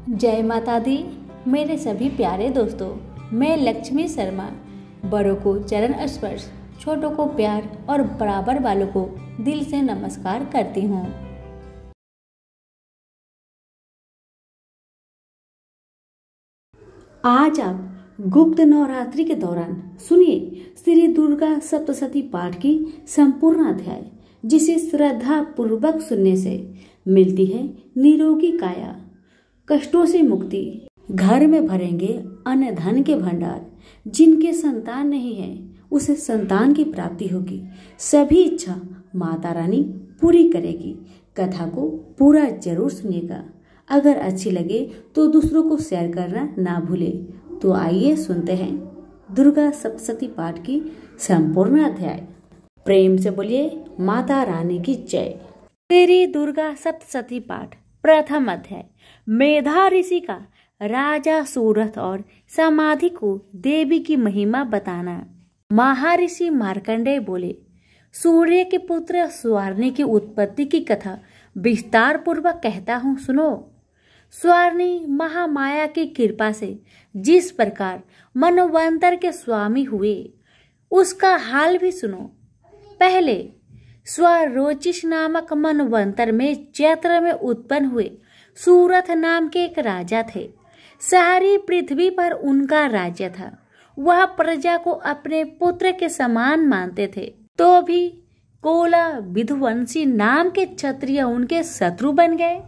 जय माता दी। मेरे सभी प्यारे दोस्तों, मैं लक्ष्मी शर्मा बड़ों को चरण स्पर्श, छोटों को प्यार और बराबर वालों को दिल से नमस्कार करती हूँ। आज आप गुप्त नवरात्रि के दौरान सुनिए श्री दुर्गा सप्तशती पाठ की संपूर्ण अध्याय, जिसे श्रद्धा पूर्वक सुनने से मिलती है निरोगी काया, कष्टों से मुक्ति, घर में भरेंगे अन्न धन के भंडार। जिनके संतान नहीं है उसे संतान की प्राप्ति होगी। सभी इच्छा माता रानी पूरी करेगी। कथा को पूरा जरूर सुनिएगा। अगर अच्छी लगे तो दूसरों को शेयर करना ना भूले। तो आइए सुनते हैं दुर्गा सप्तशती पाठ की संपूर्ण अध्याय। प्रेम से बोलिए माता रानी की जय। श्री दुर्गा सप्तशती पाठ प्रथम अध्याय। मेधा ऋषि का राजा सूरथ और समाधि को देवी की महिमा बताना। महर्षि मार्कंडेय बोले, सूर्य के पुत्र स्वर्णी की उत्पत्ति की कथा विस्तार पूर्वक कहता हूँ, सुनो। स्वर्णी महामाया की कृपा से जिस प्रकार मनवंतर के स्वामी हुए उसका हाल भी सुनो। पहले स्वरोचिष नामक मनवंतर में चैत्र में उत्पन्न हुए सूरथ नाम के एक राजा थे। सारी पृथ्वी पर उनका राज्य था। वह प्रजा को अपने पुत्र के समान मानते थे। तो भी कोला विधुवंशी नाम के क्षत्रिय उनके शत्रु बन गए।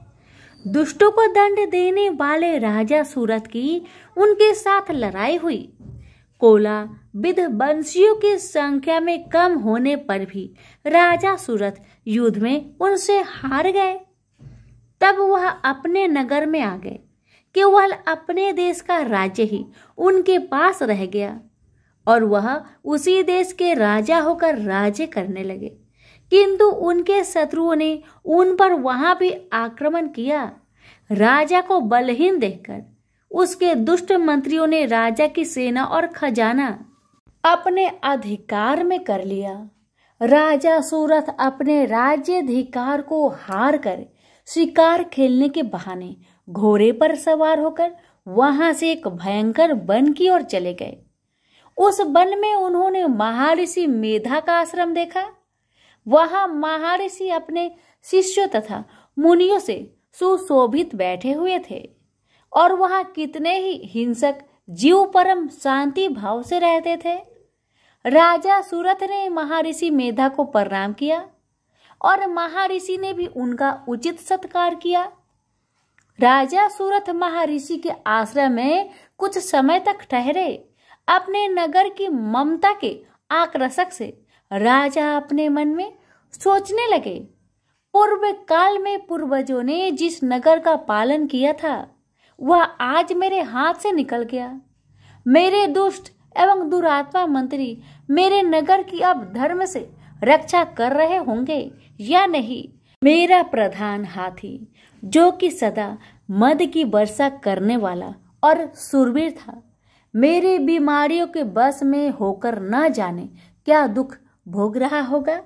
दुष्टों को दंड देने वाले राजा सूरथ की उनके साथ लड़ाई हुई। कोला विधवंशियों की संख्या में कम होने पर भी राजा सूरथ युद्ध में उनसे हार गए। तब वह अपने नगर में आ गए। केवल अपने देश का राज्य ही उनके पास रह गया और वह उसी देश के राजा होकर राज्य करने लगे। किंतु उनके शत्रुओं ने उन पर वहां भी आक्रमण किया। राजा को बलहीन देखकर उसके दुष्ट मंत्रियों ने राजा की सेना और खजाना अपने अधिकार में कर लिया। राजा सूरथ अपने राज्याधिकार को हार कर शिकार खेलने के बहाने घोड़े पर सवार होकर वहां से एक भयंकर वन की ओर चले गए। उस वन में उन्होंने महर्षि मेधा का आश्रम देखा। वहां महर्षि अपने शिष्यों तथा मुनियों से सुशोभित बैठे हुए थे और वहां कितने ही हिंसक जीव परम शांति भाव से रहते थे। राजा सूरथ ने महर्षि मेधा को प्रणाम किया और महर्षि ने भी उनका उचित सत्कार किया। राजा सूरथ महर्षि के आश्रम में कुछ समय तक ठहरे। अपने नगर की ममता के आकर्षक से राजा अपने मन में सोचने लगे, पूर्व काल में पूर्वजों ने जिस नगर का पालन किया था वह आज मेरे हाथ से निकल गया। मेरे दुष्ट एवं दुरात्मा मंत्री मेरे नगर की अब धर्म से रक्षा कर रहे होंगे या नहीं। मेरा प्रधान हाथी, जो कि सदा मद की वर्षा करने वाला और शूरवीर था, मेरे बीमारियों के बस में होकर न जाने क्या दुख भोग रहा होगा।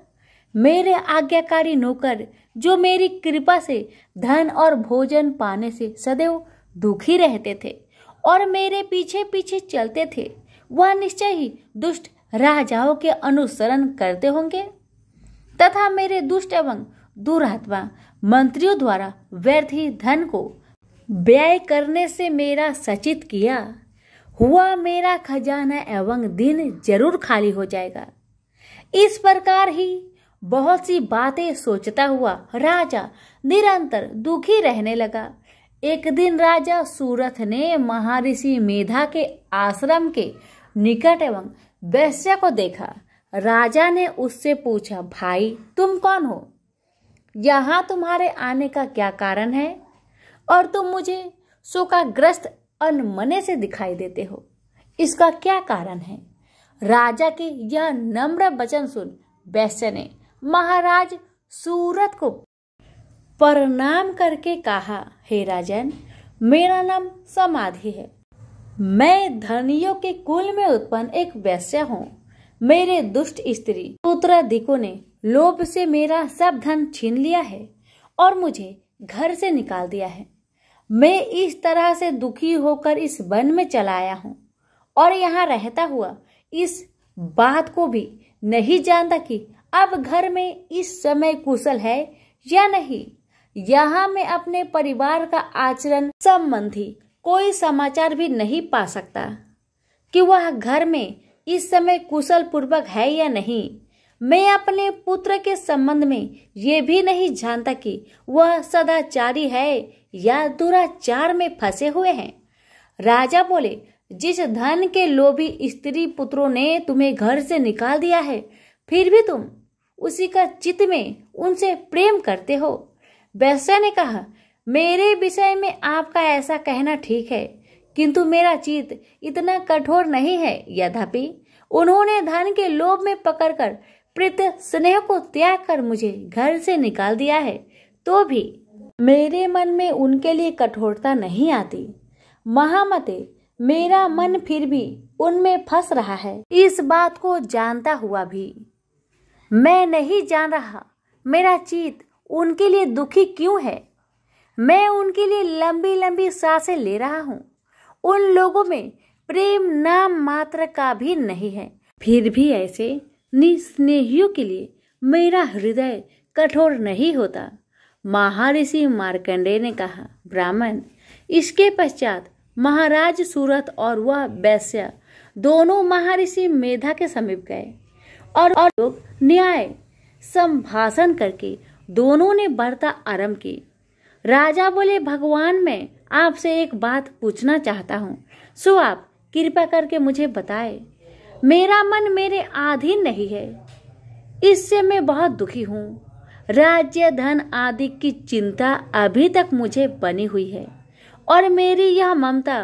मेरे आज्ञाकारी नौकर, जो मेरी कृपा से धन और भोजन पाने से सदैव दुखी रहते थे और मेरे पीछे पीछे चलते थे, वह निश्चय ही दुष्ट राजाओं के अनुसरण करते होंगे तथा मेरे दुष्ट एवं दुरात्मा मंत्रियों द्वारा व्यर्थ ही धन को व्यय करने से मेरा सचित किया हुआ मेरा खजाना एवं दिन जरूर खाली हो जाएगा। इस प्रकार ही बहुत सी बातें सोचता हुआ राजा निरंतर दुखी रहने लगा। एक दिन राजा सूरथ ने महर्षि मेधा के आश्रम के निकट एवं वैश्या को देखा। राजा ने उससे पूछा, भाई तुम कौन हो? यहाँ तुम्हारे आने का क्या कारण है और तुम मुझे शोकाग्रस्त अनमने से दिखाई देते हो, इसका क्या कारण है? राजा के यह नम्र वचन सुन वैश्य ने महाराज सूरथ को प्रणाम करके कहा, हे राजन, मेरा नाम समाधि है। मैं धनियों के कुल में उत्पन्न एक वैश्या हूँ। मेरे दुष्ट स्त्री पुत्रादिकों ने लोभ से मेरा सब धन छीन लिया है और मुझे घर से निकाल दिया है। मैं इस तरह से दुखी होकर इस वन में चला आया हूँ और यहाँ रहता हुआ इस बात को भी नहीं जानता कि अब घर में इस समय कुशल है या नहीं। यहाँ मैं अपने परिवार का आचरण संबंधी कोई समाचार भी नहीं पा सकता कि वह घर में इस समय कुशल पूर्वक है या नहीं। मैं अपने पुत्र के संबंध में ये भी नहीं जानता कि वह सदाचारी है या दुराचार में फंसे हुए हैं। राजा बोले, जिस धन के लोभी स्त्री पुत्रों ने तुम्हें घर से निकाल दिया है, फिर भी तुम उसी का चित्त में उनसे प्रेम करते हो। वेश्या ने कहा, मेरे विषय में आपका ऐसा कहना ठीक है, किंतु मेरा चित्त इतना कठोर नहीं है। यद्यपि उन्होंने धन के लोभ में पकड़कर प्रीत स्नेह को त्याग कर मुझे घर से निकाल दिया है, तो भी मेरे मन में उनके लिए कठोरता नहीं आती। महामते, मेरा मन फिर भी उनमें फंस रहा है। इस बात को जानता हुआ भी मैं नहीं जान रहा मेरा चित्त उनके लिए दुखी क्यों है। मैं उनके लिए लंबी लंबी सांसें ले रहा हूँ। उन लोगों में प्रेम नाम मात्र का भी नहीं है, फिर भी ऐसे निस्नेहियों के लिए मेरा हृदय कठोर नहीं होता। महर्षि मार्कंडेय ने कहा, ब्राह्मण। इसके पश्चात महाराज सूरत और वह वैश्या दोनों महर्षि मेधा के समीप गए और लोग न्याय संभाषण करके दोनों ने वार्ता आरंभ की। राजा बोले, भगवान, मैं आपसे एक बात पूछना चाहता हूँ, सो आप कृपा करके मुझे बताए। मेरा मन मेरे अधीन नहीं है, इससे मैं बहुत दुखी हूँ। राज्य धन आदि की चिंता अभी तक मुझे बनी हुई है और मेरी यह ममता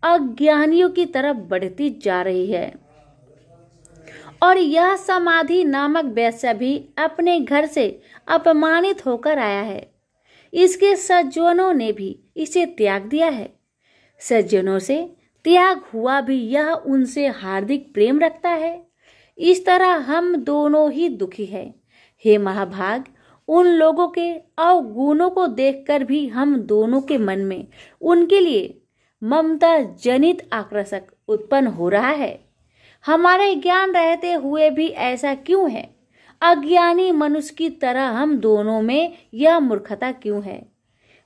अज्ञानियों की तरफ बढ़ती जा रही है। और यह समाधि नामक वेश्या भी अपने घर से अपमानित होकर आया है। इसके सज्जनों ने भी इसे त्याग दिया है। सज्जनों से त्याग हुआ भी यह उनसे हार्दिक प्रेम रखता है। इस तरह हम दोनों ही दुखी हैं। हे महाभाग, उन लोगों के अवगुणों को देखकर भी हम दोनों के मन में उनके लिए ममता जनित आकर्षक उत्पन्न हो रहा है। हमारे ज्ञान रहते हुए भी ऐसा क्यों है? अज्ञानी मनुष्य की तरह हम दोनों में यह मूर्खता क्यों है?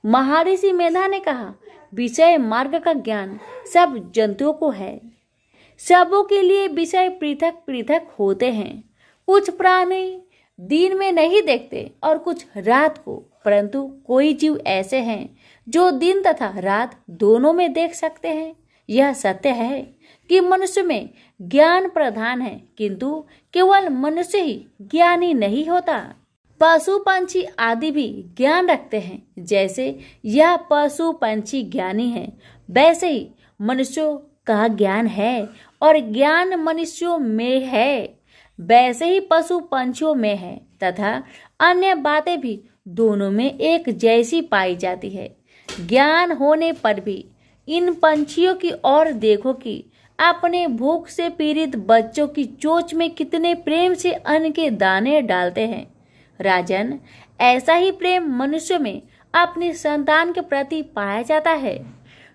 महर्षि मेधा ने कहा, विषय मार्ग का ज्ञान सब जंतुओं को है। सबों के लिए विषय पृथक पृथक होते हैं। कुछ प्राणी दिन में नहीं देखते और कुछ रात को, परंतु कोई जीव ऐसे हैं जो दिन तथा रात दोनों में देख सकते हैं। यह सत्य है कि मनुष्य में ज्ञान प्रधान है, किंतु केवल मनुष्य ही ज्ञानी नहीं होता। पशु पंछी आदि भी ज्ञान रखते हैं। जैसे यह पशु पंछी ज्ञानी है, वैसे ही मनुष्यों का ज्ञान है और ज्ञान मनुष्यों में है, वैसे ही पशु पंछियों में है तथा अन्य बातें भी दोनों में एक जैसी पाई जाती है। ज्ञान होने पर भी इन पंछियों की ओर देखो कि अपने भूख से पीड़ित बच्चों की चोंच में कितने प्रेम से अन्न के दाने डालते हैं। राजन, ऐसा ही प्रेम मनुष्य में अपनी संतान के प्रति पाया जाता है।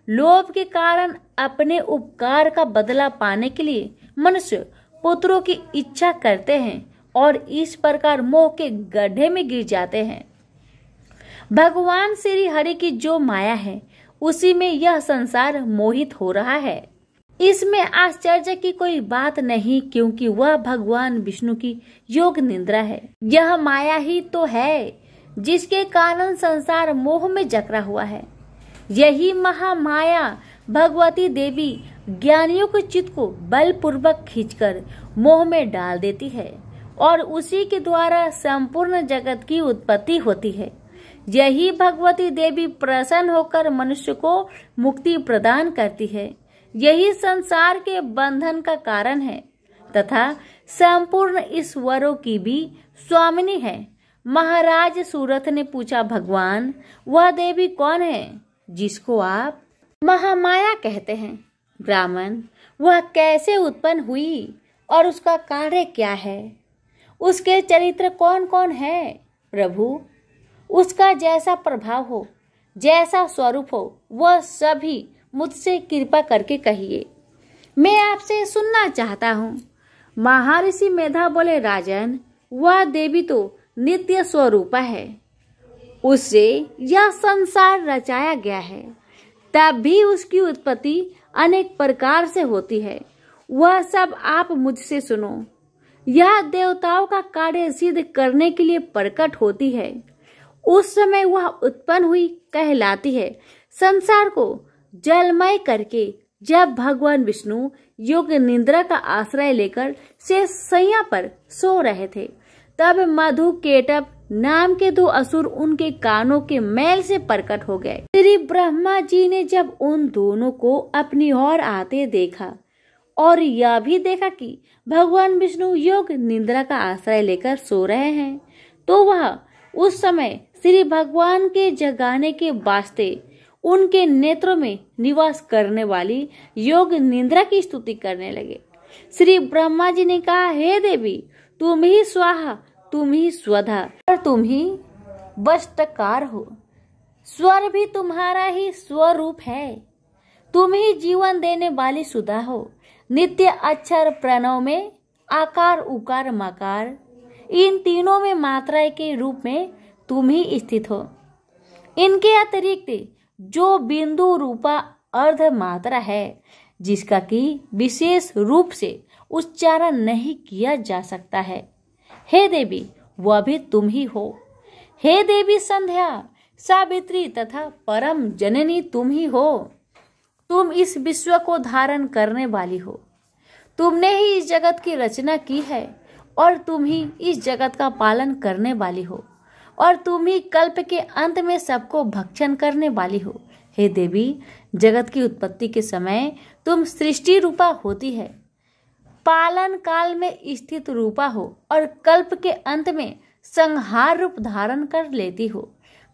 लोभ के कारण अपने उपकार का बदला पाने के लिए मनुष्य पुत्रों की इच्छा करते हैं और इस प्रकार मोह के गड्ढे में गिर जाते हैं। भगवान श्री हरि की जो माया है, उसी में यह संसार मोहित हो रहा है। इसमें आश्चर्य की कोई बात नहीं, क्योंकि वह भगवान विष्णु की योग निद्रा है। यह माया ही तो है जिसके कारण संसार मोह में जकड़ा हुआ है। यही महामाया भगवती देवी ज्ञानियों के चित्त को बलपूर्वक खींचकर मोह में डाल देती है और उसी के द्वारा संपूर्ण जगत की उत्पत्ति होती है। यही भगवती देवी प्रसन्न होकर मनुष्य को मुक्ति प्रदान करती है। यही संसार के बंधन का कारण है तथा संपूर्ण ईश्वरों की भी स्वामिनी है। महाराज सूरत ने पूछा, भगवान, वह देवी कौन है जिसको आप महामाया कहते हैं? ब्राह्मण, वह कैसे उत्पन्न हुई और उसका कार्य क्या है? उसके चरित्र कौन कौन है? प्रभु, उसका जैसा प्रभाव हो जैसा स्वरूप हो वह सभी मुझसे कृपा करके कहिए। मैं आपसे सुनना चाहता हूँ। महर्षि मेधा बोले, राजन, वह देवी तो नित्य स्वरूपा है, उससे यह संसार रचाया गया है, तब भी उसकी उत्पत्ति अनेक प्रकार से होती है। वह सब आप मुझसे सुनो। यह देवताओं का कार्य सिद्ध करने के लिए प्रकट होती है। उस समय वह उत्पन्न हुई कहलाती है। संसार को जलमय करके जब भगवान विष्णु योग निद्रा का आश्रय लेकर शेष शैया पर सो रहे थे, तब मधु केटव नाम के 2 असुर उनके कानों के मैल से प्रकट हो गए। श्री ब्रह्मा जी ने जब उन दोनों को अपनी ओर आते देखा और यह भी देखा कि भगवान विष्णु योग निद्रा का आश्रय लेकर सो रहे हैं, तो वह उस समय श्री भगवान के जगाने के वास्ते उनके नेत्रों में निवास करने वाली योग निद्रा की स्तुति करने लगे। श्री ब्रह्मा जी ने कहा, हे देवी, तुम ही स्वाहा, तुम ही स्वधा और तुम ही वष्टकार हो। स्वर भी तुम्हारा ही स्वरूप है। तुम ही जीवन देने वाली सुधा हो। नित्य अक्षर प्रणव में आकार उकार मकार, इन तीनों में मात्रा के रूप में तुम ही स्थित हो। इनके अतिरिक्त जो बिंदु रूपा अर्ध मात्रा है, जिसका कि विशेष रूप से उच्चारण नहीं किया जा सकता है, हे देवी, वह भी तुम ही हो। हे देवी संध्या, सावित्री तथा परम जननी तुम ही हो। तुम इस विश्व को धारण करने वाली हो। तुमने ही इस जगत की रचना की है और तुम ही इस जगत का पालन करने वाली हो और तुम ही कल्प के अंत में सबको भक्षण करने वाली हो। हे देवी, जगत की उत्पत्ति के समय तुम सृष्टि रूपा होती है, पालन काल में स्थित रूपा हो और कल्प के अंत में संहार रूप धारण कर लेती हो।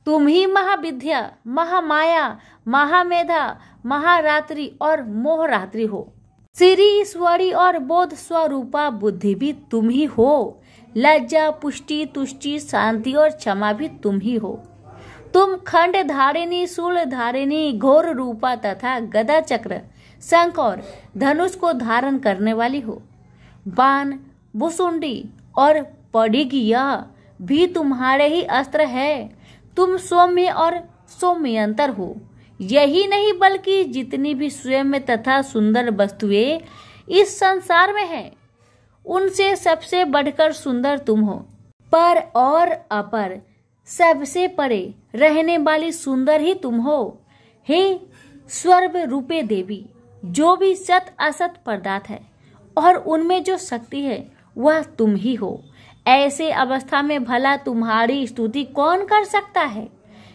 तुम ही महाविद्या, महामाया, महामेधा, महारात्रि और मोहरात्रि हो। श्री ईश्वरी और बोध स्वरूपा बुद्धि भी तुम ही हो। लज्जा, पुष्टि, तुष्टि, शांति और क्षमा भी तुम ही हो। तुम खंड धारिणी, शूल धारिणी, घोर रूपा तथा गदा, चक्र, शंख और धनुष को धारण करने वाली हो। बाण, भुसुंडी और पडिग यह भी तुम्हारे ही अस्त्र है। तुम सौम्य और सौम्यंतर हो। यही नहीं बल्कि जितनी भी स्वयं तथा सुंदर वस्तुएं इस संसार में हैं, उनसे सबसे बढ़कर सुंदर तुम हो। पर और अपर सबसे परे रहने वाली सुंदर ही तुम हो। हे स्वर्ग रूपे देवी, जो भी सत असत पदार्थ है और उनमें जो शक्ति है वह तुम ही हो। ऐसे अवस्था में भला तुम्हारी स्तुति कौन कर सकता है।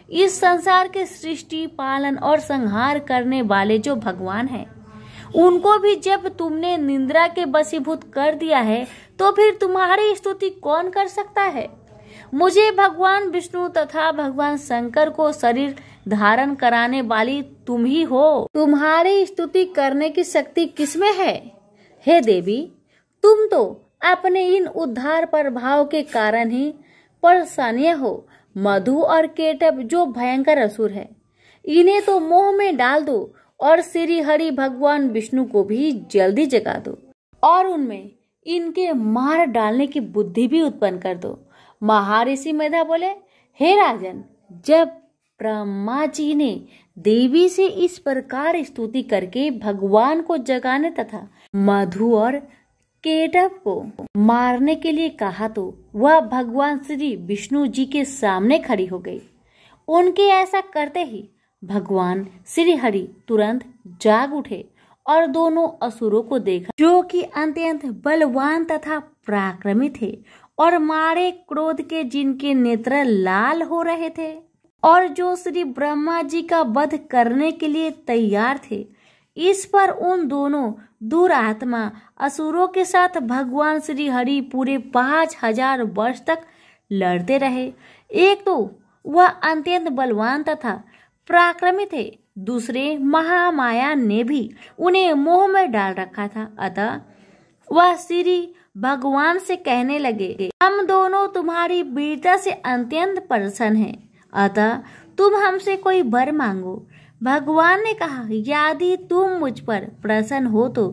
इस संसार के सृष्टि, पालन और संहार करने वाले जो भगवान हैं, उनको भी जब तुमने निंद्रा के वशीभूत कर दिया है, तो फिर तुम्हारी स्तुति कौन कर सकता है। मुझे भगवान विष्णु तथा भगवान शंकर को शरीर धारण कराने वाली तुम ही हो। तुम्हारी स्तुति करने की शक्ति किसमें है। हे देवी, तुम तो अपने इन उद्धार प्रभाव के कारण ही परेशानियां हो। मधु और केटव जो भयंकर असुर है, इन्हें तो मोह में डाल दो और श्री हरि भगवान विष्णु को भी जल्दी जगा दो और उनमें इनके मार डालने की बुद्धि भी उत्पन्न कर दो। महर्षि मेधा बोले, हे राजन, जब ब्रह्मा जी ने देवी से इस प्रकार स्तुति करके भगवान को जगाने तथा मधु और केटव को मारने के लिए कहा, तो वह भगवान श्री विष्णु जी के सामने खड़ी हो गई। उनके ऐसा करते ही भगवान श्री हरि तुरंत जाग उठे और दोनों असुरों को देखा, जो कि अत्यंत बलवान तथा पराक्रमी थे और मारे क्रोध के जिनके नेत्र लाल हो रहे थे और जो श्री ब्रह्मा जी का वध करने के लिए तैयार थे। इस पर उन दोनों दुरात्मा असुरों के साथ भगवान श्री हरि पूरे 5000 वर्ष तक लड़ते रहे। एक तो वह अत्यंत बलवान तथा पराक्रमी थे, दूसरे महामाया ने भी उन्हें मोह में डाल रखा था। अतः वह श्री भगवान से कहने लगे, हम दोनों तुम्हारी वीरता से अत्यंत प्रसन्न हैं, अतः तुम हमसे कोई वर मांगो। भगवान ने कहा, यदि तुम मुझ पर प्रसन्न हो तो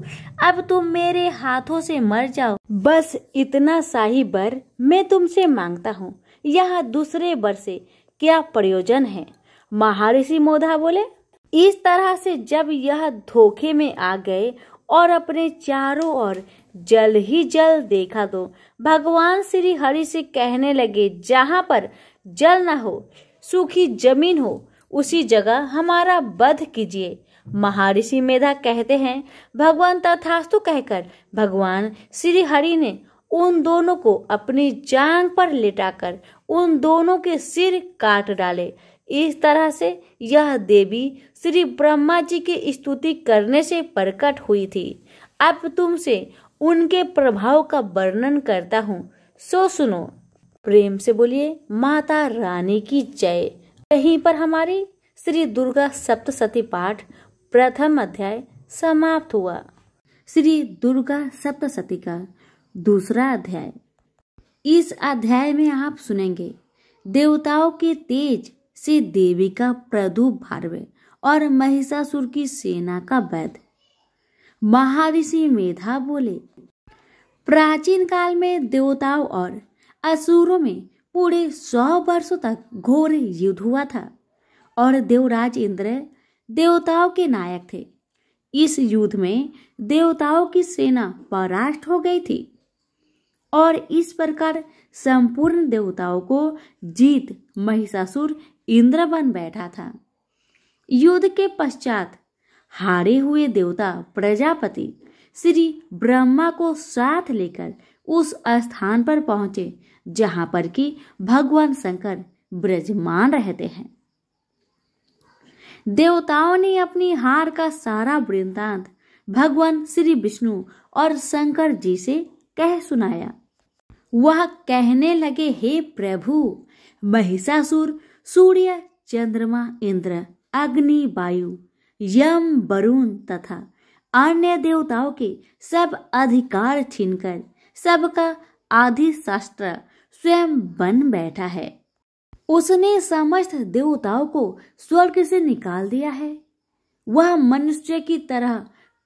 अब तुम मेरे हाथों से मर जाओ। बस इतना सा ही वर मैं तुमसे मांगता हूँ, यह दूसरे वर से क्या प्रयोजन है? महर्षि मोधा बोले। इस तरह से जब यह धोखे में आ गए और अपने चारों ओर जल ही जल देखा तो भगवान श्री हरि से कहने लगे, जहाँ पर जल न हो, सूखी जमीन हो, उसी जगह हमारा वध कीजिए। महर्षि मेधा कहते हैं, भगवान तथास्तु कहकर भगवान श्री हरि ने उन दोनों को अपनी जांघ पर लेटाकर उन दोनों के सिर काट डाले। इस तरह से यह देवी श्री ब्रह्मा जी की स्तुति करने से प्रकट हुई थी। अब तुमसे उनके प्रभाव का वर्णन करता हूँ, सो सुनो। प्रेम से बोलिए माता रानी की जय। यहीं पर हमारी श्री दुर्गा सप्तशती पाठ प्रथम अध्याय समाप्त हुआ। श्री दुर्गा सप्तशती का दूसरा अध्याय। इस अध्याय में आप सुनेंगे देवताओं के तेज से देवी का प्रादुर्भाव और महिषासुर की सेना का वध। महर्षि मेधा बोले, प्राचीन काल में देवताओं और असुरों में पूरे 100 वर्षों तक घोर युद्ध हुआ था और देवराज इंद्र देवताओं के नायक थे। इस युद्ध में देवताओं की सेना परास्त हो गई थी और इस प्रकार संपूर्ण देवताओं को जीत महिषासुर इंद्र बन बैठा था। युद्ध के पश्चात हारे हुए देवता प्रजापति श्री ब्रह्मा को साथ लेकर उस स्थान पर पहुंचे जहां पर कि भगवान शंकर विराजमान रहते हैं। देवताओं ने अपनी हार का सारा वृत्तांत भगवान श्री विष्णु और शंकर जी से कह सुनाया। वह कहने लगे, हे प्रभु, महिषासुर सूर्य, चंद्रमा, इंद्र, अग्नि, वायु, यम, वरुण तथा अन्य देवताओं के सब अधिकार छीनकर सबका अधिष्ठात्र स्वयं बन बैठा है। उसने समस्त देवताओं को स्वर्ग से निकाल दिया है। वह मनुष्य की तरह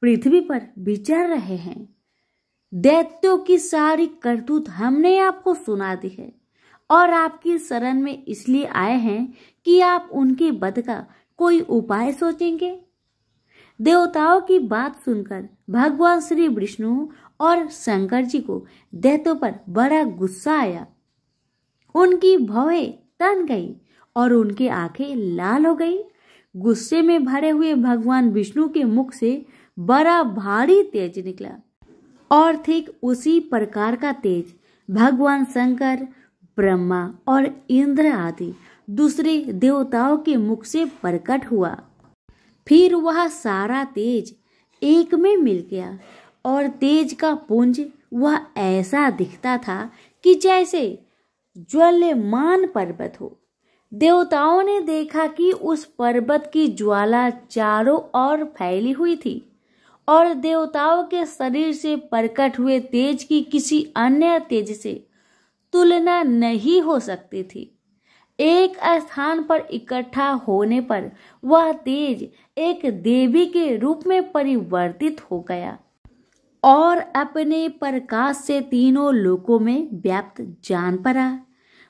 पृथ्वी पर विचर रहे हैं। दैत्यों की सारी करतूत हमने आपको सुना दी है और आपकी शरण में इसलिए आए हैं कि आप उनके वध का कोई उपाय सोचेंगे। देवताओं की बात सुनकर भगवान श्री विष्णु और शंकर जी को दैत्यों पर बड़ा गुस्सा आया। उनकी भौहें तन गई और उनकी आंखें लाल हो गई। गुस्से में भरे हुए भगवान विष्णु के मुख से बड़ा भारी तेज निकला और ठीक उसी प्रकार का तेज भगवान शंकर, ब्रह्मा और इंद्र आदि दूसरे देवताओं के मुख से प्रकट हुआ। फिर वह सारा तेज एक में मिल गया और तेज का पुंज वह ऐसा दिखता था कि जैसे ज्वल्यमान पर्वत हो। देवताओं ने देखा कि उस पर्वत की ज्वाला चारों ओर फैली हुई थी और देवताओं के शरीर से प्रकट हुए तेज की किसी अन्य तेज से तुलना नहीं हो सकती थी। एक स्थान पर इकट्ठा होने पर वह तेज एक देवी के रूप में परिवर्तित हो गया और अपने प्रकाश से तीनों लोकों में व्याप्त जान पड़ा।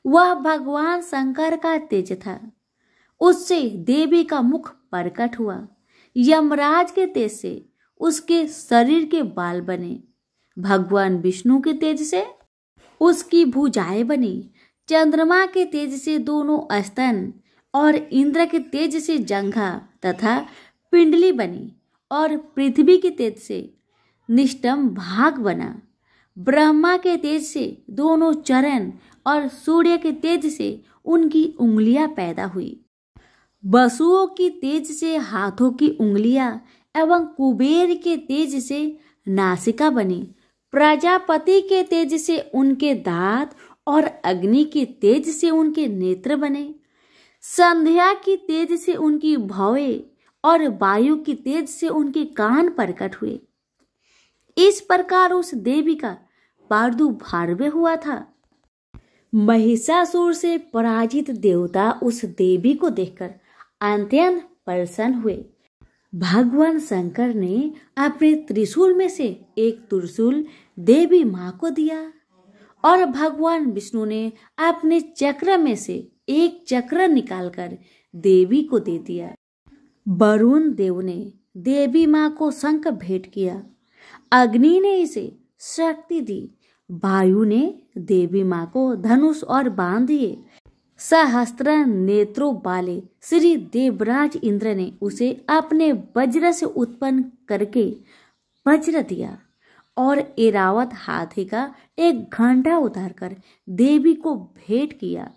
वह भगवान शंकर का तेज था। उससे देवी का मुख प्रकट हुआ। यमराज के तेज से उसके शरीर के बाल बने। भगवान विष्णु के तेज से उसकी भुजाएं बनी। चंद्रमा के तेज से दोनों स्तन और इंद्र के तेज से जंघा तथा पिंडली बनी और पृथ्वी के तेज से निष्टम भाग बना। ब्रह्मा के तेज से दोनों चरण और सूर्य के तेज से उनकी उंगलियां पैदा हुई। वसुओं की तेज से हाथों की उंगलियां एवं कुबेर के तेज से नासिका बनी। प्रजापति के तेज से उनके दांत और अग्नि के तेज से उनके नेत्र बने। संध्या की तेज से उनकी भौहें और वायु की तेज से उनके कान प्रकट हुए। इस प्रकार उस देवी का प्रादुर्भाव हुआ था। महिषासुर से पराजित देवता उस देवी को देखकर अत्यंत प्रसन्न हुए। भगवान शंकर ने अपने त्रिशूल में से एक त्रिशूल देवी माँ को दिया और भगवान विष्णु ने अपने चक्र में से एक चक्र निकालकर देवी को दे दिया। वरुण देव ने देवी माँ को शंख भेंट किया, अग्नि ने इसे शक्ति दी, वायु ने देवी माँ को धनुष और बाण दिए, सहस्त्र नेत्रों वाले श्री देवराज इंद्र ने उसे अपने वज्र से उत्पन्न करके वज्र दिया और ऐरावत हाथी का एक घंटा उतारकर देवी को भेंट किया।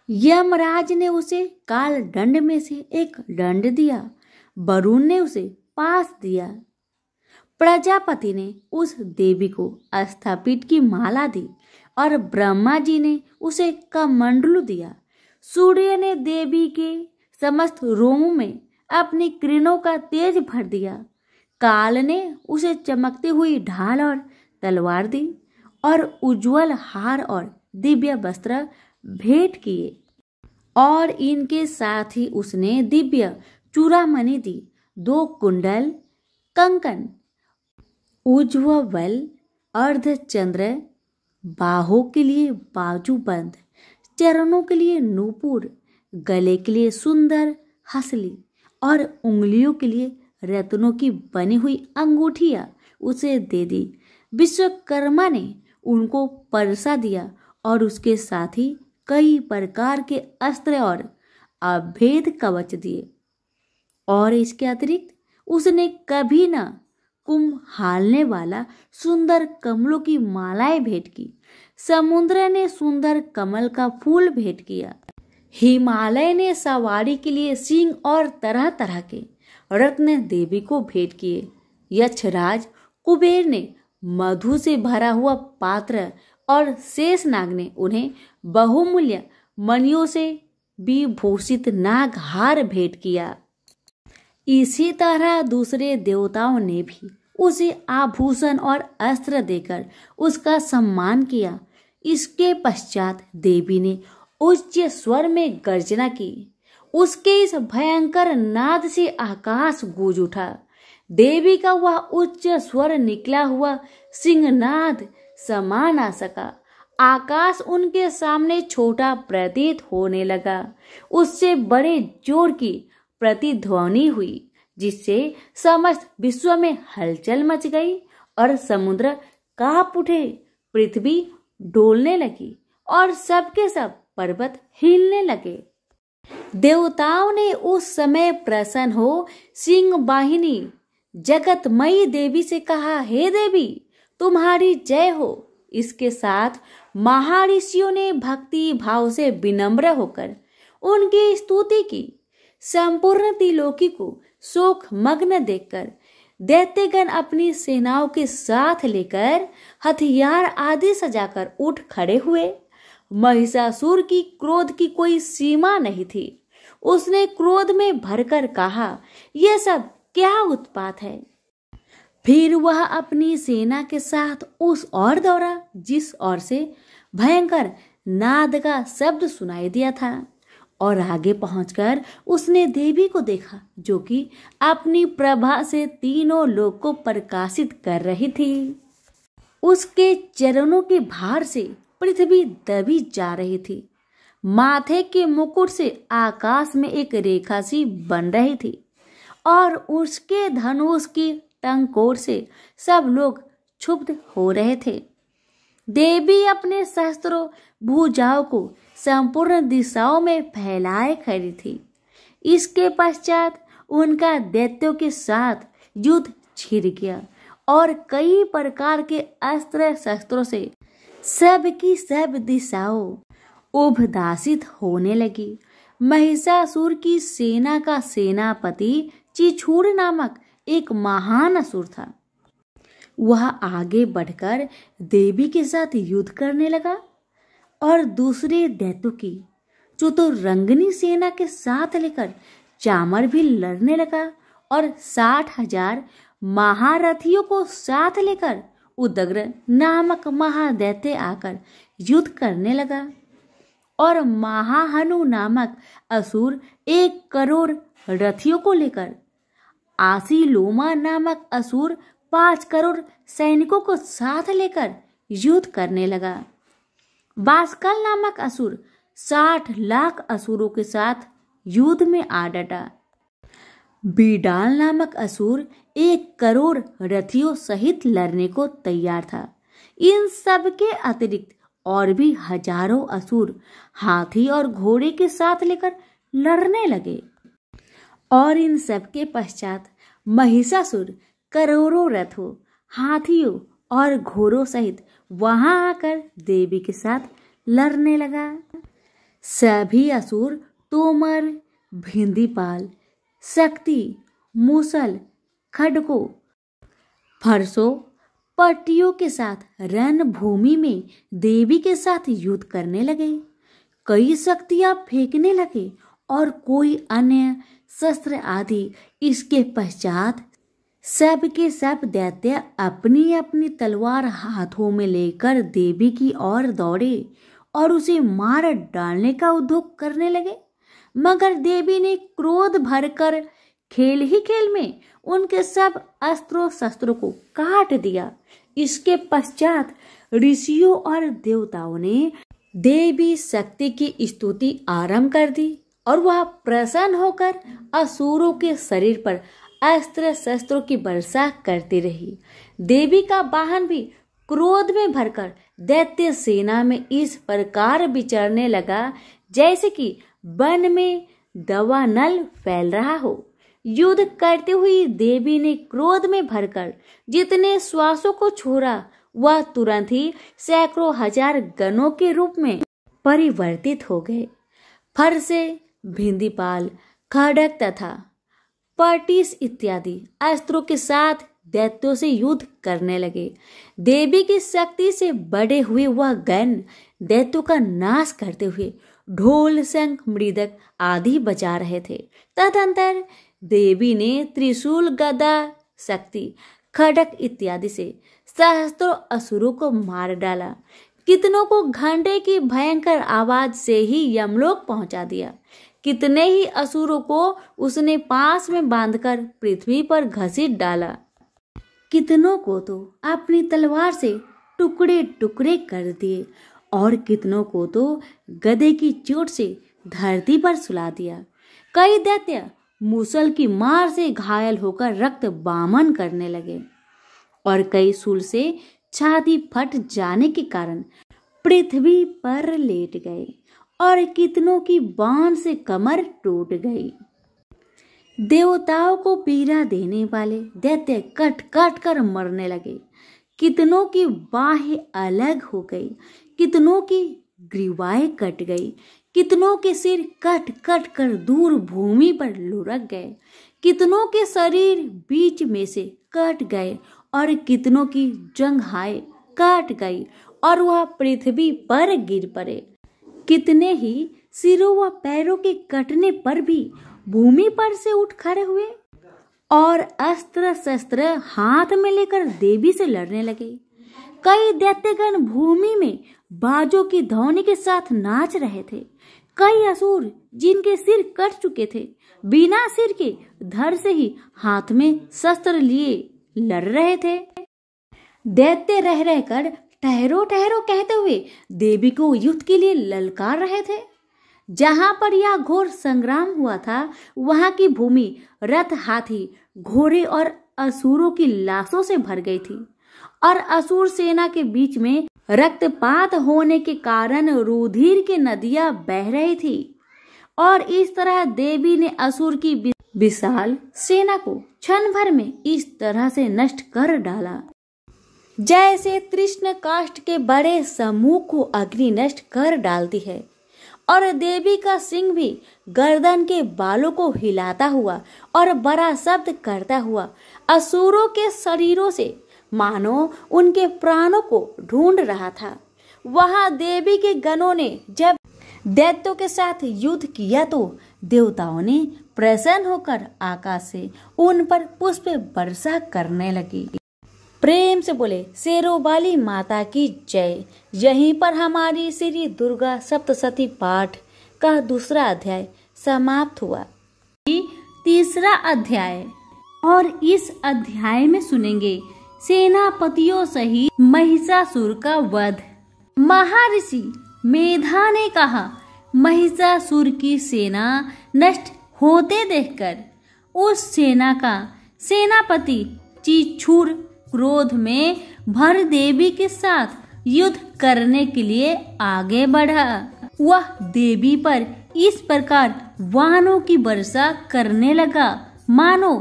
यमराज ने उसे काल दंड में से एक दंड दिया, वरुण ने उसे पास दिया, प्रजापति ने उस देवी को स्थापित की माला दी और ब्रह्मा जी ने उसे कमंडलू दिया। सूर्य ने देवी के समस्त रोमों में अपनी किरणों का तेज भर दिया। काल ने उसे चमकती हुई ढाल और तलवार दी और उज्जवल हार और दिव्य वस्त्र भेंट किए और इनके साथ ही उसने दिव्य चूड़ामणि दी, 2 कुंडल, कंकन, उज्ज्वल अर्धचंद्र, बाहों के लिए बाजूबंद, चरणों के लिए नूपुर, गले के लिए सुंदर हसली और उंगलियों के लिए रत्नों की बनी हुई अंगूठियां उसे दे दी। विश्वकर्मा ने उनको परसा दिया और उसके साथ ही कई प्रकार के अस्त्र और अभेद कवच दिए। और इसके अतिरिक्त उसने कभी न कुम्हालने वाला सुंदर कमलों की मालाएं भेंट की। समुद्र ने सुंदर कमल का फूल भेंट किया। हिमालय ने सवारी के लिए सिंह और तरह तरह के रत्न देवी को भेंट किए। यक्षराज कुबेर ने मधु से भरा हुआ पात्र और शेषनाग ने उन्हें बहुमूल्य मणियों से विभूषित नागहार भेंट किया। इसी तरह दूसरे देवताओं ने भी उसे आभूषण और अस्त्र देकर उसका सम्मान किया। इसके पश्चात देवी ने उच्च स्वर में गर्जना की। उसके इस भयंकर नाद से आकाश गूंज उठा। देवी का वह उच्च स्वर निकला हुआ सिंहनाद समा ना सका। आकाश उनके सामने छोटा प्रतीत होने लगा। उससे बड़े जोर की प्रतिध्वनि हुई, जिससे समस्त विश्व में हलचल मच गई और समुद्र कांप उठे, पृथ्वी डोलने लगी और सबके सब पर्वत हिलने लगे। देवताओं ने उस समय प्रसन्न हो सिंह वाहिनी जगतमयी देवी से कहा, हे देवी, तुम्हारी जय हो। इसके साथ महर्षियों ने भक्ति भाव से विनम्र होकर उनकी स्तुति की। संपूर्ण त्रिलोकी को शोक मग्न देखकर दैत्यगण अपनी सेनाओं के साथ लेकर हथियार आदि सजाकर उठ खड़े हुए। महिषासुर की क्रोध की कोई सीमा नहीं थी। उसने क्रोध में भरकर कहा, यह सब क्या उत्पात है। फिर वह अपनी सेना के साथ उस ओर दौड़ा जिस ओर से भयंकर नाद का शब्द सुनाई दिया था और आगे पहुंचकर उसने देवी को देखा, जो कि अपनी प्रभा से तीनों लोक को प्रकाशित कर रही थी। उसके चरणों के भार से पृथ्वी दबी जा रही थी। माथे के मुकुट से आकाश में एक रेखा सी बन रही थी और उसके धनुष की टंकोर से सब लोग क्षुब्ध हो रहे थे। देवी अपने सहस्त्रों भुजाओं को संपूर्ण दिशाओं में फैलाए खड़ी थी। इसके पश्चात उनका दैत्यों के साथ युद्ध छिड़ गया और कई प्रकार के अस्त्र शस्त्रों से सबकी सब दिशाओं उभदासित होने लगी। महिषासुर की सेना का सेनापति चिछूर नामक एक महान असुर था। वह आगे बढ़कर देवी के साथ युद्ध करने लगा और दूसरे दैत्यों की चतुरंगिनी सेना के साथ लेकर चामर भी लड़ने लगा और 60,000 महारथियों को साथ लेकर उदग्र नामक महादैत्य आकर युद्ध करने लगा और महाहनु नामक असुर 1 करोड़ रथियों को लेकर, आसी लोमा नामक असुर 5 करोड़ सैनिकों को साथ लेकर युद्ध करने लगा। बास्कल नामक असुर 60 लाख असुरों के साथ युद्ध में आ डटा। बीडाल नामक असुर 1 करोड़ रथियों सहित लड़ने को तैयार था। इन सब के अतिरिक्त और भी हजारों असुर हाथी और घोड़े के साथ लेकर लड़ने लगे और इन सब के पश्चात महिषासुर करोड़ों रथों, हाथियों और घोड़ों सहित वहां आकर देवी के साथ लड़ने लगा। सभी असुर तोमर, भिंदीपाल, शक्ति, मूसल, खड्गों, फरसों, पट्टियों के साथ रणभूमि में देवी के साथ युद्ध करने लगे। कई शक्तियां फेंकने लगे और कोई अन्य शस्त्र आदि। इसके पश्चात सब के सब दैत्य अपनी अपनी तलवार हाथों में लेकर देवी की ओर दौड़े और उसे मार डालने का उद्योग करने लगे, मगर देवी ने क्रोध भरकर खेल ही खेल में उनके सब अस्त्रों शस्त्रों को काट दिया। इसके पश्चात ऋषियों और देवताओं ने देवी शक्ति की स्तुति आरंभ कर दी और वह प्रसन्न होकर असुरों के शरीर पर अस्त्र शस्त्रों की वर्षा करती रही। देवी का वाहन भी क्रोध में भरकर दैत्य सेना में इस प्रकार विचरने लगा जैसे कि वन में दवानल फैल रहा हो। युद्ध करते हुए देवी ने क्रोध में भरकर जितने श्वासों को छोड़ा वह तुरंत ही सैकड़ों हजार गणों के रूप में परिवर्तित हो गए। फरसे, भिंदीपाल, खड्ग तथा पटिस इत्यादि अस्त्रों के साथ दैत्यों से युद्ध करने लगे। देवी की शक्ति से बड़े हुए वह गण दैत्यों का नाश करते हुए ढोल, शंख, मृदक आदि बजा रहे थे। तदंतर देवी ने त्रिशूल, गदा, शक्ति, खड्ग इत्यादि से सहस्त्रों असुरों को मार डाला। कितनों को घंटे की भयंकर आवाज से ही यमलोक पहुंचा दिया। कितने ही असुरों को उसने पास में बांधकर पृथ्वी पर घसीट डाला। कितनों को तो अपनी तलवार से टुकड़े टुकड़े कर दिए और कितनों को तो गदे की चोट से धरती पर सुला दिया। कई दैत्य मूसल की मार से घायल होकर रक्त बामन करने लगे और कई शूल से छाती फट जाने के कारण पृथ्वी पर लेट गए और कितनों की बाण से कमर टूट गई। देवताओं को पीड़ा देने वाले दैत्य कट कट कर मरने लगे। कितनों की बाहें अलग हो गई, कितनों की ग्रीवाएं कट गई, कितनों के सिर कट कट कर दूर भूमि पर लुढ़क गए, कितनों के शरीर बीच में से कट गए और कितनों की जंघाएं कट गई और वह पृथ्वी पर गिर पड़े। कितने ही सिरों व पैरों के कटने पर भी भूमि पर से उठ खड़े हुए और अस्त्र शस्त्र हाथ में लेकर देवी से लड़ने लगे। कई दैत्यगण भूमि में बाजों की ध्वनि के साथ नाच रहे थे। कई असुर जिनके सिर कट चुके थे बिना सिर के धड़ से ही हाथ में शस्त्र लिए लड़ रहे थे। दैत्य रह रहकर ठहरो ठहरो कहते हुए देवी को युद्ध के लिए ललकार रहे थे। जहां पर यह घोर संग्राम हुआ था वहां की भूमि रथ, हाथी, घोड़े और असुरों की लाशों से भर गई थी और असुर सेना के बीच में रक्तपात होने के कारण रुधिर की नदियां बह रही थी और इस तरह देवी ने असुर की विशाल सेना को क्षण भर में इस तरह से नष्ट कर डाला जैसे तृष्ण काष्ठ के बड़े समूह को अग्नि नष्ट कर डालती है। और देवी का सिंह भी गर्दन के बालों को हिलाता हुआ और बड़ा शब्द करता हुआ असुरों के शरीरों से मानो उनके प्राणों को ढूंढ रहा था। वहां देवी के गणों ने जब दैत्यों के साथ युद्ध किया तो देवताओं ने प्रसन्न होकर आकाश से उन पर पुष्प वर्षा करने लगी। प्रेम से बोले शेरों वाली माता की जय। यहीं पर हमारी श्री दुर्गा सप्तशती पाठ का दूसरा अध्याय समाप्त हुआ। तीसरा अध्याय, और इस अध्याय में सुनेंगे सेनापतियों सहित महिषासुर का वध। महर्षि मेधा ने कहा, महिषासुर की सेना नष्ट होते देखकर उस सेना का सेनापति चिछूर क्रोध में भर देवी के साथ युद्ध करने के लिए आगे बढ़ा। वह देवी पर इस प्रकार वाणों की वर्षा करने लगा मानो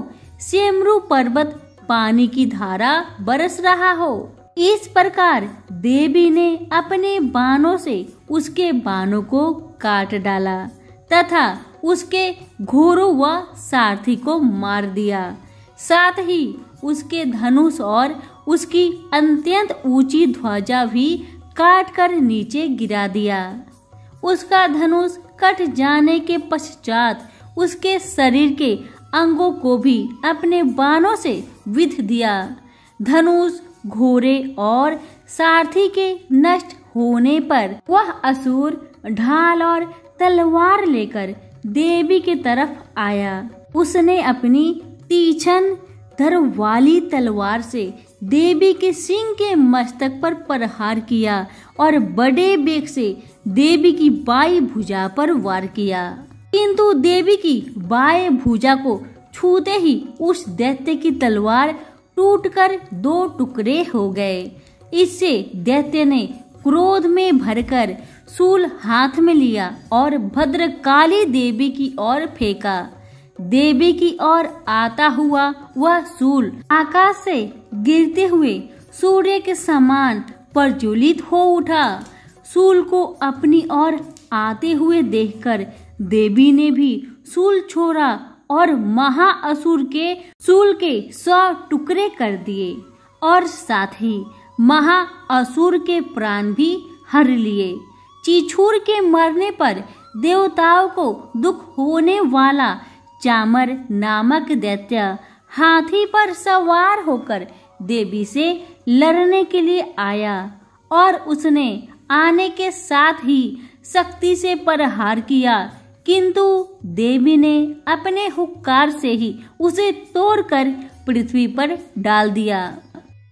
सेमरू पर्वत पानी की धारा बरस रहा हो। इस प्रकार देवी ने अपने बाणों से उसके बाणों को काट डाला तथा उसके घोड़ों व सारथी को मार दिया। साथ ही उसके धनुष और उसकी अत्यंत ऊंची ध्वजा भी काट कर नीचे गिरा दिया। उसका धनुष कट जाने के पश्चात उसके शरीर के अंगों को भी अपने बाणों से विध दिया। धनुष, घोड़े और सारथी के नष्ट होने पर वह असुर ढाल और तलवार लेकर देवी के तरफ आया। उसने अपनी तीक्ष्ण धार वाली तलवार से देवी के सिंह के मस्तक पर प्रहार किया और बड़े वेग से देवी की बाई भुजा पर वार किया। किंतु देवी की बाएं भुजा को छूते ही उस दैत्य की तलवार टूटकर 2 टुकड़े हो गए। इससे दैत्य ने क्रोध में भरकर शूल हाथ में लिया और भद्रकाली देवी की ओर फेंका। देवी की ओर आता हुआ वह शूल आकाश से गिरते हुए सूर्य के समान प्रज्वलित हो उठा। शूल को अपनी ओर आते हुए देखकर देवी ने भी शूल छोड़ा और महाअसुर के शूल के 100 टुकड़े कर दिए और साथ ही महाअसुर के प्राण भी हर लिए। चिछूर के मरने पर देवताओं को दुख होने वाला चामर नामक दैत्य हाथी पर सवार होकर देवी से लड़ने के लिए आया और उसने आने के साथ ही शक्ति से प्रहार किया। किंतु देवी ने अपने हुक्कार से ही उसे तोड़कर पृथ्वी पर डाल दिया।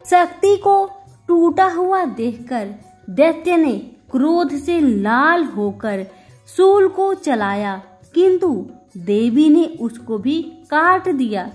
शक्ति को टूटा हुआ देखकर दैत्य ने क्रोध से लाल होकर शूल को चलाया, किंतु देवी ने उसको भी काट दिया।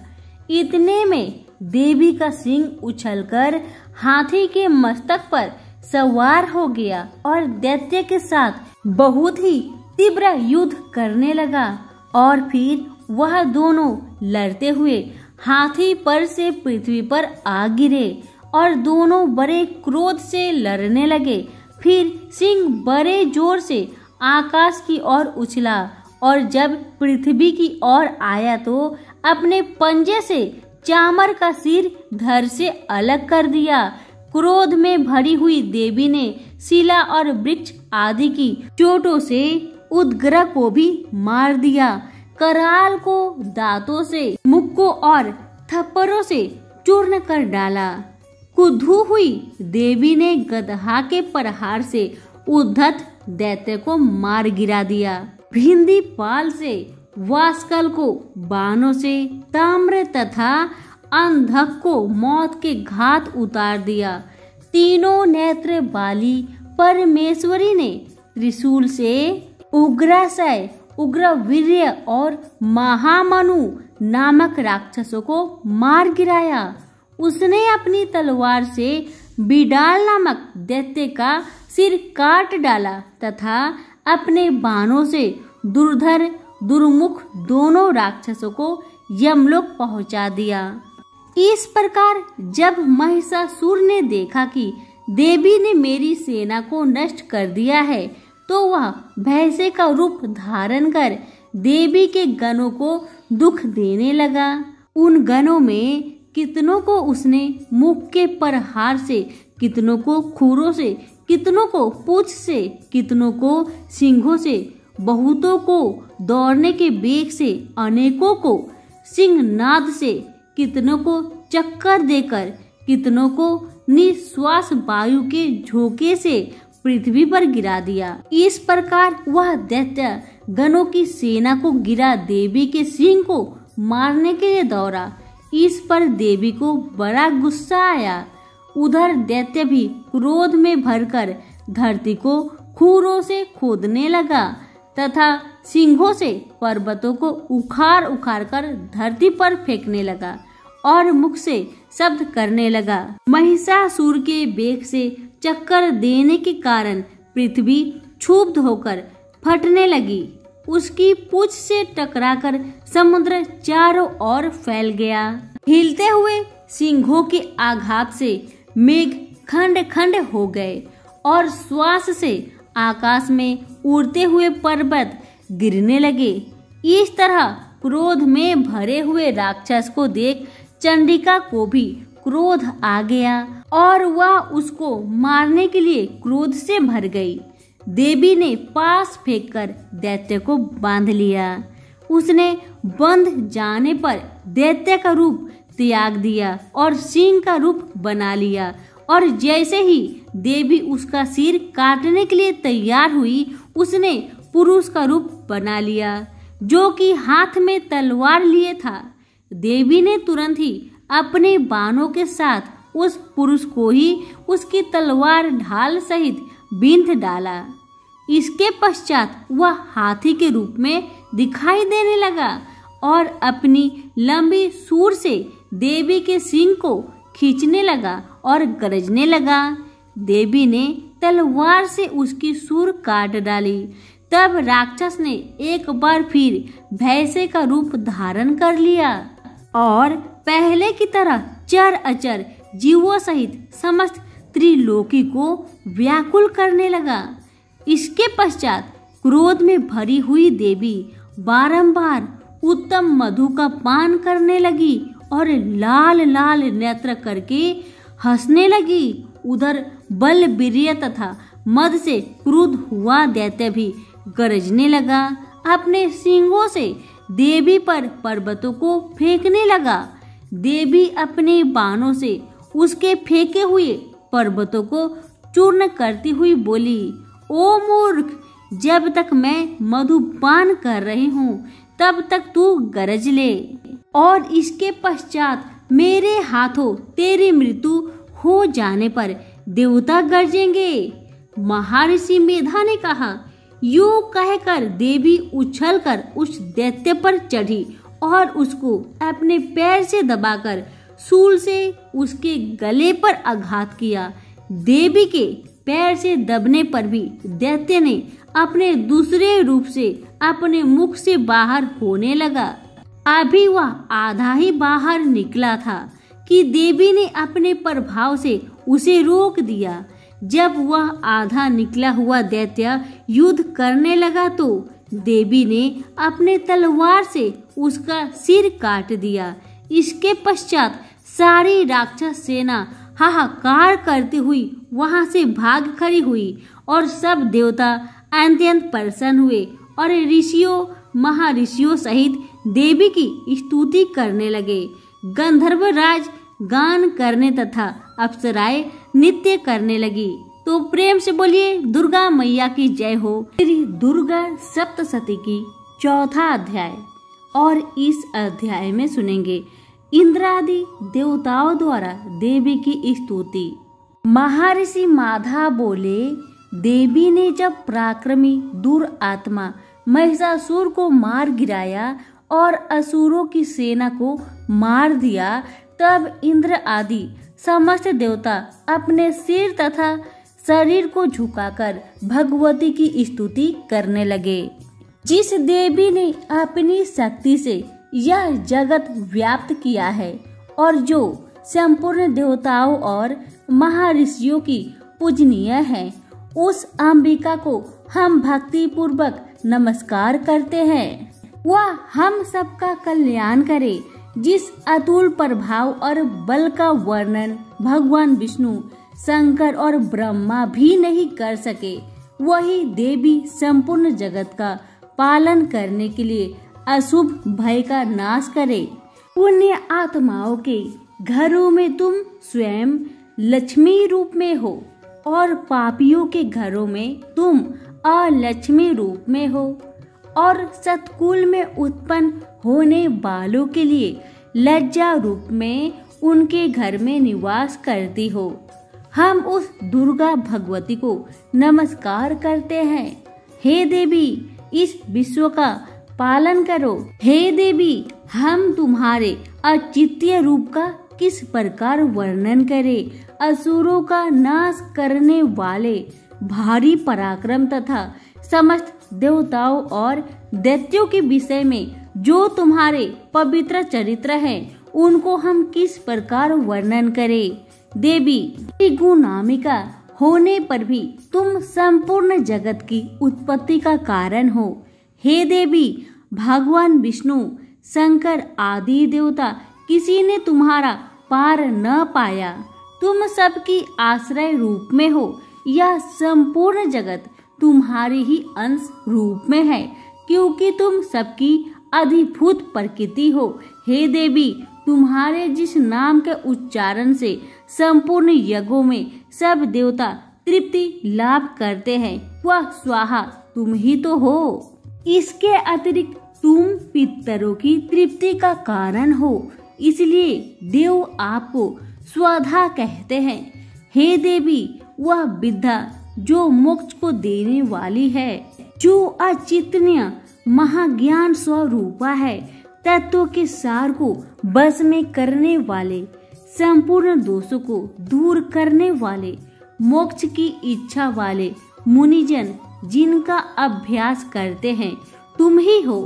इतने में देवी का सिंह उछलकर हाथी के मस्तक पर सवार हो गया और दैत्य के साथ बहुत ही तीव्र युद्ध करने लगा। और फिर वह दोनों लड़ते हुए हाथी पर से पृथ्वी पर आ गिरे और दोनों बड़े क्रोध से लड़ने लगे। फिर सिंह बड़े जोर से आकाश की ओर उछला और जब पृथ्वी की ओर आया तो अपने पंजे से चामर का सिर धड़ से अलग कर दिया। क्रोध में भरी हुई देवी ने शिला और वृक्ष आदि की चोटों से उदग्र को भी मार दिया। कराल को दांतों से, मुक्कों और थप्पड़ों से चूर्ण कर डाला। क्रुद्ध हुई देवी ने गदहा के प्रहार से उद्धत दैत्य को मार गिरा दिया। भिंदी पाल से वास्कल को बाणों से, ताम्र तथा अंधक को मौत के घात उतार दिया। तीनों नेत्र वाली परमेश्वरी ने त्रिशूल से उग्राशय, उग्रवीर्य और महामनु नामक राक्षसों को मार गिराया। उसने अपनी तलवार से बिडाल नामक दैत्य का सिर काट डाला तथा अपने बाणों से दुर्धर दुर्मुख दोनों राक्षसों को यमलोक पहुंचा दिया। इस प्रकार जब महिषासुर ने देखा कि देवी ने मेरी सेना को नष्ट कर दिया है, तो वह भय से का रूप धारण कर देवी के गणों को दुख देने लगा। उन गणों में कितनों को उसने मुख के प्रहार से, कितनों को खुरों से, कितनों को पूंछ से, कितनों को सिंघों से, बहुतों को दौड़ने के बेग से, अनेकों को सिंहनाद से, कितनों को चक्कर देकर, कितनों को निश्वास वायु के झोंके से पृथ्वी पर गिरा दिया। इस प्रकार वह दैत्य गणों की सेना को गिरा देवी के सिंह को मारने के लिए दौड़ा। इस पर देवी को बड़ा गुस्सा आया। उधर दैत्य भी क्रोध में भरकर धरती को खूरों से खोदने लगा तथा सिंहों से पर्वतों को उखाड़ उखाड़ कर धरती पर फेंकने लगा और मुख से शब्द करने लगा। महिषासुर के बेग से चक्कर देने के कारण पृथ्वी क्षुब्ध होकर फटने लगी। उसकी पूंछ से टकराकर समुद्र चारों ओर फैल गया। हिलते हुए सिंहों के आघात से मेघ खंड खंड हो गए और श्वास से आकाश में उड़ते हुए पर्वत गिरने लगे। इस तरह क्रोध में भरे हुए राक्षस को देख चंडिका को भी क्रोध आ गया और वह उसको मारने के लिए क्रोध से भर गई। देवी ने पास फेंककर दैत्य को बांध लिया। उसने बंध जाने पर दैत्य का रूप त्याग दिया और सिंह का रूप बना लिया और जैसे ही देवी उसका सिर काटने के लिए तैयार हुई, उसने पुरुष का रूप बना लिया जो कि हाथ में तलवार लिए था। देवी ने तुरंत ही अपने बाणों के साथ उस पुरुष को ही उसकी तलवार ढाल सहित बींध डाला। इसके पश्चात वह हाथी के रूप में दिखाई देने लगा और अपनी लंबी सूंड से देवी के सिंह को खींचने लगा और गरजने लगा। देवी ने तलवार से उसकी सूंड काट डाली। तब राक्षस ने एक बार फिर भैंसे का रूप धारण कर लिया और पहले की तरह चर अचर जीवों सहित समस्त त्रिलोकी को व्याकुल करने लगा। इसके पश्चात क्रोध में भरी हुई देवी बारंबार उत्तम मधु का पान करने लगी और लाल लाल नेत्र करके हंसने लगी। उधर बलवीर्य तथा मद से क्रुद्ध हुआ दैत्य भी गरजने लगा। अपने सींगों से देवी पर पर्वतों को फेंकने लगा। देवी अपने बाणों से उसके फेंके हुए पर्वतों को चूर्ण करती हुई बोली, ओ मूर्ख, जब तक मैं मधुपान कर रही हूँ तब तक तू गरज ले और इसके पश्चात मेरे हाथों तेरी मृत्यु हो जाने पर देवता गरजेंगे। महर्षि मेधा ने कहा। यूं कहकर देवी उछलकर उस दैत्य पर चढ़ी और उसको अपने पैर से दबाकर शूल से उसके गले पर आघात किया। देवी के पैर से दबने पर भी दैत्य ने अपने दूसरे रूप से अपने मुख से बाहर होने लगा। अभी वह आधा ही बाहर निकला था कि देवी ने अपने प्रभाव से उसे रोक दिया। जब वह आधा निकला हुआ दैत्य युद्ध करने लगा तो देवी ने अपने तलवार से उसका सिर काट दिया। इसके पश्चात सारी राक्षस सेना हाहाकार करती हुई वहां से भाग खड़ी हुई और सब देवता अत्यंत प्रसन्न हुए और ऋषियों महर्षियों सहित देवी की स्तुति करने लगे। गंधर्व राज गान करने तथा अप्सराएं नृत्य करने लगी। तो प्रेम से बोलिए दुर्गा मैया की जय हो। श्री दुर्गा सप्तशती की चौथा अध्याय। और इस अध्याय में सुनेंगे इंद्रादि देवताओं द्वारा देवी की स्तुति। महर्षि माधा बोले, देवी ने जब पराक्रमी दुरात्मा महिषासुर को मार गिराया और असुरों की सेना को मार दिया, तब इंद्र आदि समस्त देवता अपने सिर तथा शरीर को झुकाकर भगवती की स्तुति करने लगे। जिस देवी ने अपनी शक्ति से यह जगत व्याप्त किया है और जो संपूर्ण देवताओं और महर्षियों की पूजनीय है, उस अंबिका को हम भक्ति पूर्वक नमस्कार करते हैं। वह हम सबका कल्याण करे। जिस अतुल प्रभाव और बल का वर्णन भगवान विष्णु, शंकर और ब्रह्मा भी नहीं कर सके, वही देवी संपूर्ण जगत का पालन करने के लिए अशुभ भय का नाश करे। पुण्य आत्माओं के घरों में तुम स्वयं लक्ष्मी रूप में हो और पापियों के घरों में तुम अलक्ष्मी रूप में हो और सतकुल में उत्पन्न होने वालों के लिए लज्जा रूप में उनके घर में निवास करती हो। हम उस दुर्गा भगवती को नमस्कार करते हैं। हे देवी, इस विश्व का पालन करो। हे देवी, हम तुम्हारे अचिंत्य रूप का किस प्रकार वर्णन करें। असुरों का नाश करने वाले भारी पराक्रम तथा समस्त देवताओं और दैत्यों के विषय में जो तुम्हारे पवित्र चरित्र हैं, उनको हम किस प्रकार वर्णन करें। देवी, गुणामिका होने पर भी तुम संपूर्ण जगत की उत्पत्ति का कारण हो। हे देवी, भगवान विष्णु, शंकर आदि देवता किसी ने तुम्हारा पार न पाया। तुम सबकी आश्रय रूप में हो। यह संपूर्ण जगत तुम्हारी ही अंश रूप में है, क्योंकि तुम सबकी अधिभूत प्रकृति हो। हे देवी, तुम्हारे जिस नाम के उच्चारण से संपूर्ण यज्ञों में सब देवता तृप्ति लाभ करते हैं, वह स्वाहा तुम ही तो हो। इसके अतिरिक्त तुम पितरों की तृप्ति का कारण हो, इसलिए देव आपको स्वधा कहते हैं। हे देवी, वह विद्या जो मोक्ष को देने वाली है, जो अचिंत्य महाज्ञान स्वरूपा है, तत्व के सार को बस में करने वाले, संपूर्ण दोषों को दूर करने वाले, मोक्ष की इच्छा वाले मुनिजन जिनका अभ्यास करते हैं, तुम ही हो।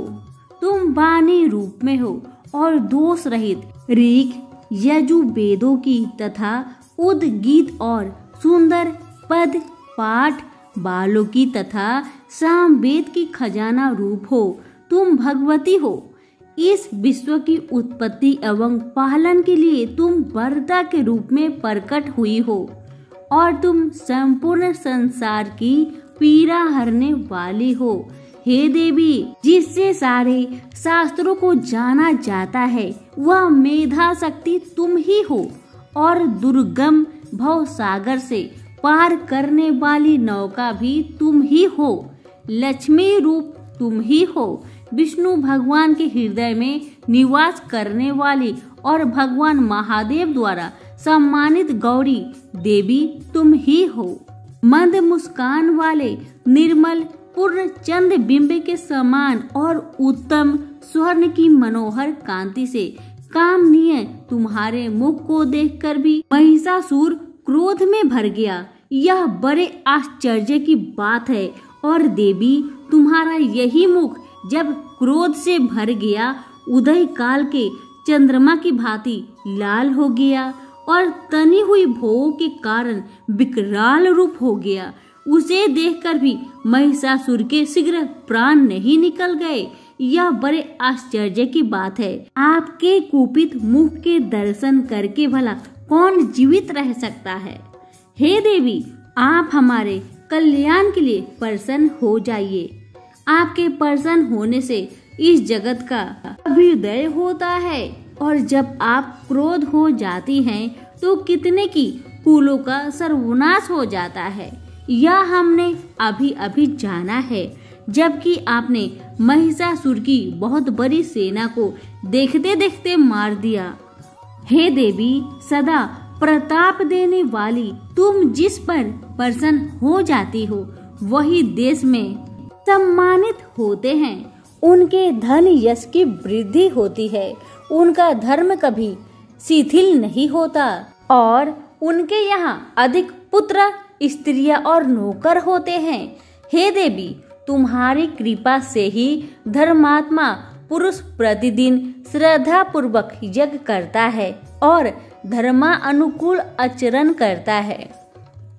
तुम वाणी रूप में हो और दोष रहित ऋग यजुर्वेदों की तथा उद्गीत और सुंदर पद पाठ बालों की तथा सामवेद की खजाना रूप हो। तुम भगवती हो। इस विश्व की उत्पत्ति एवं पालन के लिए तुम वरदा के रूप में प्रकट हुई हो और तुम संपूर्ण संसार की पीड़ा हरने वाली हो। हे देवी, जिससे सारे शास्त्रों को जाना जाता है, वह मेधा शक्ति तुम ही हो और दुर्गम भव सागर से पार करने वाली नौका भी तुम ही हो। लक्ष्मी रूप तुम ही हो। विष्णु भगवान के हृदय में निवास करने वाली और भगवान महादेव द्वारा सम्मानित गौरी देवी तुम ही हो। मंद मुस्कान वाले निर्मल पूर्ण चंद्र बिंब के समान और उत्तम स्वर्ण की मनोहर कांति से कामनीय तुम्हारे मुख को देखकर भी महिषासुर क्रोध में भर गया। यह बड़े आश्चर्य की बात है। और देवी, तुम्हारा यही मुख जब क्रोध से भर गया, उदय काल के चंद्रमा की भांति लाल हो गया और तनी हुई भौं के कारण विकराल रूप हो गया। उसे देखकर भी महिषासुर के शीघ्र प्राण नहीं निकल गए। यह बड़े आश्चर्य की बात है। आपके कुपित मुख के दर्शन करके भला कौन जीवित रह सकता है। हे देवी, आप हमारे कल्याण के लिए प्रसन्न हो जाइए। आपके प्रसन्न होने से इस जगत का अभ्युदय होता है और जब आप क्रोध हो जाती हैं तो कितने की कुलों का सर्वनाश हो जाता है। यह हमने अभी अभी जाना है, जबकि आपने महिषासुर की बहुत बड़ी सेना को देखते देखते मार दिया। हे देवी, सदा प्रताप देने वाली, तुम जिस पर प्रसन्न हो जाती हो वही देश में सम्मानित होते हैं। उनके धन यश की वृद्धि होती है। उनका धर्म कभी शिथिल नहीं होता और उनके यहाँ अधिक पुत्र स्त्रियां और नौकर होते हैं। हे देवी, तुम्हारी कृपा से ही धर्मात्मा पुरुष प्रतिदिन श्रद्धा पूर्वक यज्ञ करता है और धर्मानुकूल आचरण करता है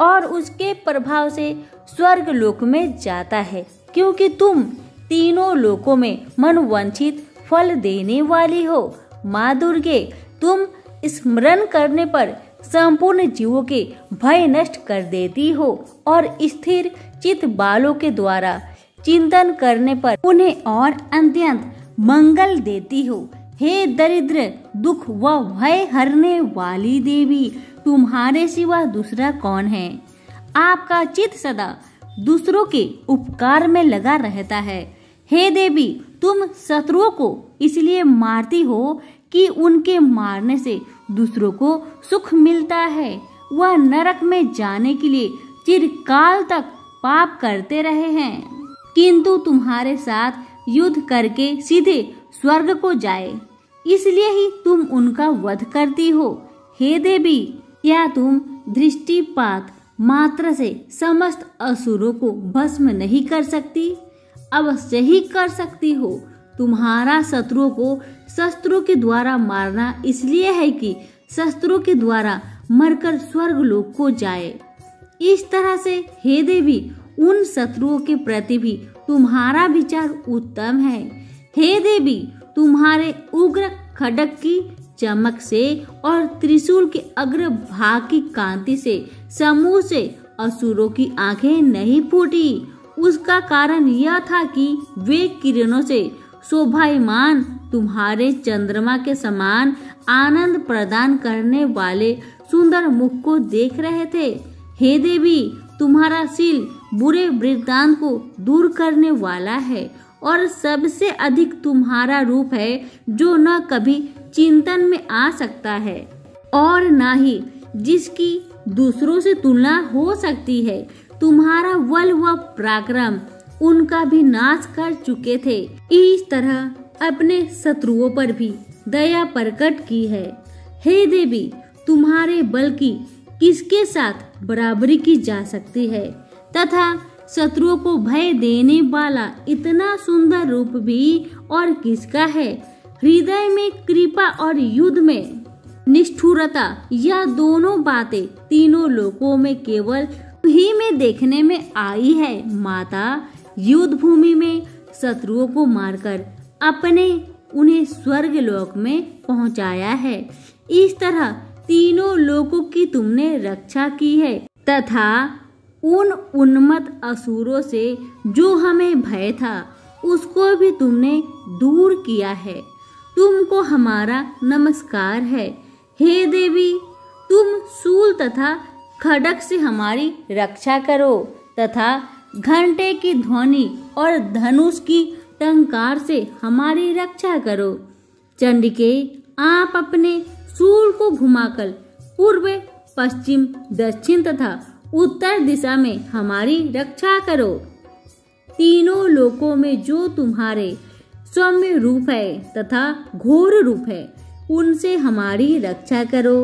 और उसके प्रभाव से स्वर्ग लोक में जाता है, क्योंकि तुम तीनों लोकों में मनवांछित फल देने वाली हो। माँ दुर्गे, तुम स्मरण करने पर संपूर्ण जीवों के भय नष्ट कर देती हो और स्थिर चित्त बालों के द्वारा चिंतन करने पर उन्हें और अत्यंत मंगल देती हो। हे दरिद्र, दुख व भय हरने वाली देवी, तुम्हारे सिवा दूसरा कौन है। आपका चित्त सदा दूसरों के उपकार में लगा रहता है। हे देवी, तुम शत्रुओं को इसलिए मारती हो कि उनके मारने से दूसरों को सुख मिलता है। वह नरक में जाने के लिए चिरकाल तक पाप करते रहे हैं, किंतु तुम्हारे साथ युद्ध करके सीधे स्वर्ग को जाए, इसलिए ही तुम उनका वध करती हो। हे देवी, क्या तुम दृष्टिपात मात्र से समस्त असुरों को भस्म नहीं कर सकती? अवश्य ही कर सकती हो। तुम्हारा शत्रुओं को शस्त्रों के द्वारा मारना इसलिए है कि शस्त्रों के द्वारा मरकर स्वर्ग लोक को जाए। इस तरह से हे देवी, उन शत्रुओं के प्रति भी तुम्हारा विचार उत्तम है। हे देवी, तुम्हारे उग्र खड्ग की चमक से और त्रिशूल के अग्र भाग की कांति से समूह से असुरों की आंखें नहीं फूटी। उसका कारण यह था कि वे किरणों से शोभायमान तुम्हारे चंद्रमा के समान आनंद प्रदान करने वाले सुंदर मुख को देख रहे थे। हे देवी, तुम्हारा शील बुरे वृत्तांत को दूर करने वाला है और सबसे अधिक तुम्हारा रूप है जो न कभी चिंतन में आ सकता है और न ही जिसकी दूसरों से तुलना हो सकती है। तुम्हारा बल व पराक्रम उनका भी नाश कर चुके थे। इस तरह अपने शत्रुओं पर भी दया प्रकट की है। हे देवी, तुम्हारे बल की किसके साथ बराबरी की जा सकती है तथा शत्रुओं को भय देने वाला इतना सुंदर रूप भी और किसका है। हृदय में कृपा और युद्ध में निष्ठुरता, यह दोनों बातें तीनों लोकों में केवल ही में देखने में आई है। माता, युद्ध भूमि में शत्रुओं को मारकर अपने उन्हें स्वर्ग लोक में पहुंचाया है। इस तरह तीनों लोकों की तुमने रक्षा की है तथा उन उन्मत्त असुरों से जो हमें भय था उसको भी तुमने दूर किया है। तुमको हमारा नमस्कार है। हे देवी, तुम शूल तथा खड्ग से हमारी रक्षा करो तथा घंटे की ध्वनि और धनुष की टंकार से हमारी रक्षा करो। चंडिके, आप अपने शूल को घुमाकर पूर्व, पश्चिम, दक्षिण तथा उत्तर दिशा में हमारी रक्षा करो। तीनों लोकों में जो तुम्हारे सौम्य रूप है तथा घोर रूप है, उनसे हमारी रक्षा करो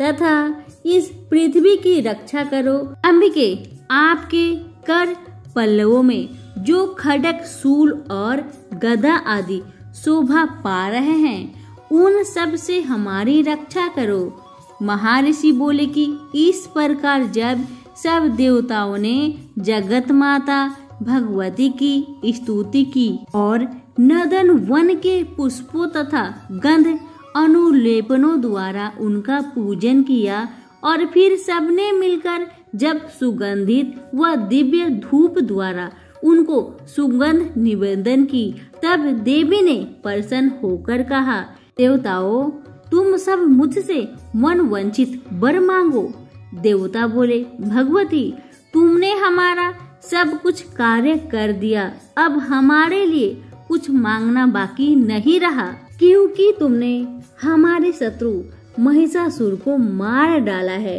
तथा इस पृथ्वी की रक्षा करो। अंबिके, आपके कर पल्लवों में जो खड्ग, शूल और गदा आदि शोभा पा रहे हैं, उन सब से हमारी रक्षा करो। महर्षि बोले कि इस प्रकार जब सब देवताओं ने जगत माता भगवती की स्तुति की और नदन वन के पुष्पों तथा गंध अनुलेपनों द्वारा उनका पूजन किया और फिर सबने मिलकर जब सुगंधित व दिव्य धूप द्वारा उनको सुगंध निवेदन की, तब देवी ने प्रसन्न होकर कहा, देवताओं, तुम सब मुझसे मन वंचित वर मांगो। देवता बोले, भगवती, तुमने हमारा सब कुछ कार्य कर दिया, अब हमारे लिए कुछ मांगना बाकी नहीं रहा, क्योंकि तुमने हमारे शत्रु महिषासुर को मार डाला है।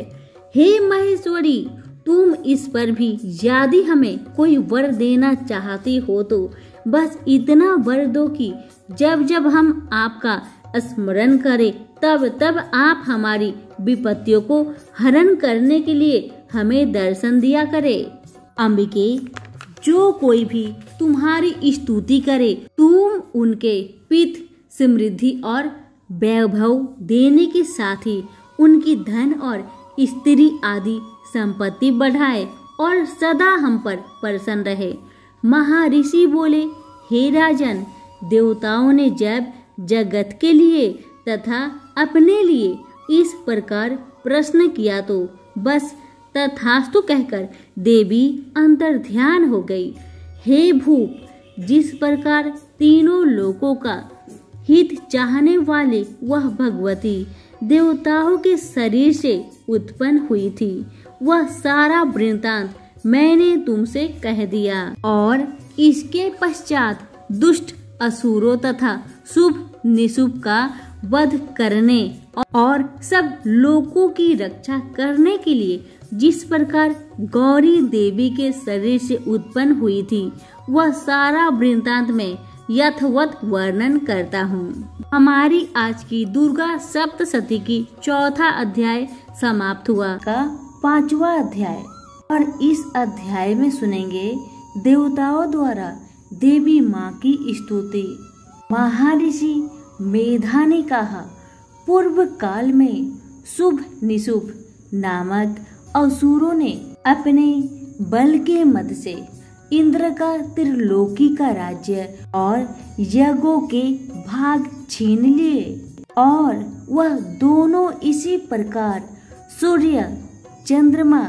हे महेश्वरी, तुम इस पर भी यदि हमें कोई वर देना चाहती हो तो बस इतना वर दो कि जब जब हम आपका स्मरण करें तब तब आप हमारी विपत्तियों को हरण करने के लिए हमें दर्शन दिया करें। अंबिके, जो कोई भी तुम्हारी स्तुति करे, तुम उनके पित्त, समृद्धि और वैभव देने के साथ ही उनकी धन और स्त्री आदि संपत्ति बढ़ाए और सदा हम पर प्रसन्न रहे। महर्षि बोले, हे राजन, देवताओं ने जब जगत के लिए तथा अपने लिए इस प्रकार प्रश्न किया तो बस तथास्तु कहकर देवी अंतर ध्यान हो गई। हे भूप, जिस प्रकार तीनों लोकों का हित चाहने वाले वह भगवती देवताओं के शरीर से उत्पन्न हुई थी। वह सारा वृत्तांत मैंने तुमसे कह दिया और इसके पश्चात दुष्ट असुरों तथा शुभ निशुभ का वध करने और सब लोगों की रक्षा करने के लिए जिस प्रकार गौरी देवी के शरीर से उत्पन्न हुई थी, वह सारा वृत्तांत में यथावत वर्णन करता हूँ। हमारी आज की दुर्गा सप्तशती की चौथा अध्याय समाप्त हुआ का 5वां अध्याय, और इस अध्याय में सुनेंगे देवताओं द्वारा देवी माँ की स्तुति। महर्षि मेधा ने कहा, पूर्व काल में शुभ निशुभ नामक असुरों ने अपने बल के मद से इंद्र का त्रिलोकी का राज्य और यज्ञों के भाग छीन लिए, और वह दोनों इसी प्रकार सूर्य, चंद्रमा,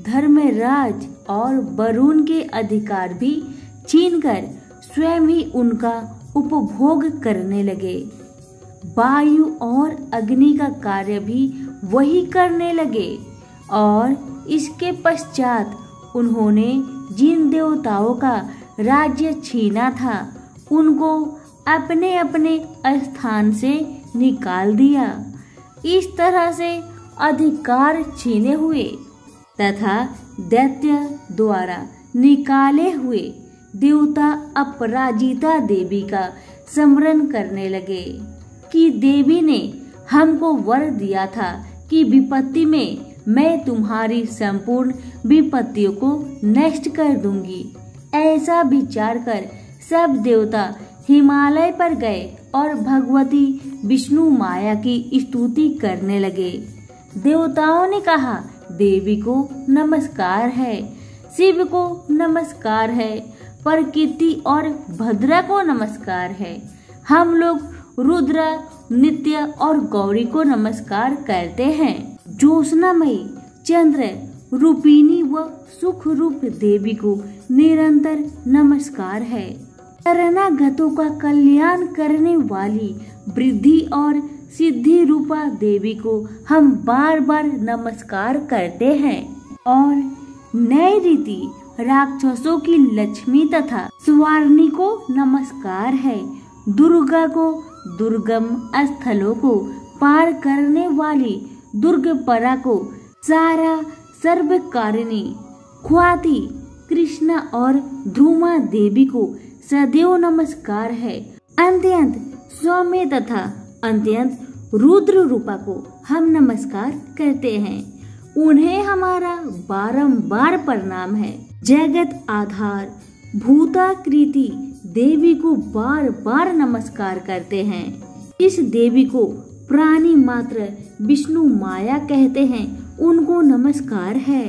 धर्मराज और वरुण के अधिकार भी छीनकर स्वयं ही उनका उपभोग करने लगे। वायु और अग्नि का कार्य भी वही करने लगे, और इसके पश्चात उन्होंने जिन देवताओं का राज्य छीना था उनको अपने अपने स्थान से निकाल दिया। इस तरह से अधिकार छीने हुए तथा दैत्य द्वारा निकाले हुए देवता अपराजिता देवी का स्मरण करने लगे कि देवी ने हमको वर दिया था कि विपत्ति में मैं तुम्हारी संपूर्ण विपत्तियों को नष्ट कर दूंगी। ऐसा विचार कर सब देवता हिमालय पर गए और भगवती विष्णु माया की स्तुति करने लगे। देवताओं ने कहा, देवी को नमस्कार है, शिव को नमस्कार है, प्रकृति और भद्रा को नमस्कार है। हम लोग रुद्र, नित्य और गौरी को नमस्कार करते हैं। ज्योत्स्नामयी, चंद्र रूपिणी व सुख रूप देवी को निरंतर नमस्कार है। शरणागतों का कल्याण करने वाली वृद्धि और सिद्धि रूपा देवी को हम बार बार नमस्कार करते हैं। और नई रीति राक्षसों की लक्ष्मी तथा स्वार्णी को नमस्कार है। दुर्गा को दुर्गम स्थलों को पार करने वाली दुर्गपरा को सारा सर्वकारिणी ख्याति कृष्णा और ध्रुमा देवी को सदैव नमस्कार है। अत्यंत सौम्य तथा अत्यंत रुद्र रूपा को हम नमस्कार करते हैं। उन्हें हमारा बारंबार प्रणाम है। जगत आधार भूताकृति देवी को बार बार नमस्कार करते हैं। इस देवी को प्राणी मात्र विष्णु माया कहते हैं, उनको नमस्कार है।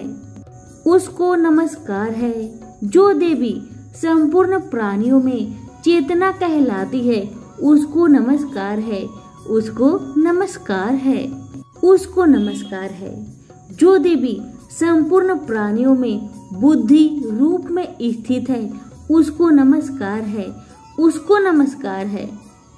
उसको नमस्कार है। जो देवी संपूर्ण प्राणियों में चेतना कहलाती है, उसको नमस्कार है। उसको नमस्कार है। उसको नमस्कार है। जो देवी संपूर्ण प्राणियों में बुद्धि रूप में स्थित है, उसको नमस्कार है। उसको नमस्कार है।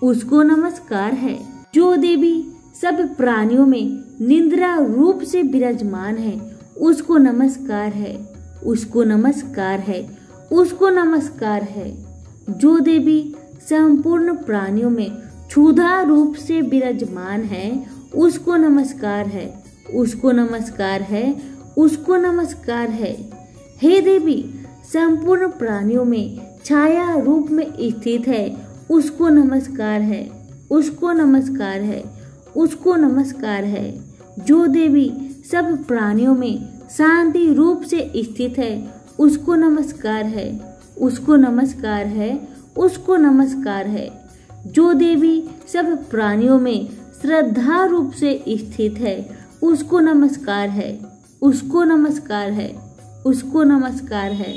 उसको नमस्कार है। जो देवी सब प्राणियों में निद्रा रूप से विराजमान है, उसको नमस्कार है। उसको नमस्कार है। उसको नमस्कार है। जो देवी संपूर्ण प्राणियों में क्षुधा रूप से विराजमान है, उसको नमस्कार है। उसको नमस्कार है। उसको नमस्कार है। हे देवी संपूर्ण प्राणियों में छाया रूप में स्थित है, उसको नमस्कार है। उसको नमस्कार है। उसको नमस्कार है। जो देवी सब प्राणियों में शांति रूप से स्थित है, उसको नमस्कार है। उसको नमस्कार है। उसको नमस्कार है। जो देवी सब प्राणियों में श्रद्धा रूप से स्थित है, उसको नमस्कार है। उसको नमस्कार है। उसको नमस्कार है।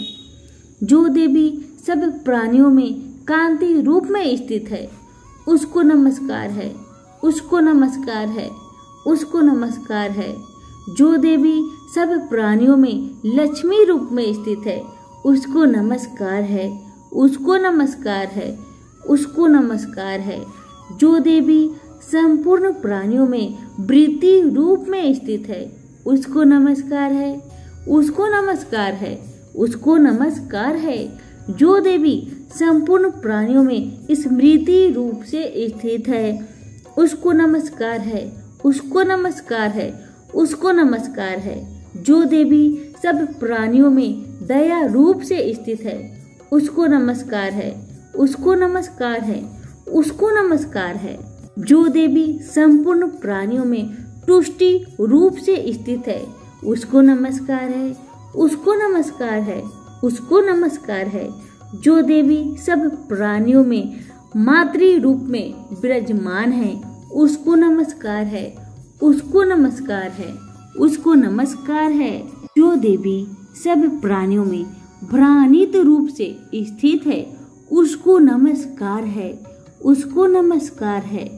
जो देवी सब प्राणियों में कांति रूप में स्थित है, उसको नमस्कार है। उसको नमस्कार है। उसको नमस्कार है। जो देवी सब प्राणियों में लक्ष्मी रूप में स्थित है, उसको नमस्कार है। उसको नमस्कार है। उसको नमस्कार है। जो देवी संपूर्ण प्राणियों में वृत्ति रूप में स्थित है, उसको नमस्कार है, उसको नमस्कार है, उसको नमस्कार है। जो देवी संपूर्ण प्राणियों में स्मृति रूप से स्थित है, उसको नमस्कार है, उसको नमस्कार है, उसको नमस्कार है। जो देवी सब प्राणियों में दया रूप से स्थित है, उसको नमस्कार है, उसको नमस्कार है, उसको नमस्कार है। जो देवी संपूर्ण प्राणियों में तुष्टि रूप से स्थित है, उसको नमस्कार है, उसको नमस्कार है, उसको नमस्कार है। जो देवी सब प्राणियों में मातृ रूप में विराजमान है, उसको नमस्कार है, उसको नमस्कार है, उसको नमस्कार है। जो देवी सब प्राणियों में भ्राणित रूप से स्थित है, उसको नमस्कार है, उसको नमस्कार है,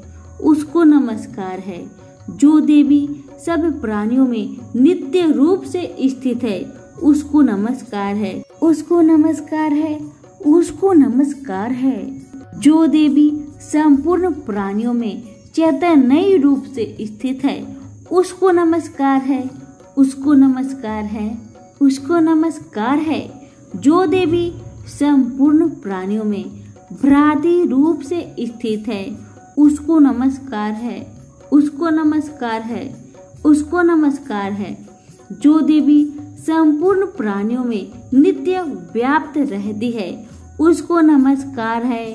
उसको नमस्कार है। जो देवी सब प्राणियों में नित्य रूप से स्थित है, उसको नमस्कार है, उसको नमस्कार है, उसको नमस्कार है। जो देवी संपूर्ण प्राणियों में चैतन्य रूप से स्थित है, उसको नमस्कार है, उसको नमस्कार है, उसको नमस्कार है। जो देवी संपूर्ण प्राणियों में भ्रांति रूप से स्थित है, उसको नमस्कार है, उसको नमस्कार है, उसको नमस्कार है। जो देवी संपूर्ण प्राणियों में नित्य व्याप्त रहती है, उसको नमस्कार है।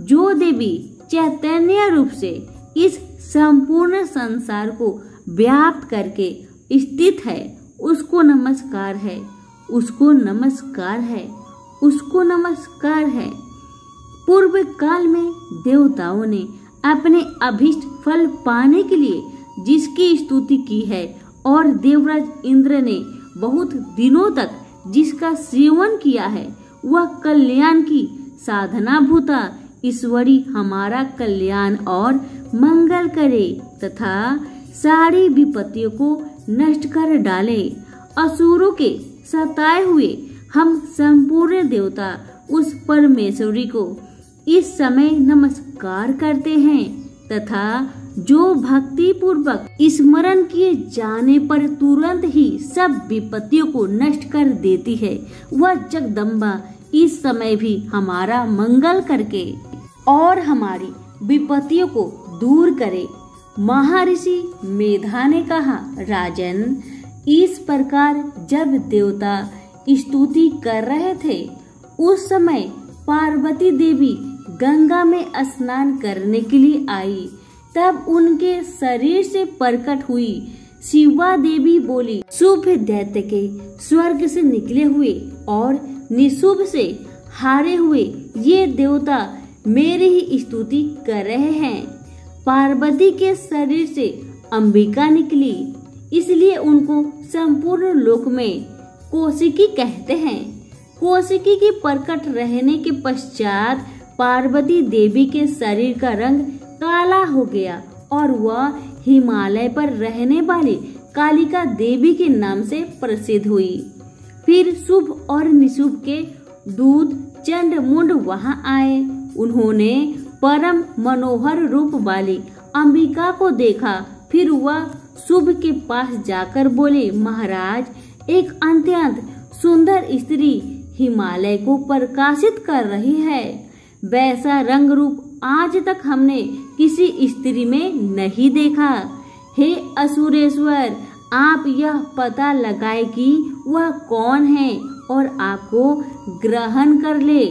जो देवी चैतन्य रूप से इस संपूर्ण संसार को व्याप्त करके स्थित है, उसको नमस्कार है, उसको नमस्कार है, उसको नमस्कार है। पूर्व काल में देवताओं ने अपने अभीष्ट फल पाने के लिए जिसकी स्तुति की है और देवराज इंद्र ने बहुत दिनों तक जिसका सेवन किया है, वह कल्याण की साधना भूता ईश्वरी हमारा कल्याण और मंगल करे तथा सारी विपत्तियों को नष्ट कर डाले। असुरों के सताए हुए हम संपूर्ण देवता उस परमेश्वरी को इस समय नमस्कार करते हैं तथा जो भक्ति पूर्वक स्मरण किए जाने पर तुरंत ही सब विपत्तियों को नष्ट कर देती है, वह जगदम्बा इस समय भी हमारा मंगल करके और हमारी विपत्तियों को दूर करे। महर्षि मेधा ने कहा, राजन, इस प्रकार जब देवता स्तुति कर रहे थे, उस समय पार्वती देवी गंगा में स्नान करने के लिए आई। तब उनके शरीर से प्रकट हुई शिवा देवी बोली, शुभ दैत्य के स्वर्ग से निकले हुए और निशुभ से हारे हुए ये देवता मेरी ही स्तुति कर रहे हैं। पार्वती के शरीर से अंबिका निकली, इसलिए उनको संपूर्ण लोक में कौशिकी कहते हैं। कौशिकी के प्रकट रहने के पश्चात पार्वती देवी के शरीर का रंग काला हो गया और वह हिमालय पर रहने वाली कालिका देवी के नाम से प्रसिद्ध हुई। फिर शुभ और निशुभ के दूत चंडमुंड वहां आए। उन्होंने परम मनोहर रूप वाली अंबिका को देखा। फिर वह शुभ के पास जाकर बोले, महाराज, एक अत्यंत सुंदर स्त्री हिमालय को प्रकाशित कर रही है। वैसा रंग रूप आज तक हमने किसी स्त्री में नहीं देखा। हे असुरेश्वर, आप यह पता लगाए कि वह कौन है और आपको ग्रहण कर ले।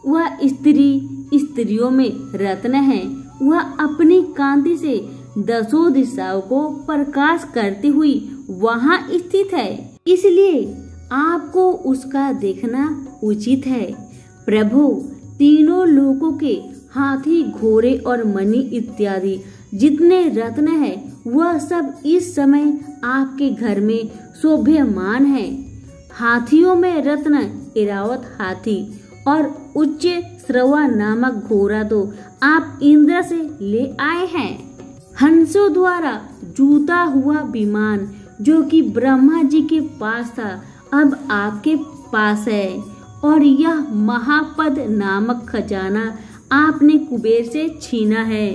वह स्त्री स्त्रियों में रत्न है। वह अपनी कांति से दसों दिशाओं को प्रकाश करती हुई वहां स्थित है, इसलिए आपको उसका देखना उचित है। प्रभु, तीनों लोकों के हाथी, घोड़े और मणि इत्यादि जितने रत्न है, वह सब इस समय आपके घर में शोभ्यमान है। हाथियों में रत्न इरावत हाथी और उच्च श्रवा नामक घोड़ा तो आप इंद्र से ले आए हैं। हंसों द्वारा जूता हुआ विमान जो कि ब्रह्मा जी के पास था, अब आपके पास है। और यह महापद नामक खजाना आपने कुबेर से छीना है।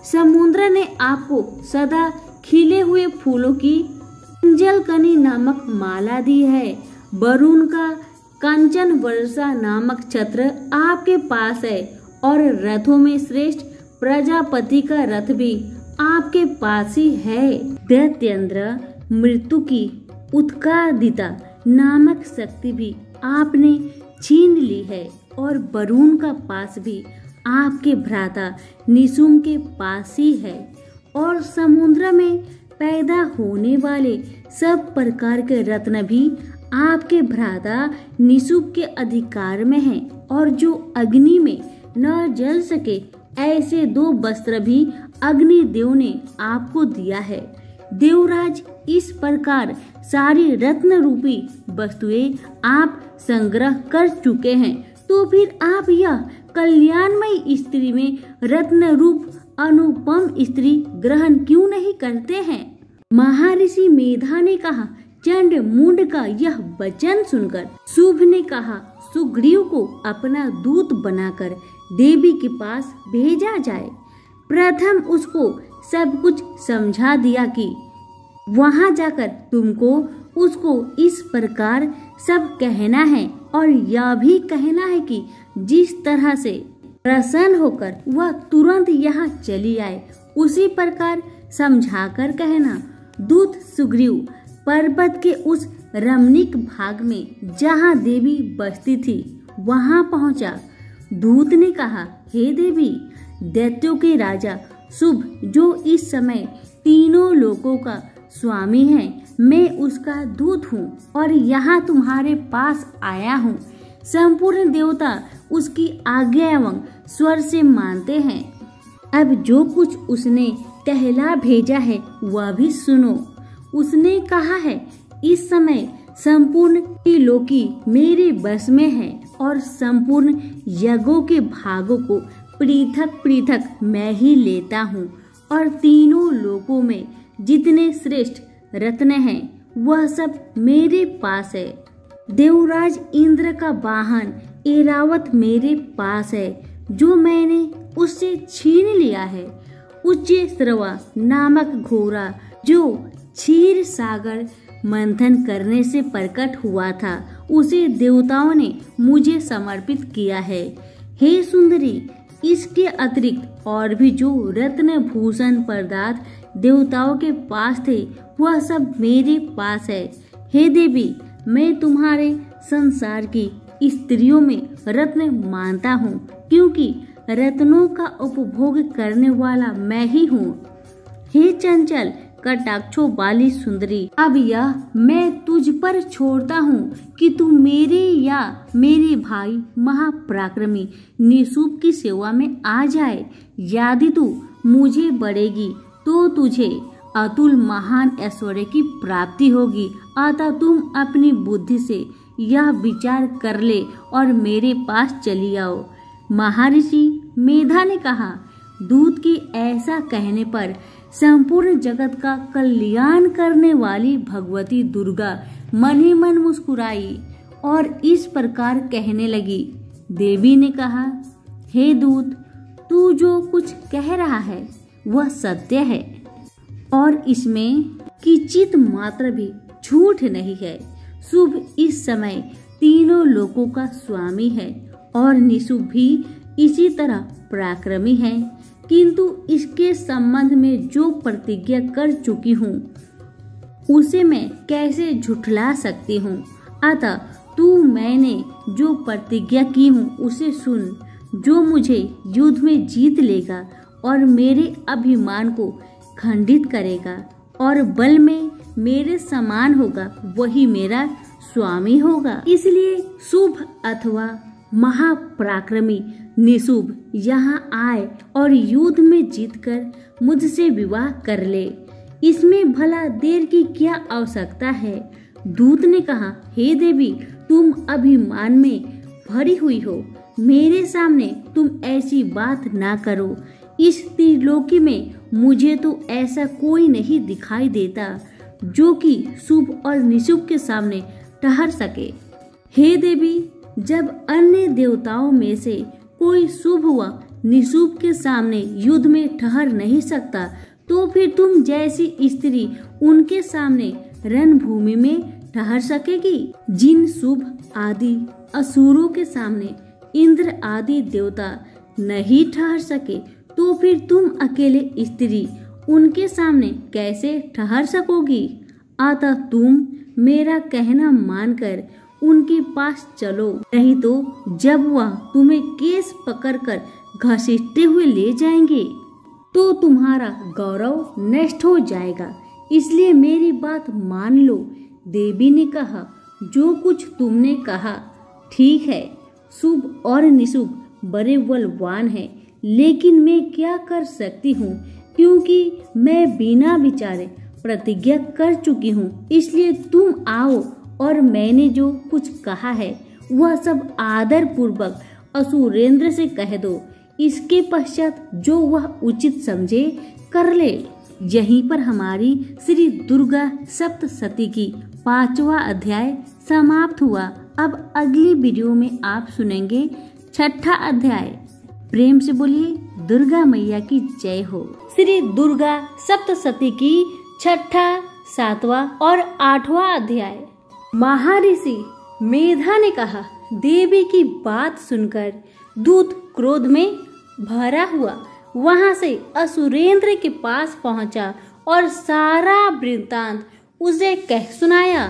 समुद्र ने आपको सदा खिले हुए फूलों की जलकनी नामक माला दी है। वरुण का कंचन वर्षा नामक छत्र आपके पास है और रथों में श्रेष्ठ प्रजापति का रथ भी आपके पास ही है। दैत्येंद्र मृत्यु की उत्कादिता नामक शक्ति भी आपने छीन ली है और वरुण का पास भी आपके भ्राता निशुम के पास ही है और समुद्र में पैदा होने वाले सब प्रकार के रत्न भी आपके भ्राता निशुम के अधिकार में हैं और जो अग्नि में न जल सके ऐसे 2 वस्त्र भी अग्निदेव ने आपको दिया है। देवराज, इस प्रकार सारी रत्न रूपी वस्तुएं आप संग्रह कर चुके हैं, तो फिर आप यह कल्याणमयी स्त्री में रत्न रूप अनुपम स्त्री ग्रहण क्यों नहीं करते हैं? महर्षि मेधा ने कहा। चंड मुंड का यह वचन सुनकर शुभ ने कहा, सुग्रीव को अपना दूत बनाकर देवी के पास भेजा जाए। प्रथम उसको सब कुछ समझा दिया कि वहां जाकर तुमको उसको इस प्रकार सब कहना है और यह भी कहना है कि जिस तरह से प्रसन्न होकर वह तुरंत यहाँ चली आए उसी प्रकार समझाकर कहना। दूत सुग्रीव पर्वत के उस रमणीक भाग में जहाँ देवी बसती थी वहां पहुंचा। दूत ने कहा, हे देवी, दैत्यों के राजा शुभ जो इस समय तीनों लोकों का स्वामी है, मैं उसका दूत हूँ और यहाँ तुम्हारे पास आया हूँ। संपूर्ण देवता उसकी आज्ञा एवं स्वर से मानते हैं। अब जो कुछ उसने कहला भेजा है वह भी सुनो। उसने कहा है, इस समय संपूर्ण लोकी मेरे बस में है और संपूर्ण यज्ञों के भागों को पृथक पृथक मैं ही लेता हूँ और तीनों लोकों में जितने श्रेष्ठ रत्न हैं वह सब मेरे पास है। देवराज इंद्र का वाहन ऐरावत मेरे पास है जो मैंने उससे छीन लिया है। उच्च श्रवा नामक घोड़ा जो क्षीर सागर मंथन करने से प्रकट हुआ था उसे देवताओं ने मुझे समर्पित किया है। हे सुंदरी, इसके अतिरिक्त और भी जो रत्न भूषण पदार्थ देवताओं के पास थे वह सब मेरे पास है। हे देवी, मैं तुम्हारे संसार की स्त्रियों में रत्न मानता हूँ क्योंकि रत्नों का उपभोग करने वाला मैं ही हूँ। हे चंचल कटाक्षों वाली सुंदरी, अब यह मैं तुझ पर छोड़ता हूँ कि तू मेरे या मेरे भाई महापराक्रमी निशुम्भ की सेवा में आ जाए। यदि तू मुझे बढ़ेगी तो तुझे अतुल महान ऐश्वर्य की प्राप्ति होगी। अतः तुम अपनी बुद्धि से यह विचार कर ले और मेरे पास चली आओ। महर्षि मेधा ने कहा। दूत के ऐसा कहने पर संपूर्ण जगत का कल्याण करने वाली भगवती दुर्गा मन ही मन मुस्कुराई और इस प्रकार कहने लगी। देवी ने कहा, हे दूत, तू जो कुछ कह रहा है वह सत्य है और इसमें किंचित मात्र भी झूठ नहीं है। शुभ इस समय तीनों लोकों का स्वामी है और निशुम्भ भी इसी तरह पराक्रमी है, किंतु इसके संबंध में जो प्रतिज्ञा कर चुकी हूँ उसे मैं कैसे झुठला सकती हूँ। अतः तू मैंने जो प्रतिज्ञा की हूँ उसे सुन। जो मुझे युद्ध में जीत लेगा और मेरे अभिमान को खंडित करेगा और बल में मेरे समान होगा वही मेरा स्वामी होगा। इसलिए शुभ अथवा महापराक्रमी निशुम्भ यहाँ आए और युद्ध में जीतकर मुझसे विवाह कर ले। इसमें भला देर की क्या आवश्यकता है। दूत ने कहा, हे देवी, तुम अभिमान में भरी हुई हो, मेरे सामने तुम ऐसी बात ना करो। इस त्रिलोकी में मुझे तो ऐसा कोई नहीं दिखाई देता जो कि शुभ और निशुम्भ के सामने ठहर सके। हे देवी, जब अन्य देवताओं में से कोई शुभ व निशुम्भ के सामने युद्ध में ठहर नहीं सकता, तो फिर तुम जैसी स्त्री उनके सामने रणभूमि में ठहर सकेगी? जिन शुभ आदि असुरों के सामने इंद्र आदि देवता नहीं ठहर सके, तो फिर तुम अकेले स्त्री उनके सामने कैसे ठहर सकोगी? अतः तुम मेरा कहना मानकर उनके पास चलो, नहीं तो जब वह तुम्हें केस पकड़कर घसीटते हुए ले जाएंगे तो तुम्हारा गौरव नष्ट हो जाएगा। इसलिए मेरी बात मान लो। देवी ने कहा, जो कुछ तुमने कहा ठीक है। शुभ और निशुम्भ बड़े बलवान हैं, लेकिन मैं क्या कर सकती हूँ, क्योंकि मैं बिना विचारे प्रतिज्ञा कर चुकी हूँ। इसलिए तुम आओ और मैंने जो कुछ कहा है वह सब आदर पूर्वक असुरेंद्र से कह दो। इसके पश्चात जो वह उचित समझे कर ले। यहीं पर हमारी श्री दुर्गा सप्तशती की 5वां अध्याय समाप्त हुआ। अब अगली वीडियो में आप सुनेंगे 6ठा अध्याय। प्रेम से बोलिए दुर्गा मैया की जय हो। श्री दुर्गा सप्तशती की 6ठा, 7वां और 8वां अध्याय। महर्षि मेधा ने कहा, देवी की बात सुनकर दूत क्रोध में भरा हुआ वहां से असुरेंद्र के पास पहुंचा और सारा वृत्तांत उसे कह सुनाया।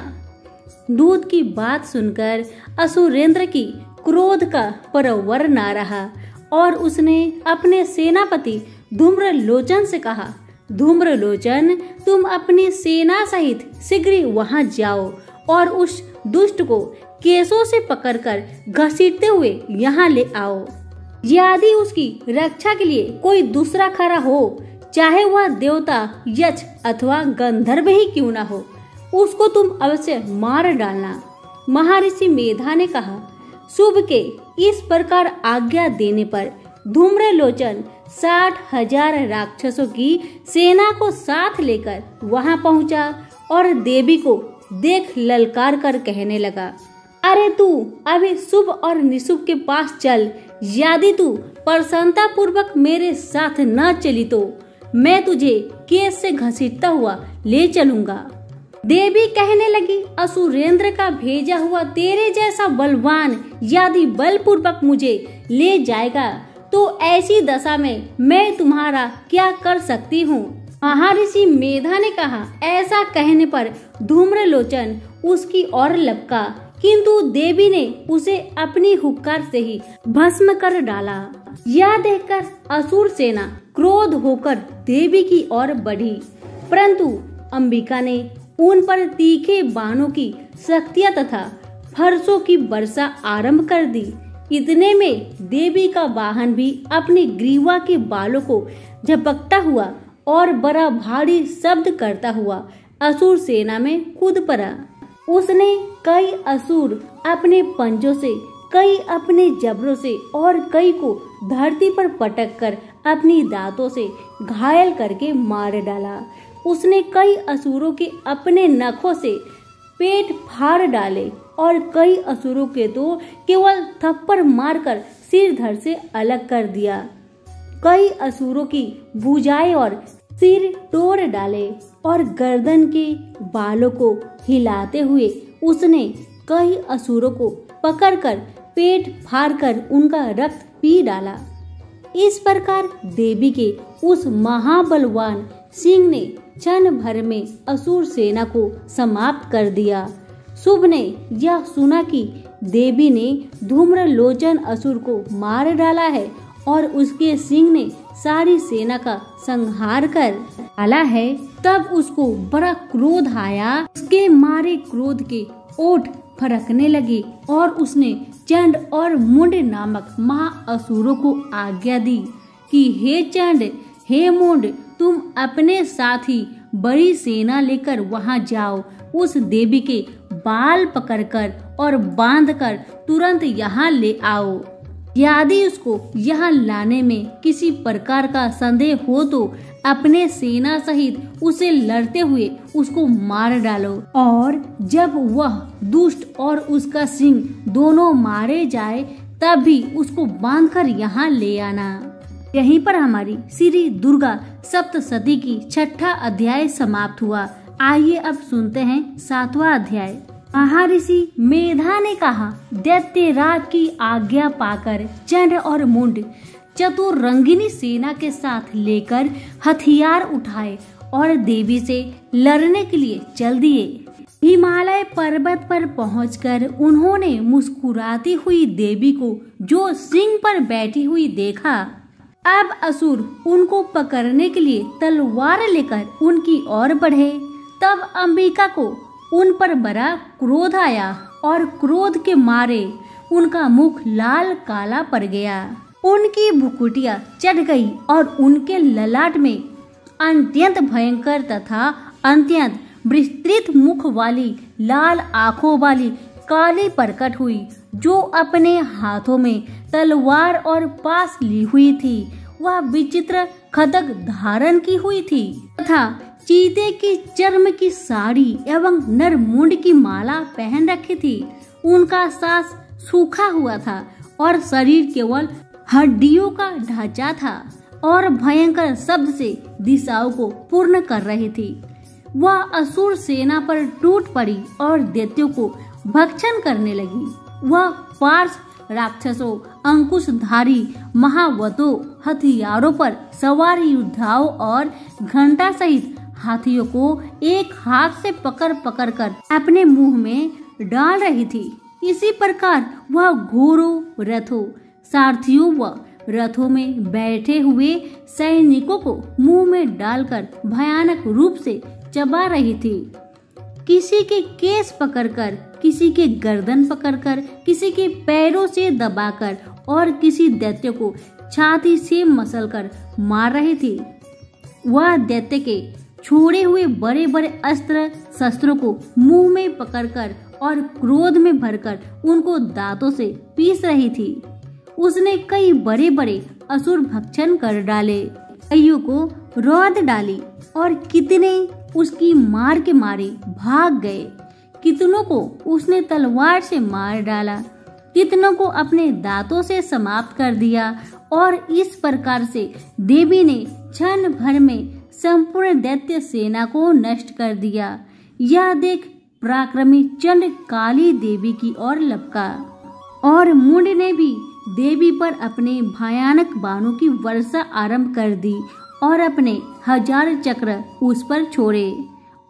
दूत की बात सुनकर असुरेंद्र की क्रोध का परवर न रहा और उसने अपने सेनापति धूम्रलोचन से कहा, धूम्रलोचन, तुम अपनी सेना सहित शीघ्र वहां जाओ और उस दुष्ट को केसों से पकड़कर घसीटते हुए यहाँ ले आओ। यदि उसकी रक्षा के लिए कोई दूसरा खड़ा हो, चाहे वह देवता, यक्ष अथवा गंधर्व ही क्यों न हो, उसको तुम अवश्य मार डालना। महर्षि मेधा ने कहा। शुभ के इस प्रकार आज्ञा देने पर धूम्रलोचन 60,000 राक्षसों की सेना को साथ लेकर वहां पहुंचा और देवी को देख ललकार कर कहने लगा, अरे तू अभी शुभ और निशुम्भ के पास चल। यदि तू प्रसन्नता पूर्वक मेरे साथ न चली तो मैं तुझे केस से घसीटता हुआ ले चलूंगा। देवी कहने लगी, असुरेंद्र का भेजा हुआ तेरे जैसा बलवान यदि बलपूर्वक मुझे ले जाएगा तो ऐसी दशा में मैं तुम्हारा क्या कर सकती हूँ। महर्षि मेधा ने कहा। ऐसा कहने पर धूम्रलोचन उसकी ओर लपका, किंतु देवी ने उसे अपनी हुक्कार से ही भस्म कर डाला। यह देखकर असुर सेना क्रोध होकर देवी की ओर बढ़ी, परंतु अंबिका ने उन पर तीखे बाणों की शक्तियां तथा फरसों की वर्षा आरंभ कर दी। इतने में देवी का वाहन भी अपने ग्रीवा के बालों को झपकता हुआ और बड़ा भारी शब्द करता हुआ असुर सेना में कूद पड़ा। उसने कई असुर अपने पंजों से, कई अपने जबरों से और कई को धरती पर पटक कर अपनी दांतों से घायल करके मार डाला। उसने कई असुरों के अपने नखों से पेट फाड़ डाले और कई असुरों के तो केवल थप्पड़ मारकर सिर धड़ से अलग कर दिया। कई असुरों की भुजाएं और सिर तोड़ डाले और गर्दन के बालों को हिलाते हुए उसने कई असुरों को पकड़कर पेट फाड़कर उनका रक्त पी डाला। इस प्रकार देवी के उस महाबलवान सिंह ने क्षण भर में असुर सेना को समाप्त कर दिया। शुभ ने यह सुना कि देवी ने धूम्रलोचन असुर को मार डाला है और उसके सिंह ने सारी सेना का संहार कर डाला है, तब उसको बड़ा क्रोध आया। उसके मारे क्रोध के ओठ फरकने लगे और उसने चंड और मुंड नामक महाअसुरों को आज्ञा दी कि हे चंड, हे मुंड, तुम अपने साथ ही बड़ी सेना लेकर वहां जाओ। उस देवी के बाल पकड़कर और बांधकर तुरंत यहाँ ले आओ। यदि उसको यहाँ लाने में किसी प्रकार का संदेह हो तो अपने सेना सहित उसे लड़ते हुए उसको मार डालो, और जब वह दुष्ट और उसका सिंह दोनों मारे जाए तब भी उसको बांधकर यहाँ ले आना। यहीं पर हमारी श्री दुर्गा सप्तशती की 6वां अध्याय समाप्त हुआ। आइए अब सुनते हैं 7वां अध्याय। महर्षि मेधा ने कहा, दैत्यराज की आज्ञा पाकर चंड और मुंड चतुरंगिनी सेना के साथ लेकर हथियार उठाए और देवी से लड़ने के लिए चल दिए। हिमालय पर्वत पर पहुंचकर उन्होंने मुस्कुराती हुई देवी को जो सिंह पर बैठी हुई देखा। अब असुर उनको पकड़ने के लिए तलवार लेकर उनकी ओर बढ़े। तब अंबिका को उन पर बड़ा क्रोध आया और क्रोध के मारे उनका मुख लाल काला पड़ गया। उनकी भुकुटियां चढ़ गई और उनके ललाट में अत्यंत भयंकर तथा अत्यंत विस्तृत मुख वाली लाल आंखों वाली काली प्रकट हुई, जो अपने हाथों में तलवार और पास ली हुई थी। वह विचित्र खड्ग धारण की हुई थी तथा चीते की चर्म की साड़ी एवं नरमुंड की माला पहन रखी थी। उनका सांस सूखा हुआ था और शरीर केवल हड्डियों का ढांचा था और भयंकर शब्द से दिशाओं को पूर्ण कर रही थी। वह असुर सेना पर टूट पड़ी और दैत्यों को भक्षण करने लगी। वह पार्श राक्षसों, अंकुशधारी महावतों, हथियारों पर सवार योद्धाओं और घंटा सहित हाथियों को एक हाथ से पकड़ पकड़ कर अपने मुंह में डाल रही थी। इसी प्रकार वह घोड़ों, रथों, सारथियों व रथों में बैठे हुए सैनिकों को मुंह में डालकर भयानक रूप से चबा रही थी। किसी के केस पकड़कर, किसी के गर्दन पकड़कर, किसी के पैरों से दबाकर और किसी दैत्य को छाती से मसलकर मार रही थी। वह दैत्य के छोड़े हुए बड़े बड़े अस्त्र शस्त्रों को मुंह में पकड़कर और क्रोध में भरकर उनको दांतों से पीस रही थी। उसने कई बड़े बड़े असुर भक्षण कर डाले, कईयों को रौंद डाली और कितने उसकी मार के मारे भाग गए। कितनों को उसने तलवार से मार डाला, कितनों को अपने दांतों से समाप्त कर दिया और इस प्रकार से देवी ने क्षण भर में संपूर्ण दैत्य सेना को नष्ट कर दिया। यह देख पराक्रमी चंड काली देवी की ओर लपका और मुंड ने भी देवी पर अपने भयानक बाणों की वर्षा आरंभ कर दी और अपने 1000 चक्र उस पर छोड़े।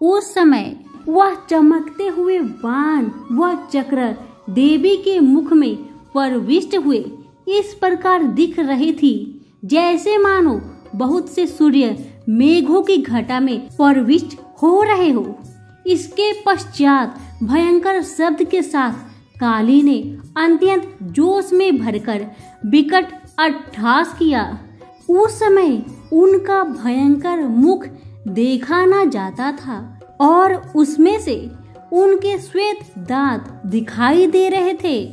उस समय वह चमकते हुए बाण व चक्र देवी के मुख में प्रविष्ट हुए इस प्रकार दिख रही थी, जैसे मानो बहुत से सूर्य मेघों की घटा में प्रविष्ट हो रहे हो। इसके पश्चात भयंकर शब्द के साथ काली ने अत्यंत जोश में भरकर विकट अट्टहास किया। उस समय उनका भयंकर मुख देखा न जाता था और उसमें से उनके श्वेत दांत दिखाई दे रहे थे।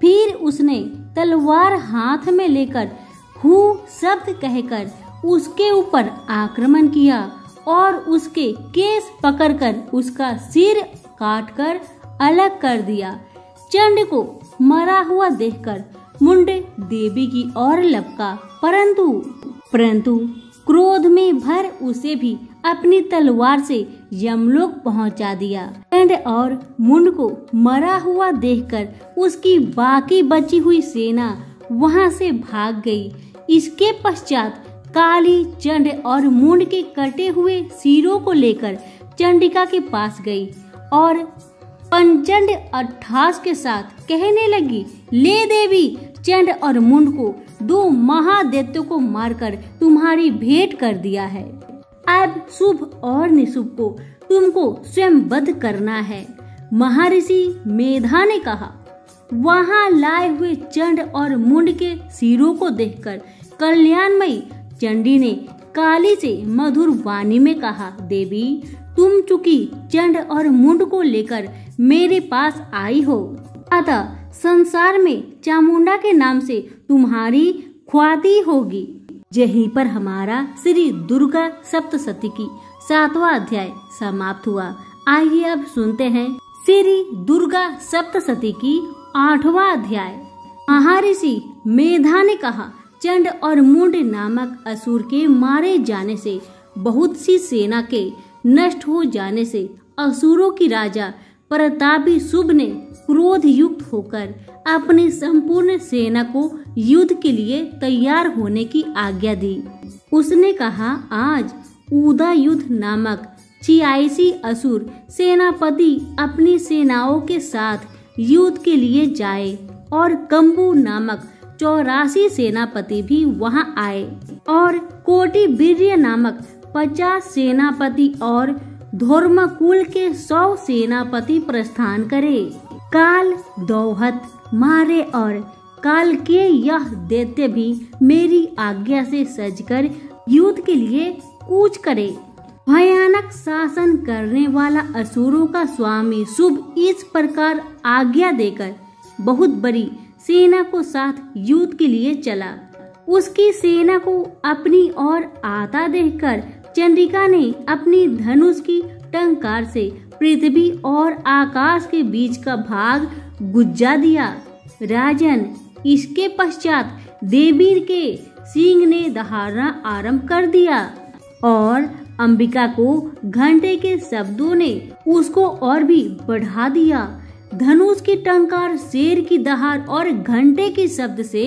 फिर उसने तलवार हाथ में लेकर हू शब्द कहकर उसके ऊपर आक्रमण किया और उसके केस पकड़कर उसका सिर काटकर अलग कर दिया। चंड को मरा हुआ देखकर मुंड देवी की ओर लपका, परंतु क्रोध में भर उसे भी अपनी तलवार से यमलोक पहुंचा दिया। चंड और मुंड को मरा हुआ देखकर उसकी बाकी बची हुई सेना वहां से भाग गई। इसके पश्चात काली चंड और मुंड के कटे हुए सिरों को लेकर चंडिका के पास गई और पंचंड अट्टहास के साथ कहने लगी, ले देवी, चंड और मुंड को 2 महादैत्यों को मारकर तुम्हारी भेंट कर दिया है। अब शुभ और निशुभ को तुमको स्वयं वध करना है। महर्षि मेधा ने कहा। वहां लाए हुए चंड और मुंड के सिरों को देखकर कल्याणमयी चंडी ने काली से मधुर वाणी में कहा, देवी, तुम चूंकि चंड और मुंड को लेकर मेरे पास आई हो, अतः संसार में चामुंडा के नाम से तुम्हारी ख्याति होगी। यहीं पर हमारा श्री दुर्गा सप्तशती की 7वां अध्याय समाप्त हुआ। आइए अब सुनते हैं श्री दुर्गा सप्तशती की 8वां अध्याय। महर्षि मेधा ने कहा, चंड और मुंड नामक असुर के मारे जाने से, बहुत सी सेना के नष्ट हो जाने से असुरों की राजा प्रतापी शुभ ने क्रोध युक्त होकर अपनी संपूर्ण सेना को युद्ध के लिए तैयार होने की आज्ञा दी। उसने कहा, आज उदा युद्ध नामक 86 असुर सेनापति अपनी सेनाओं के साथ युद्ध के लिए जाए और कंबू नामक 84 सेनापति भी वहां आए और कोटि वीर्य नामक 50 सेनापति और धर्मकुल के 100 सेनापति प्रस्थान करे। काल दौहत मारे और काल के यह दैत्य भी मेरी आज्ञा से सजकर युद्ध के लिए कूच करे। भयानक शासन करने वाला असुरों का स्वामी शुभ इस प्रकार आज्ञा देकर बहुत बड़ी सेना को साथ युद्ध के लिए चला। उसकी सेना को अपनी ओर आता देखकर चंद्रिका ने अपनी धनुष की टंकार से पृथ्वी और आकाश के बीच का भाग गुज्जा दिया। राजन, इसके पश्चात देवी के सिंह ने दहाड़ना आरंभ कर दिया और अंबिका को घंटे के शब्दों ने उसको और भी बढ़ा दिया। धनुष की टंकार, शेर की दहाड़ और घंटे के शब्द से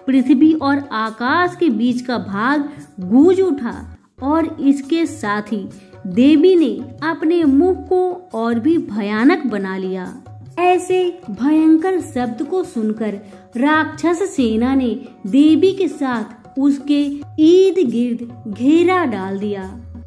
पृथ्वी और आकाश के बीच का भाग गूंज उठा और इसके साथ ही देवी ने अपने मुख को और भी भयानक बना लिया। ऐसे भयंकर शब्द को सुनकर राक्षस सेना ने देवी के साथ उसके इर्द गिर्द घेरा डाल दिया।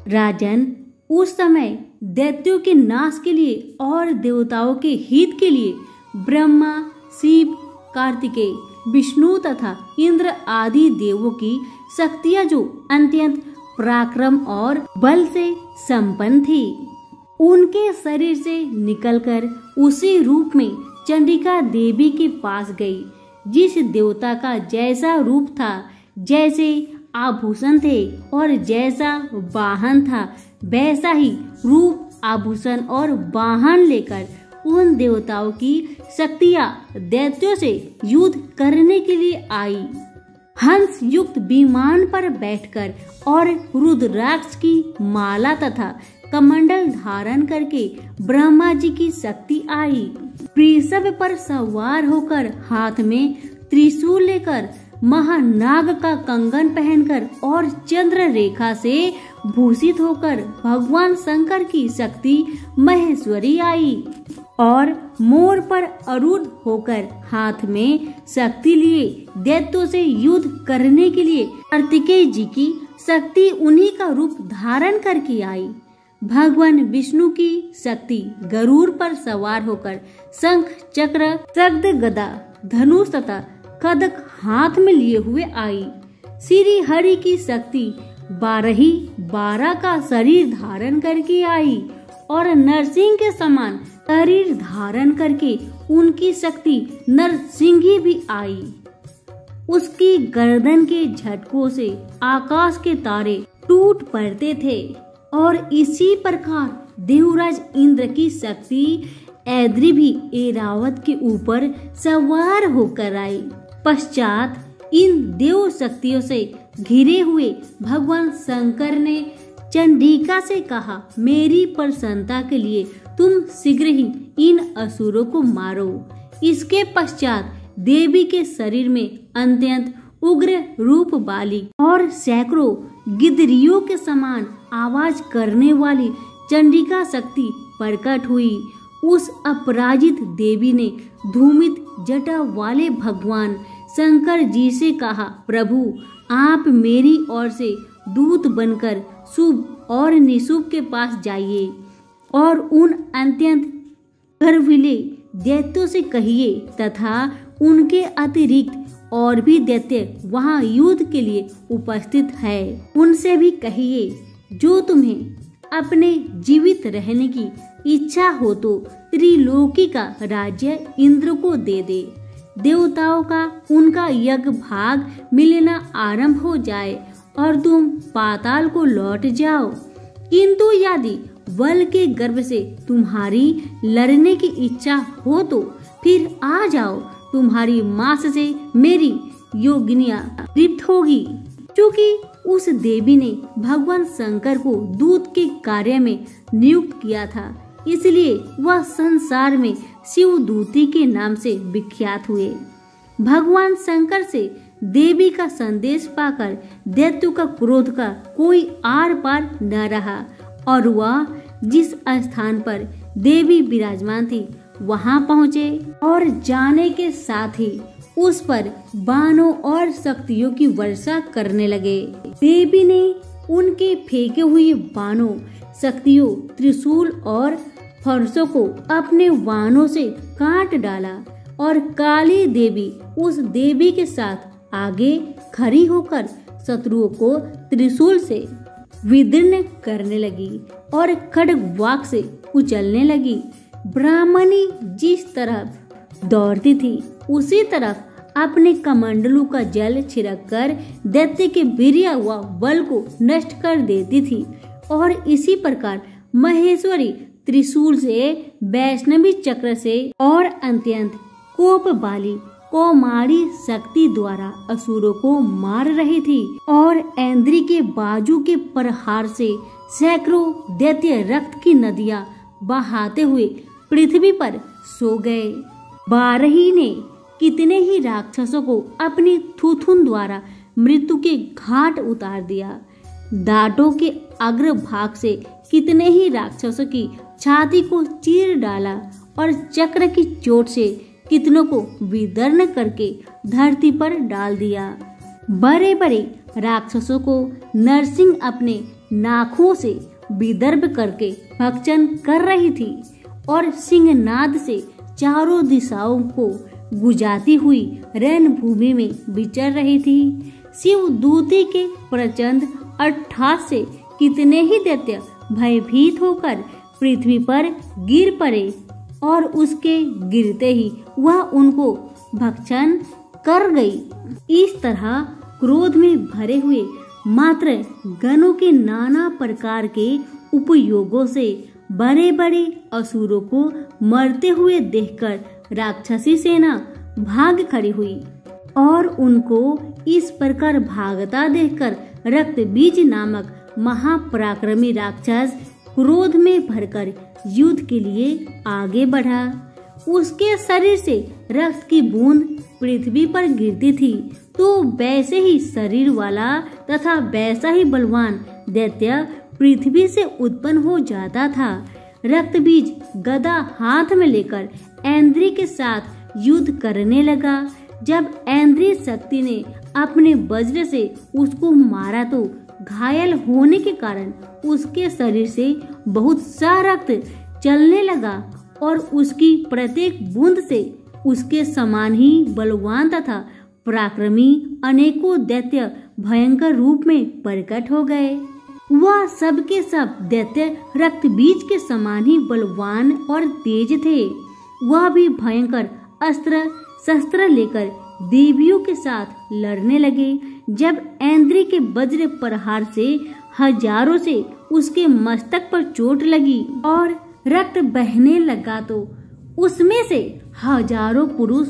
राजन, उस समय दैत्यों के नाश के लिए और देवताओं के हित के लिए ब्रह्मा, शिव, कार्तिकेय, विष्णु तथा इंद्र आदि देवों की शक्तियां जो अत्यंत पराक्रम और बल से संपन्न थी, उनके शरीर से निकलकर उसी रूप में चंडिका देवी के पास गई। जिस देवता का जैसा रूप था, जैसे आभूषण थे और जैसा वाहन था, वैसा ही रूप, आभूषण और वाहन लेकर उन देवताओं की शक्तियां दैत्यों से युद्ध करने के लिए आई। हंस युक्त विमान पर बैठकर और रुद्राक्ष की माला तथा कमंडल धारण करके ब्रह्मा जी की शक्ति आई। वृषभ पर सवार होकर हाथ में त्रिशूल लेकर महानाग का कंगन पहनकर और चंद्र रेखा से भूषित होकर भगवान शंकर की शक्ति महेश्वरी आई और मोर पर आरूढ़ होकर हाथ में शक्ति लिए दैत्यों से युद्ध करने के लिए कार्तिकेय जी की शक्ति उन्हीं का रूप धारण करके आई। भगवान विष्णु की शक्ति गरुड़ पर सवार होकर शंख, चक्र, शब्द, गदा, धनुष तथा खड्ग हाथ में लिए हुए आई। श्री हरि की शक्ति 12 का शरीर धारण करके आई और नरसिंह के समान शरीर धारण करके उनकी शक्ति नरसिंही भी आई। उसकी गर्दन के झटकों से आकाश के तारे टूट पड़ते थे और इसी प्रकार देवराज इंद्र की शक्ति ऐद्री भी ऐरावत के ऊपर सवार होकर आई। पश्चात इन देव शक्तियों से घिरे हुए भगवान शंकर ने चंडिका से कहा, मेरी प्रसन्नता के लिए तुम शीघ्र ही इन असुरों को मारो। इसके पश्चात देवी के शरीर में अत्यंत उग्र रूप वाली और सैकड़ों गिदरियों के समान आवाज करने वाली चंडिका शक्ति प्रकट हुई। उस अपराजित देवी ने धूमित जटा वाले भगवान शंकर जी से कहा, प्रभु आप मेरी ओर से दूत बनकर शुभ और निशुभ के पास जाइए और उन अत्यंत गर्विले दैत्यों से कहिए तथा उनके अतिरिक्त और भी दैत्य वहां युद्ध के लिए उपस्थित है, उनसे भी कहिए जो तुम्हें अपने जीवित रहने की इच्छा हो तो त्रिलोकी का राज्य इंद्र को दे दे। देवताओं का उनका यज्ञ भाग मिलना आरंभ हो जाए और तुम पाताल को लौट जाओ। किंतु यदि बल के गर्भ से तुम्हारी लड़ने की इच्छा हो तो फिर आ जाओ, तुम्हारी मांस से मेरी योगिनियां तृप्त होगी। क्योंकि उस देवी ने भगवान शंकर को दूत के कार्य में नियुक्त किया था, इसलिए वह संसार में शिवदूती के नाम से विख्यात हुए। भगवान शंकर से देवी का संदेश पाकर दैत्यों का क्रोध का कोई आर पार न रहा और वह जिस स्थान पर देवी विराजमान थी वहां पहुँचे और जाने के साथ ही उस पर बाणों और शक्तियों की वर्षा करने लगे। देवी ने उनके फेंके हुए बाणों, शक्तियों, त्रिशूल और फरसों को अपने बाणों से काट डाला और काली देवी उस देवी के साथ आगे खड़ी होकर शत्रुओं को त्रिशूल से विदीर्ण करने लगी और खड्गवाक से कुचलने लगी। ब्राह्मणी जिस तरफ दौड़ती थी उसी तरफ अपने कमंडलू का जल छिड़ककर दैत्य के वीर्य व बल को नष्ट कर देती थी और इसी प्रकार महेश्वरी त्रिशूल से, वैष्णवी चक्र से और अत्यंत कोप वाली कौमारी शक्ति द्वारा असुरों को मार रही थी और ऐन्द्री के बाजू के प्रहार से सैकड़ों दैत्य रक्त की नदियां बहाते हुए पृथ्वी पर सो गए। बारही ने कितने ही राक्षसों को अपनी थूथुन द्वारा मृत्यु के घाट उतार दिया। दांतों के अग्रभाग से कितने ही राक्षसों की छाती को चीर डाला और चक्र की चोट से कितनों को विदीर्ण करके धरती पर डाल दिया। बड़े बड़े राक्षसों को नरसिंह अपने नाखों से विदर्भ करके भक्षण कर रही थी और सिंहनाद से चारों दिशाओं को गुजाती हुई रणभूमि में विचर रही थी। शिवदूती के प्रचंड अट्टहास से कितने ही दैत्य भयभीत होकर पृथ्वी पर गिर पड़े और उसके गिरते ही वह उनको भक्षण कर गई। इस तरह क्रोध में भरे हुए मात्र गणों के नाना प्रकार के उपयोगों से बड़े बड़े असुरों को मरते हुए देखकर राक्षसी सेना भाग खड़ी हुई और उनको इस प्रकार भागता देखकर रक्तबीज नामक महापराक्रमी राक्षस क्रोध में भरकर युद्ध के लिए आगे बढ़ा। उसके शरीर से रक्त की बूंद पृथ्वी पर गिरती थी तो वैसे ही शरीर वाला तथा वैसा ही बलवान दैत्य पृथ्वी से उत्पन्न हो जाता था। रक्तबीज गदा हाथ में लेकर ऐन्द्री के साथ युद्ध करने लगा। जब ऐन्द्री शक्ति ने अपने वज्र से उसको मारा तो घायल होने के कारण उसके शरीर से बहुत सा रक्त चलने लगा और उसकी प्रत्येक बूंद से उसके समान ही बलवान तथा पराक्रमी अनेकों दैत्य भयंकर रूप में प्रकट हो गए। वह सब के सब दैत्य रक्तबीज के समान ही बलवान और तेज थे। वह भी भयंकर अस्त्र शस्त्र लेकर देवियों के साथ लड़ने लगे। जब ऐन्द्री के वज्र प्रहार से हजारों से उसके मस्तक पर चोट लगी और रक्त बहने लगा तो उसमें से हजारों पुरुष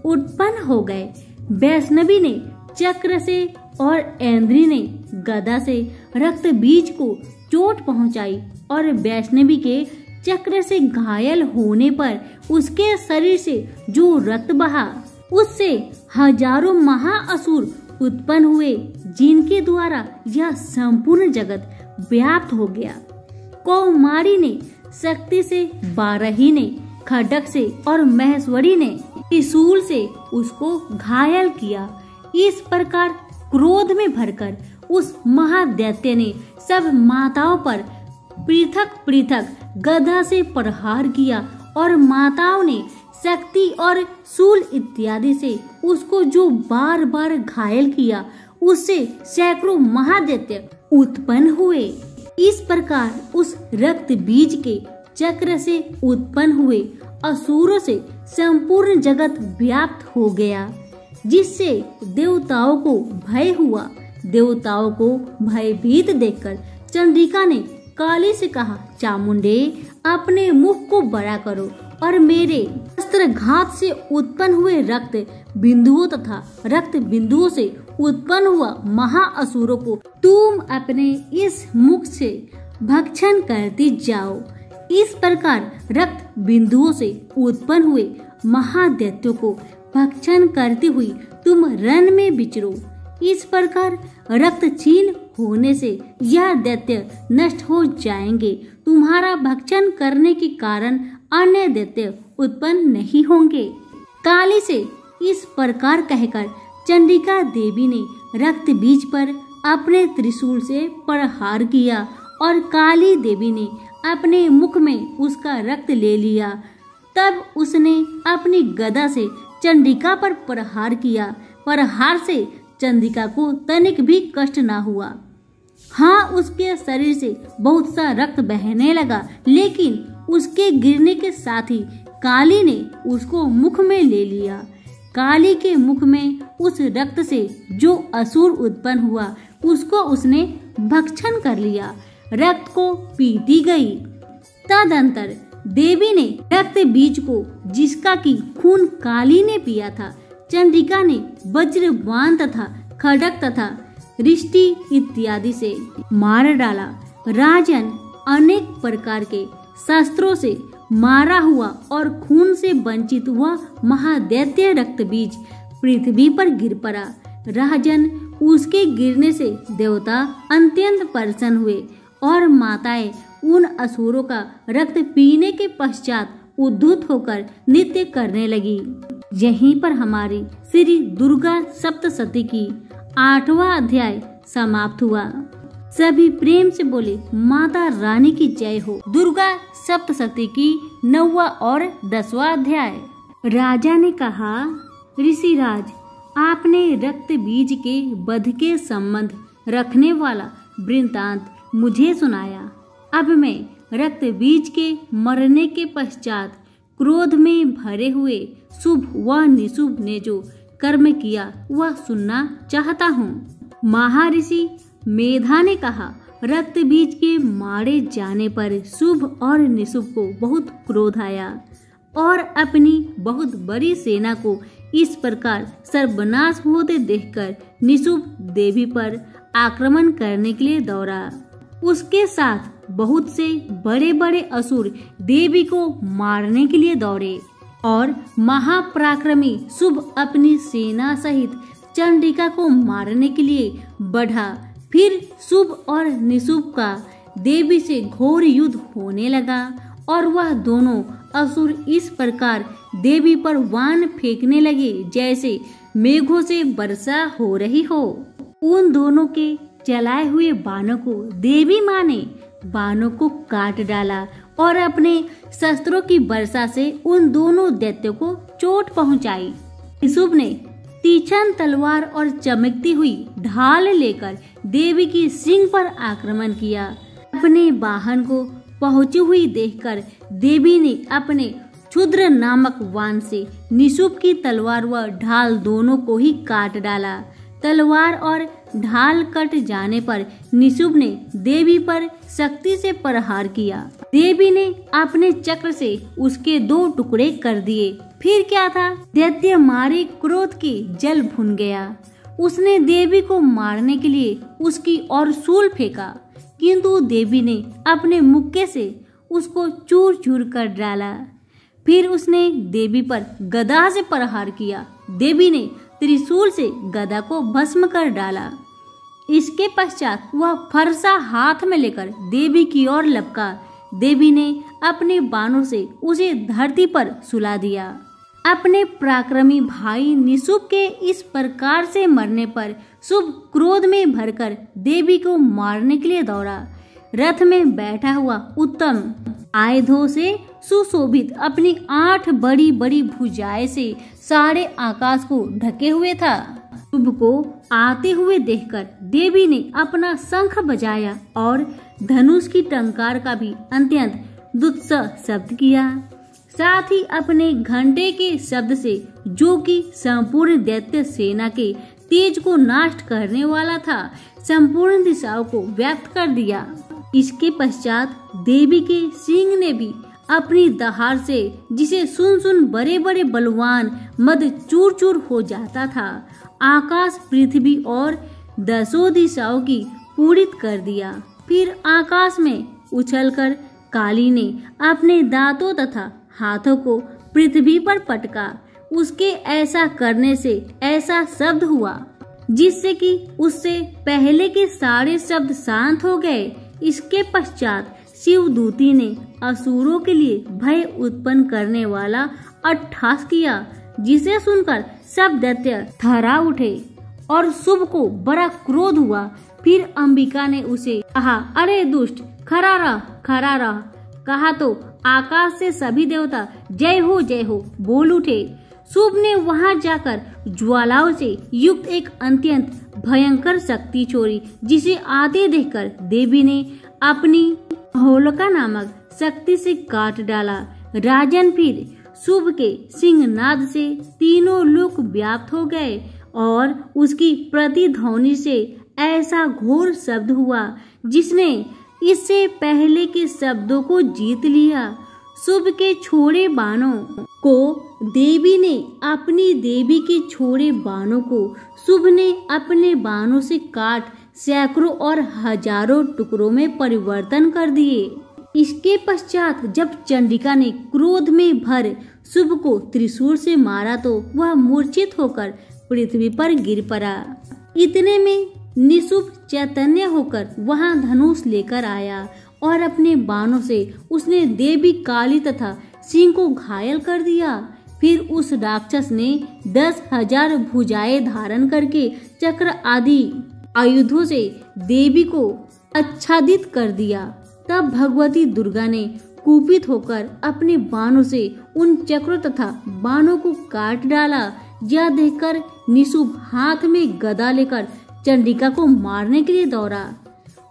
उत्पन्न हो गए। वैष्णवी ने चक्र से और ऐन्द्री ने गदा से रक्त बीज को चोट पहुंचाई और वैष्णवी के चक्र से घायल होने पर उसके शरीर से जो रक्त बहा उससे हजारों महाअसुर उत्पन्न हुए जिनके द्वारा यह संपूर्ण जगत व्याप्त हो गया। कौमारी ने शक्ति से, बारही ने खड्ग से और महेश्वरी ने त्रिशूल से उसको घायल किया। इस प्रकार क्रोध में भरकर उस महादैत्य ने सब माताओं पर पृथक पृथक गदा से प्रहार किया और माताओं ने शक्ति और शूल इत्यादि से उसको जो बार बार घायल किया उससे सैकड़ों महादैत्य उत्पन्न हुए। इस प्रकार उस रक्त बीज के चक्र से उत्पन्न हुए असुरों से संपूर्ण जगत व्याप्त हो गया, जिससे देवताओं को भय हुआ। देवताओं को भयभीत देखकर चंद्रिका ने काली से कहा, चामुंडे अपने मुख को बड़ा करो और मेरे अस्त्रघात से उत्पन्न हुए रक्त बिंदुओं तथा रक्त बिंदुओं से उत्पन्न हुआ महाअसुरों को तुम अपने इस मुख से भक्षण करती जाओ। इस प्रकार रक्त बिंदुओं से उत्पन्न हुए महादैत्यों को भक्षण करती हुई तुम रण में विचरो। इस प्रकार रक्त क्षीण होने से यह दैत्य नष्ट हो जाएंगे। तुम्हारा भक्षण करने के कारण अन्य दैत्य उत्पन्न नहीं होंगे। काली से इस प्रकार कहकर चंडिका देवी ने रक्त बीज पर अपने त्रिशूल से प्रहार किया और काली देवी ने अपने मुख में उसका रक्त ले लिया। तब उसने अपनी गदा से चंडिका पर प्रहार किया। प्रहार से चंडिका को तनिक भी कष्ट ना हुआ। हाँ, उसके शरीर से बहुत सा रक्त बहने लगा, लेकिन उसके गिरने के साथ ही काली ने उसको मुख में ले लिया। काली के मुख में उस रक्त से जो असुर उत्पन्न हुआ उसको उसने भक्षण कर लिया। रक्त को पीती गई। तदंतर देवी ने रक्त बीज को, जिसका की खून काली ने पिया था, चंडिका ने वज्र बाण तथा खड्ग तथा रिष्टि इत्यादि से मार डाला। राजन, अनेक प्रकार के शस्त्रों से मारा हुआ और खून से वंचित हुआ महादैत्य रक्त बीज पृथ्वी पर गिर पड़ा। राजन, उसके गिरने से देवता अत्यंत प्रसन्न हुए और माताएं उन असुरों का रक्त पीने के पश्चात उद्धत होकर नृत्य करने लगी। यहीं पर हमारी श्री दुर्गा सप्तशती की 8वां अध्याय समाप्त हुआ। सभी प्रेम से बोले माता रानी की जय हो। दुर्गा सप्तशती की 9वां और 10वां अध्याय। राजा ने कहा, ऋषिराज, आपने रक्त बीज के वध के संबंध रखने वाला वृत्तांत मुझे सुनाया। अब मैं रक्त बीज के मरने के पश्चात क्रोध में भरे हुए शुभ व निशुभ ने जो कर्म किया वह सुनना चाहता हूँ। महर्षि मेधा ने कहा, रक्त बीज के मारे जाने पर शुभ और निशुभ को बहुत क्रोध आया और अपनी बहुत बड़ी सेना को इस प्रकार सर्वनाश होते देखकर निशुभ देवी पर आक्रमण करने के लिए दौड़ा। उसके साथ बहुत से बड़े बड़े असुर देवी को मारने के लिए दौड़े और महापराक्रमी शुभ अपनी सेना सहित चंडिका को मारने के लिए बढ़ा। फिर शुभ और निशुभ का देवी से घोर युद्ध होने लगा और वह दोनों असुर इस प्रकार देवी पर बाण फेंकने लगे जैसे मेघों से वर्षा हो रही हो। उन दोनों के चलाए हुए बाणों को देवी माँ ने बाणों को काट डाला और अपने शस्त्रों की वर्षा से उन दोनों दैत्यों को चोट पहुंचाई। निशुभ ने तीक्ष्ण तलवार और चमकती हुई ढाल लेकर देवी की सिंह पर आक्रमण किया। अपने वाहन को पहुंची हुई देखकर देवी ने अपने क्षुद्र नामक बाण से निशुभ की तलवार व ढाल दोनों को ही काट डाला। तलवार और ढाल कट जाने पर निशुभ ने देवी पर शक्ति से प्रहार किया। देवी ने अपने चक्र से उसके 2 टुकड़े कर दिए। फिर क्या था, दैत्य मारे क्रोध के जल भुन गया। उसने देवी को मारने के लिए उसकी ओर शूल फेंका, किंतु देवी ने अपने मुक्के से उसको चूर चूर कर डाला। फिर उसने देवी पर गदा से प्रहार किया। देवी ने त्रिशूल से गदा को भस्म कर डाला। इसके पश्चात वह फरसा हाथ में लेकर देवी की ओर लपका। देवी ने अपने बाणों से उसे धरती पर सुला दिया। अपने पराक्रमी भाई निशुभ के इस प्रकार से मरने पर शुभ क्रोध में भरकर देवी को मारने के लिए दौड़ा। रथ में बैठा हुआ उत्तम आयुधों से सुशोभित अपनी 8 बड़ी बड़ी भुजाएं से सारे आकाश को ढके हुए था। शुभ को आते हुए देखकर देवी ने अपना शंख बजाया और धनुष की टंकार का भी अत्यंत दुस्सह शब्द किया। साथ ही अपने घंटे के शब्द से, जो कि संपूर्ण दैत्य सेना के तेज को नष्ट करने वाला था, संपूर्ण दिशाओं को व्याप्त कर दिया। इसके पश्चात देवी के सिंह ने भी अपनी दहाड़ से, जिसे सुन सुन बड़े बड़े बलवान मद चूर चूर हो जाता था, आकाश, पृथ्वी और 10 दिशाओं की पूरित कर दिया। फिर आकाश में उछलकर काली ने अपने दांतों तथा हाथों को पृथ्वी पर पटका। उसके ऐसा करने से ऐसा शब्द हुआ जिससे कि उससे पहले के सारे शब्द शांत हो गए। इसके पश्चात शिवदूती ने असुरों के लिए भय उत्पन्न करने वाला अट्टहास किया, जिसे सुनकर सब दैत्य थर्रा उठे और शुभ को बड़ा क्रोध हुआ। फिर अंबिका ने उसे कहा, अरे दुष्ट, खरा रह। कहा तो आकाश से सभी देवता जय हो बोल उठे। शुभ ने वहां जाकर ज्वालाओं से युक्त एक अत्यंत भयंकर शक्ति छोड़ी, जिसे आते देखकर देवी ने अपनी होलिका नामक शक्ति से काट डाला। राजन, फिर शुभ के सिंहनाद से तीनों लोक व्याप्त हो गए और उसकी प्रतिध्वनि से ऐसा घोर शब्द हुआ जिसने इससे पहले के शब्दों को जीत लिया। शुभ के छोड़े बाणों को देवी ने, अपनी देवी के छोड़े बाणों को शुभ ने अपने बाणों से काट सैकड़ों और हजारों टुकड़ों में परिवर्तन कर दिए। इसके पश्चात जब चंडिका ने क्रोध में भर शुभ को त्रिशूल से मारा तो वह मूर्छित होकर पृथ्वी पर गिर पड़ा। इतने में निशुभ चैतन्य होकर वहां धनुष लेकर आया और अपने बाणों से उसने देवी काली तथा सिंह को घायल कर दिया। फिर उस राक्षस ने 10,000 भुजाएं धारण करके चक्र आदि आयुधों से देवी को आच्छादित कर दिया। तब भगवती दुर्गा ने कुपित होकर अपने बाणों से उन चक्रों तथा बाणों को काट डाला। यह देखकर निशुभ हाथ में गदा लेकर चंडिका को मारने के लिए दौड़ा।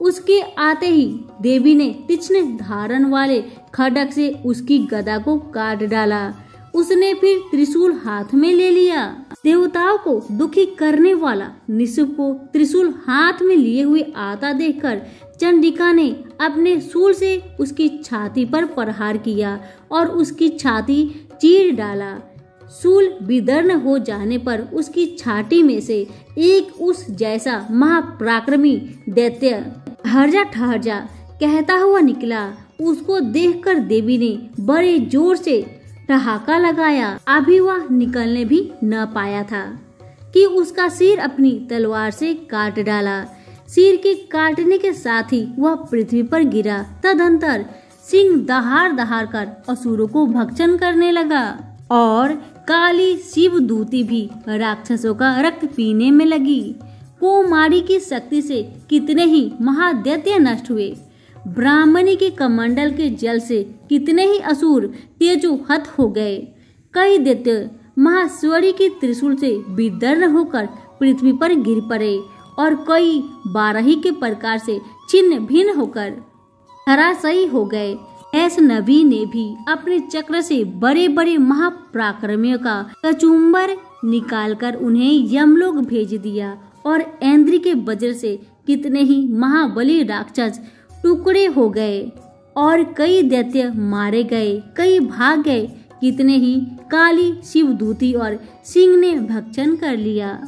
उसके आते ही देवी ने तीक्ष्ण धारन वाले खड्ग से उसकी गदा को काट डाला। उसने फिर त्रिशूल हाथ में ले लिया। देवताओं को दुखी करने वाला निशुभ को त्रिशूल हाथ में लिए हुए आता देखकर चंडिका ने अपने शूल से उसकी छाती पर प्रहार किया और उसकी छाती चीर डाला। शूल विदीर्ण हो जाने पर उसकी छाती में से एक उस जैसा महापराक्रमी दैत्य ठहर जा कहता हुआ निकला। उसको देखकर देवी ने बड़े जोर से ठहाका लगाया। अभी वह निकलने भी न पाया था कि उसका सिर अपनी तलवार से काट डाला। सिर के काटने के साथ ही वह पृथ्वी पर गिरा। तदंतर सिंह दहाड़ कर असुरों को भक्षण करने लगा और काली शिवदूती भी राक्षसों का रक्त पीने में लगी। कोमारी की शक्ति से कितने ही महादैत्य नष्ट हुए। ब्राह्मणी के कमंडल के जल से कितने ही असुर तेजोहत हो गए। कई दैत्य महाश्वरी के त्रिशूल से विदीर्ण होकर पृथ्वी पर गिर पड़े और कई बारही के प्रकार से छिन्न भिन्न होकर धराशायी हो गए। वैष्णवी ने भी अपने चक्र से बड़े बड़े महापराक्रमियों का कचुम्बर निकालकर उन्हें यमलोक भेज दिया और ऐन्द्री के वज्र से कितने ही महाबली राक्षस टुकड़े हो गए और कई दैत्य मारे गए, कई भाग गए। कितने ही काली शिवदूती और सिंह ने भक्षण कर लिया।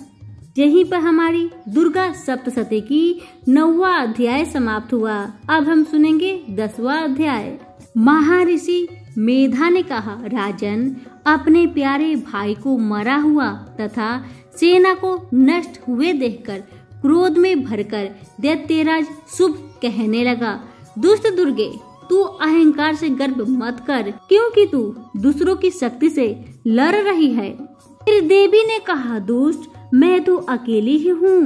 यहीं पर हमारी दुर्गा सप्तशती की 9वां अध्याय समाप्त हुआ। अब हम सुनेंगे 10वां अध्याय। महर्षि मेधा ने कहा, राजन, अपने प्यारे भाई को मरा हुआ तथा सेना को नष्ट हुए देखकर क्रोध में भरकर दैत्यराज शुभ कहने लगा, दुष्ट दुर्गे, तू अहंकार से गर्व मत कर, क्योंकि तू दूसरों की शक्ति से लड़ रही है। फिर देवी ने कहा, दुष्ट, मैं तो अकेली ही हूँ।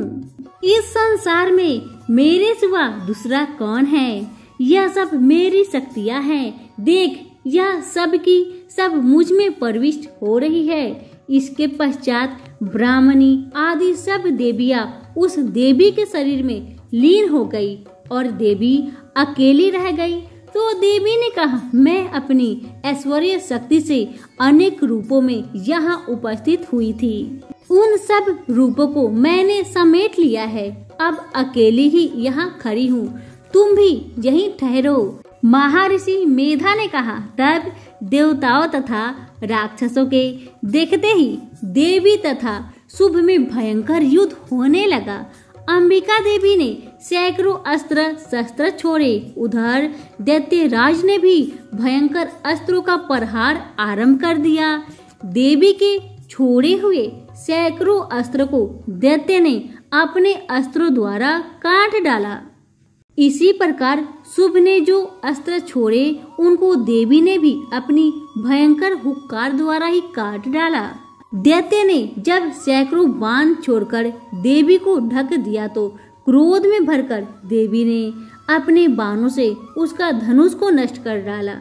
इस संसार में मेरे सिवा दूसरा कौन है? यह सब मेरी शक्तियाँ हैं। देख, यह सब की सब मुझ में प्रविष्ट हो रही है। इसके पश्चात ब्राह्मणी आदि सब देवियाँ उस देवी के शरीर में लीन हो गई और देवी अकेली रह गई। तो देवी ने कहा, मैं अपनी ऐश्वर्य शक्ति से अनेक रूपों में यहाँ उपस्थित हुई थी। उन सब रूपों को मैंने समेट लिया है। अब अकेली ही यहाँ खड़ी हूँ। तुम भी यहीं ठहरो। महर्षि मेधा ने कहा। तब देवताओं तथा राक्षसों के देखते ही देवी तथा शुभ में भयंकर युद्ध होने लगा। अंबिका देवी ने सैकड़ों अस्त्र शस्त्र छोड़े। उधर दैत्यराज ने भी भयंकर अस्त्रों का प्रहार आरंभ कर दिया। देवी के छोड़े हुए सैकड़ों अस्त्र को दैत्य ने अपने अस्त्रों द्वारा काट डाला। इसी प्रकार शुभ ने जो अस्त्र छोड़े उनको देवी ने भी अपनी भयंकर हुक्कार द्वारा ही काट डाला। दैत्य ने जब सैकड़ों बाण छोड़कर देवी को ढक दिया तो क्रोध में भरकर देवी ने अपने बाणों से उसका धनुष को नष्ट कर डाला।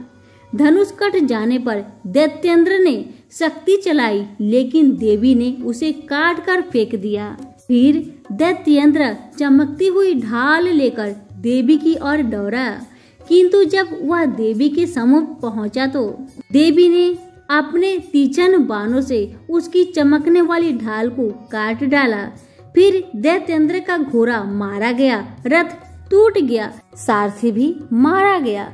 धनुष कट जाने पर दैत्येंद्र ने शक्ति चलाई, लेकिन देवी ने उसे काट कर फेंक दिया। फिर दैत्येंद्र चमकती हुई ढाल लेकर देवी की ओर दौड़ा, किंतु जब वह देवी के सम्मुख पहुंचा तो देवी ने अपने तीक्ष्ण बाणों से उसकी चमकने वाली ढाल को काट डाला। फिर दैत्येंद्र का घोड़ा मारा गया, रथ टूट गया, सारथी भी मारा गया।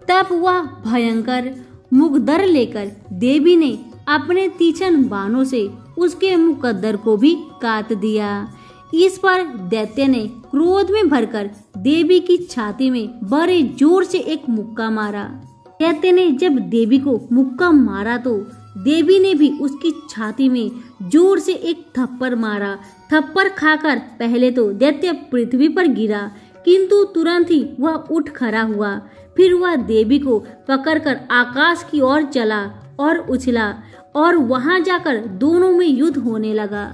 तब वह भयंकर मुकद्दर लेकर देवी ने अपने तीक्ष्ण बाणों से उसके मुकद्दर को भी काट दिया। इस पर दैत्य ने क्रोध में भरकर देवी की छाती में बड़े जोर से एक मुक्का मारा। दैत्य ने जब देवी को मुक्का मारा तो देवी ने भी उसकी छाती में जोर से एक थप्पड़ मारा। थप्पड़ खाकर पहले तो दैत्य पृथ्वी पर गिरा, किंतु तुरंत ही वह उठ खड़ा हुआ। फिर वह देवी को पकड़कर आकाश की ओर चला और उछला और वहां जाकर दोनों में युद्ध होने लगा।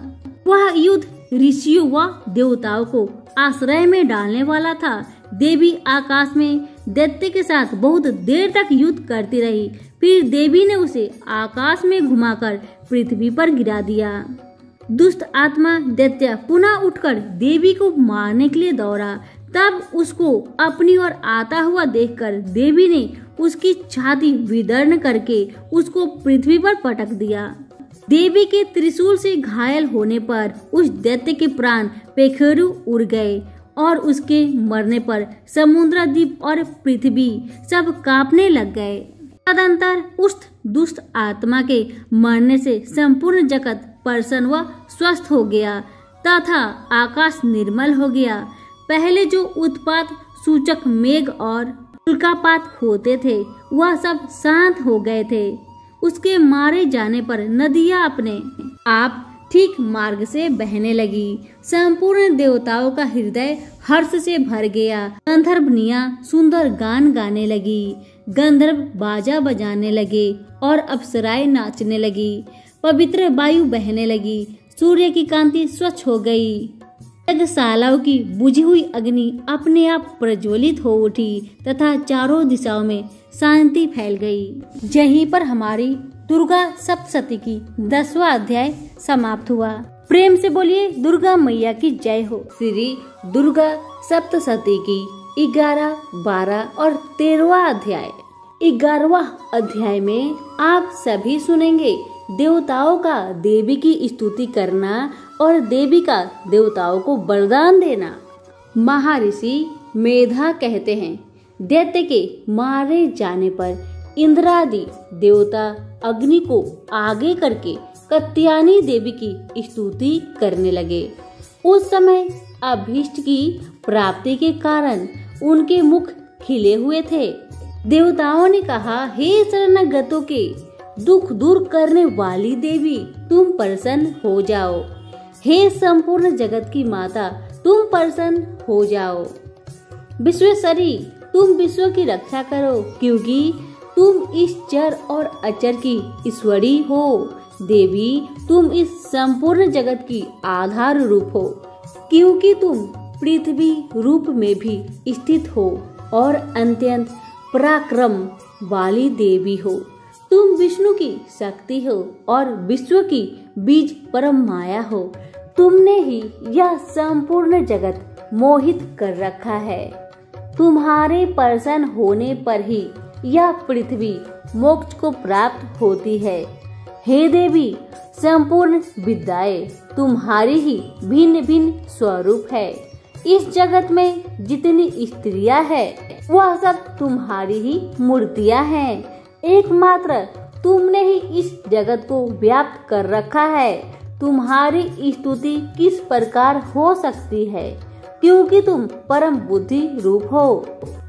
वह युद्ध ऋषियों व देवताओं को आश्रय में डालने वाला था। देवी आकाश में दैत्य के साथ बहुत देर तक युद्ध करती रही। फिर देवी ने उसे आकाश में घुमाकर पृथ्वी पर गिरा दिया। दुष्ट आत्मा दैत्य पुनः उठकर देवी को मारने के लिए दौड़ा। तब उसको अपनी ओर आता हुआ देखकर देवी ने उसकी छाती विदीर्ण करके उसको पृथ्वी पर पटक दिया। देवी के त्रिशूल से घायल होने पर उस दैत्य के प्राण पेखेरु उड़ गए और उसके मरने पर समुद्र द्वीप और पृथ्वी सब कांपने लग गए। तदंतर उस दुष्ट आत्मा के मरने से संपूर्ण जगत प्रसन्न व स्वस्थ हो गया तथा आकाश निर्मल हो गया। पहले जो उत्पात सूचक मेघ और उल्कापात होते थे वह सब शांत हो गए थे। उसके मारे जाने पर नदियां अपने आप ठीक मार्ग से बहने लगी। संपूर्ण देवताओं का हृदय हर्ष से भर गया। गंधर्वनियां सुंदर गान गाने लगी, गंधर्व बाजा बजाने लगे और अप्सराएं नाचने लगी। पवित्र वायु बहने लगी, सूर्य की कांति स्वच्छ हो गई। यज्ञशालाओं की बुझी हुई अग्नि अपने आप प्रज्वलित हो उठी तथा चारों दिशाओं में शांति फैल गई। यहीं पर हमारी दुर्गा सप्तशती की 10वां अध्याय समाप्त हुआ। प्रेम से बोलिए दुर्गा मैया की जय हो। श्री दुर्गा सप्तशती की 11, 12 और 13वां अध्याय। 11वां अध्याय में आप सभी सुनेंगे देवताओं का देवी की स्तुति करना और देवी का देवताओं को वरदान देना। महर्षि मेधा कहते हैं, दैत्य के मारे जाने पर इंद्रादि देवता अग्नि को आगे करके कात्यायनी देवी की स्तुति करने लगे। उस समय अभीष्ट की प्राप्ति के कारण उनके मुख खिले हुए थे। देवताओं ने कहा, हे शरणागतों के दुख दूर करने वाली देवी, तुम प्रसन्न हो जाओ। हे संपूर्ण जगत की माता, तुम प्रसन्न हो जाओ। विश्वेश्वरी, तुम विश्व की रक्षा करो, क्योंकि तुम इस चर और अचर की ईश्वरी हो। देवी, तुम इस संपूर्ण जगत की आधार रूप हो, क्योंकि तुम पृथ्वी रूप में भी स्थित हो और अत्यंत पराक्रम वाली देवी हो। तुम विष्णु की शक्ति हो और विश्व की बीज परम माया हो। तुमने ही यह संपूर्ण जगत मोहित कर रखा है। तुम्हारे प्रसन्न होने पर ही यह पृथ्वी मोक्ष को प्राप्त होती है। हे देवी, संपूर्ण विद्याएं तुम्हारी ही भिन्न भिन्न स्वरूप है। इस जगत में जितनी स्त्रियां हैं वह सब तुम्हारी ही मूर्तियां हैं। एकमात्र तुमने ही इस जगत को व्याप्त कर रखा है। तुम्हारी स्तुति किस प्रकार हो सकती है, क्योंकि तुम परम बुद्धि रूप हो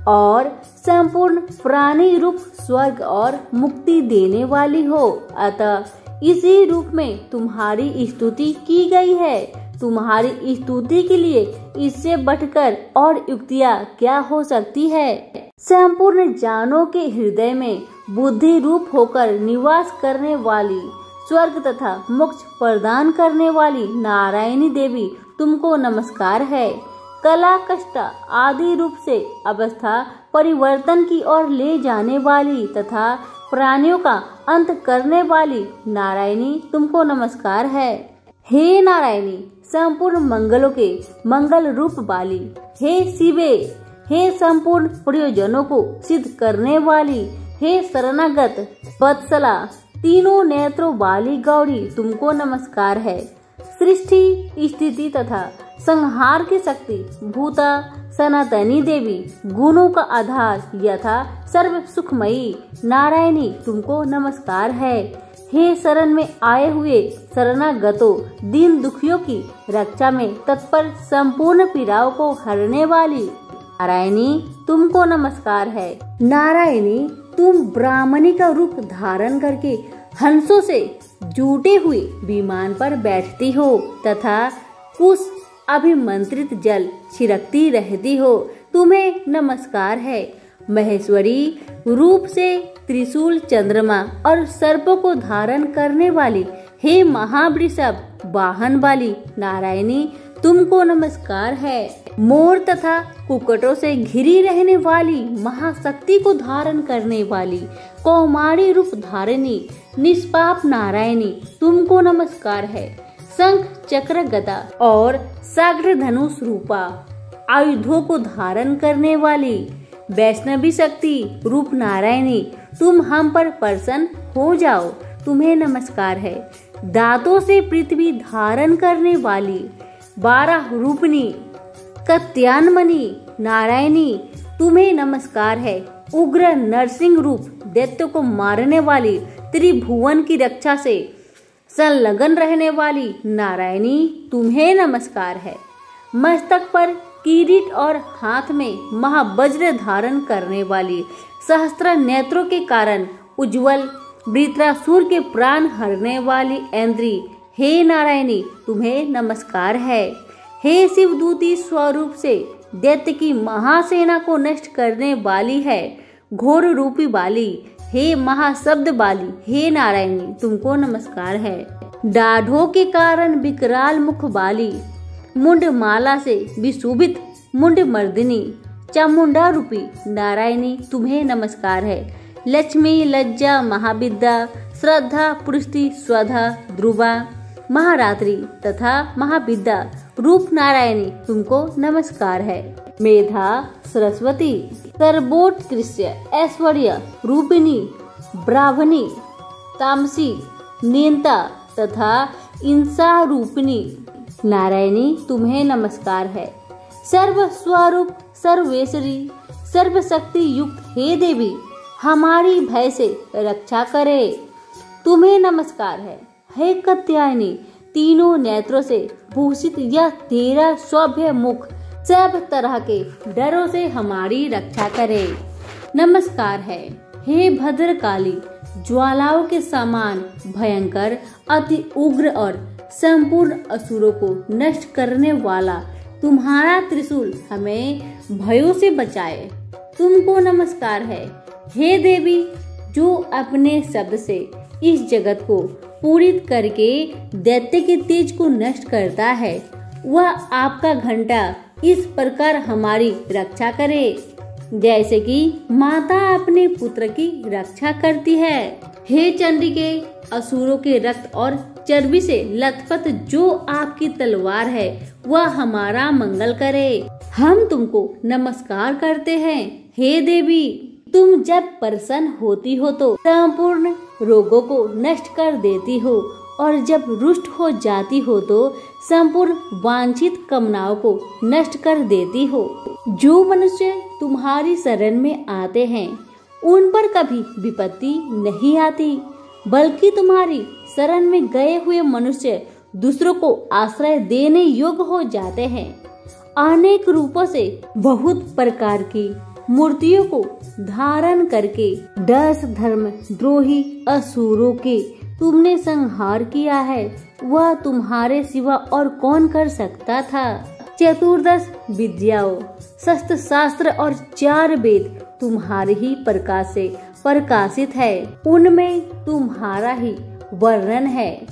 और संपूर्ण प्राणी रूप स्वर्ग और मुक्ति देने वाली हो। अतः इसी रूप में तुम्हारी स्तुति की गई है। तुम्हारी स्तुति के लिए इससे बढ़कर और युक्तियाँ क्या हो सकती है। संपूर्ण जानों के हृदय में बुद्धि रूप होकर निवास करने वाली, स्वर्ग तथा मोक्ष प्रदान करने वाली नारायणी देवी तुमको नमस्कार है। कला कष्ट आदि रूप से अवस्था परिवर्तन की ओर ले जाने वाली तथा प्राणियों का अंत करने वाली नारायणी तुमको नमस्कार है। हे नारायणी, संपूर्ण मंगलों के मंगल रूप वाली, हे शिवे, हे संपूर्ण प्रयोजनों को सिद्ध करने वाली, हे शरणागत वत्सला, तीनों नेत्रों वाली गौरी तुमको नमस्कार है। सृष्टि स्थिति तथा संहार की शक्ति भूता सनातनी देवी, गुणों का आधार यथा सर्व सुखमयी नारायणी तुमको नमस्कार है। हे शरण में आए हुए शरणागतों, दीन दुखियों की रक्षा में तत्पर, संपूर्ण पीड़ाओं को हरने वाली नारायणी तुमको नमस्कार है। नारायणी, तुम ब्राह्मणी का रूप धारण करके हंसों से जुटे हुए विमान पर बैठती हो तथा कुछ अभिमंत्रित जल छिड़कती रहती हो। तुम्हें नमस्कार है। महेश्वरी रूप से त्रिशूल, चंद्रमा और सर्पों को धारण करने वाली, हे महावृषभ वाहन वाली नारायणी तुमको नमस्कार है। मोर तथा कुक्कुटों से घिरी रहने वाली, महाशक्ति को धारण करने वाली, कौमारी रूप धारिणी निष्पाप नारायणी तुमको नमस्कार है। शंख चक्र गदा और सागर धनुष रूपा आयुधों को धारण करने वाली वैष्णवी शक्ति रूप नारायणी तुम हम पर प्रसन्न हो जाओ, तुम्हें नमस्कार है। दांतों से पृथ्वी धारण करने वाली 12 रूपनी कत्यानमणि नारायणी तुम्हें नमस्कार है। उग्र नरसिंह रूप दैत्यों को मारने वाली, त्रिभुवन की रक्षा से संलग्न रहने वाली नारायणी तुम्हें नमस्कार है। मस्तक पर किरीट और हाथ में महावज्र धारण करने वाली, सहस्त्र नेत्रों के कारण उज्जवल वृत्रासुर के प्राण हरने वाली ऐन्द्री, हे नारायणी तुम्हें नमस्कार है। हे शिवदूती स्वरूप से दैत्य की महासेना को नष्ट करने वाली है, घोर रूपी वाली, हे महाशब्द वाली, हे नारायणी तुमको नमस्कार है। दाढ़ों के कारण विकराल मुख वाली, मुंड माला से विशोभित मुंड मर्दिनी, चामुंडा रूपी नारायणी तुम्हें नमस्कार है। लक्ष्मी, लज्जा, महाविद्या, श्रद्धा, पुष्टि, स्वधा, ध्रुवा, महारात्रि तथा महाविद्या रूप नारायणी तुमको नमस्कार है। मेधा, सरस्वती, सर्वोत्कृष्ट ऐश्वर्य रूपिणी, ब्राह्मणी, तामसी, नियंता तथा इंसा रूपिणी नारायणी तुम्हें नमस्कार है। सर्व स्वरूप, सर्वेश्वरी, सर्वशक्ति युक्त हे देवी हमारी भय से रक्षा करे, तुम्हें नमस्कार है। हे कात्यायनी, तीनों नेत्रों से भूषित यह तेरा सौभ्य मुख सब तरह के डरों से हमारी रक्षा करे, नमस्कार है। हे भद्रकाली, ज्वालाओं के समान भयंकर, अति उग्र और संपूर्ण असुरों को नष्ट करने वाला तुम्हारा त्रिशूल हमें भयों से बचाए, तुमको नमस्कार है। हे देवी, जो अपने शब्द से इस जगत को पूरित करके दैत्य के तेज को नष्ट करता है, वह आपका घंटा इस प्रकार हमारी रक्षा करे, जैसे कि माता अपने पुत्र की रक्षा करती है। हे चंडिके, असुरों के रक्त और चर्बी से लथपथ जो आपकी तलवार है वह हमारा मंगल करे, हम तुमको नमस्कार करते हैं। हे देवी, तुम जब प्रसन्न होती हो तो संपूर्ण रोगों को नष्ट कर देती हो और जब रुष्ट हो जाती हो तो संपूर्ण वांछित कामनाओं को नष्ट कर देती हो। जो मनुष्य तुम्हारी शरण में आते हैं उन पर कभी विपत्ति नहीं आती, बल्कि तुम्हारी शरण में गए हुए मनुष्य दूसरों को आश्रय देने योग्य हो जाते हैं। अनेक रूपों से बहुत प्रकार की मूर्तियों को धारण करके 10 धर्म द्रोही असुरों के तुमने संहार किया है, वह तुम्हारे सिवा और कौन कर सकता था। 14 विद्याओं, शस्त्र शास्त्र और 4 वेद तुम्हारे ही प्रकाश से प्रकाशित है, उनमें तुम्हारा ही वर्णन है।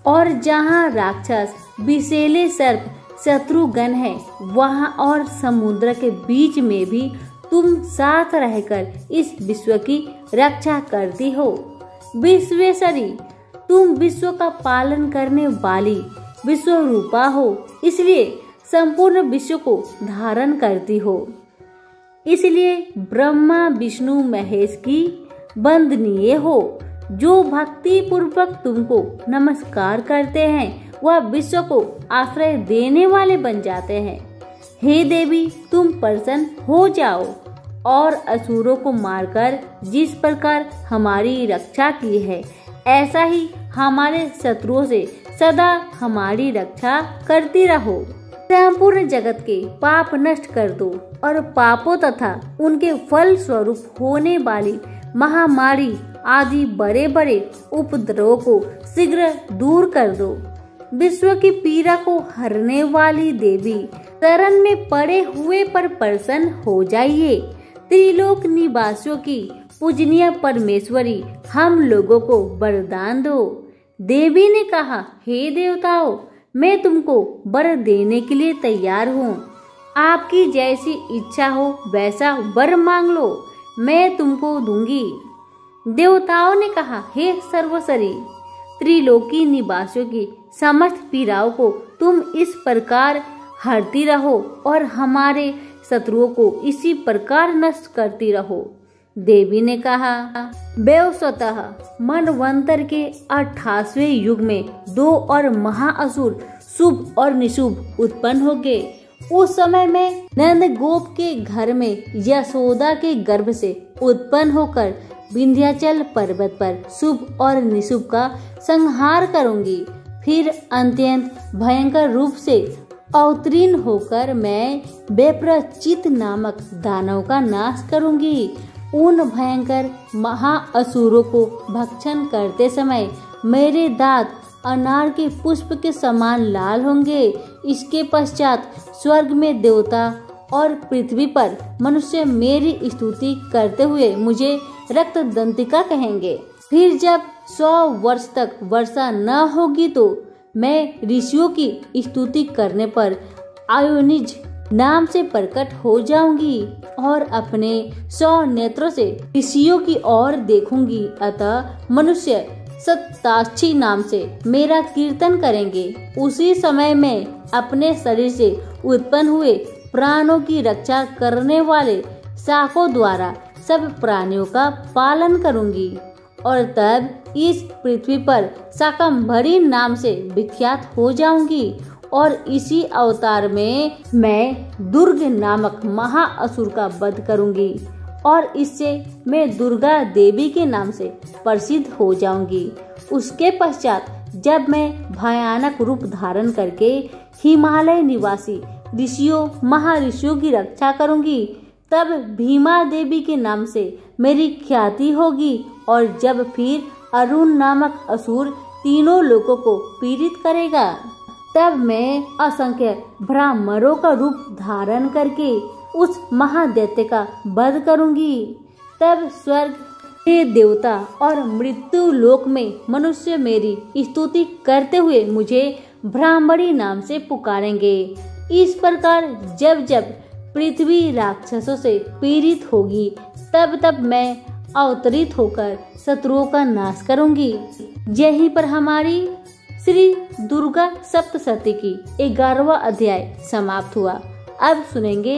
और जहाँ राक्षस विषैले सर्प शत्रुगण है, वहाँ और समुद्र के बीच में भी तुम साथ रहकर इस विश्व की रक्षा करती हो। विश्वेश्वरी, तुम विश्व का पालन करने वाली विश्वरूपा हो, इसलिए संपूर्ण विश्व को धारण करती हो। इसलिए ब्रह्मा विष्णु महेश की वंदनीय हो। जो भक्ति पूर्वक तुमको नमस्कार करते हैं वह विश्व को आश्रय देने वाले बन जाते हैं। हे देवी, तुम प्रसन्न हो जाओ और असुरों को मारकर जिस प्रकार हमारी रक्षा की है, ऐसा ही हमारे शत्रुओं से सदा हमारी रक्षा करती रहो। संपूर्ण जगत के पाप नष्ट कर दो और पापों तथा उनके फल स्वरूप होने वाली महामारी आदि बड़े बड़े उपद्रवों को शीघ्र दूर कर दो। विश्व की पीड़ा को हरने वाली देवी, शरण में पड़े हुए पर प्रसन्न हो जाइए। त्रिलोक निवासियों की पूजनीय परमेश्वरी, हम लोगों को वरदान दो। देवी ने कहा, हे देवताओं, मैं तुमको वर देने के लिए तैयार हूँ। आपकी जैसी इच्छा हो वैसा वर मांग लो, मैं तुमको दूंगी। देवताओं ने कहा, हे सर्वशरी, त्रिलोकी निवासियों की समस्त पीड़ाओं को तुम इस प्रकार हरती रहो और हमारे शत्रुओं को इसी प्रकार नष्ट करती रहो। देवी ने कहा, स्वतः मनवंतर के 28वें युग में 2 और महाअसुर शुभ और निशुभ उत्पन्न हो गए। उस समय में नंद गोप के घर में यशोदा के गर्भ से उत्पन्न होकर विंध्याचल पर्वत पर शुभ और निशुभ का संहार करूंगी। फिर अत्यंत भयंकर रूप से अवतीर्ण होकर मैं बेप्रचित नामक दानव का नाश करूंगी। उन भयंकर महाअसुरों को भक्षण करते समय मेरे दांत अनार के पुष्प के समान लाल होंगे। इसके पश्चात स्वर्ग में देवता और पृथ्वी पर मनुष्य मेरी स्तुति करते हुए मुझे रक्त दंतिका कहेंगे। फिर जब 100 वर्ष तक वर्षा न होगी तो मैं ऋषियों की स्तुति करने पर आयोनिज नाम से प्रकट हो जाऊंगी और अपने 100 नेत्रों से ऋषियों की ओर देखूंगी। अतः मनुष्य सत्ताक्षी नाम से मेरा कीर्तन करेंगे। उसी समय मैं अपने शरीर से उत्पन्न हुए प्राणों की रक्षा करने वाले शाखों द्वारा सब प्राणियों का पालन करूंगी और तब इस पृथ्वी पर शाकंभरी नाम से विख्यात हो जाऊंगी। और इसी अवतार में मैं दुर्ग नामक महाअसुर का वध करूंगी और इससे मैं दुर्गा देवी के नाम से प्रसिद्ध हो जाऊंगी। उसके पश्चात जब मैं भयानक रूप धारण करके हिमालय निवासी ऋषियों महर्षियों की रक्षा करूंगी, तब भीमा देवी के नाम से मेरी ख्याति होगी। और जब फिर अरुण नामक असुर तीनों लोगों को पीड़ित करेगा, तब मैं असंख्य ब्राह्मणों का रूप धारण करके उस महादैत्य का वध करूंगी। तब स्वर्ग के देवता और मृत्यु लोक में मनुष्य मेरी स्तुति करते हुए मुझे ब्राह्मणी नाम से पुकारेंगे। इस प्रकार जब जब पृथ्वी राक्षसों से पीड़ित होगी, तब तब मैं अवतरित होकर शत्रुओं का नाश करूंगी। यहीं पर हमारी श्री दुर्गा सप्तशती की 11वां अध्याय समाप्त हुआ। अब सुनेंगे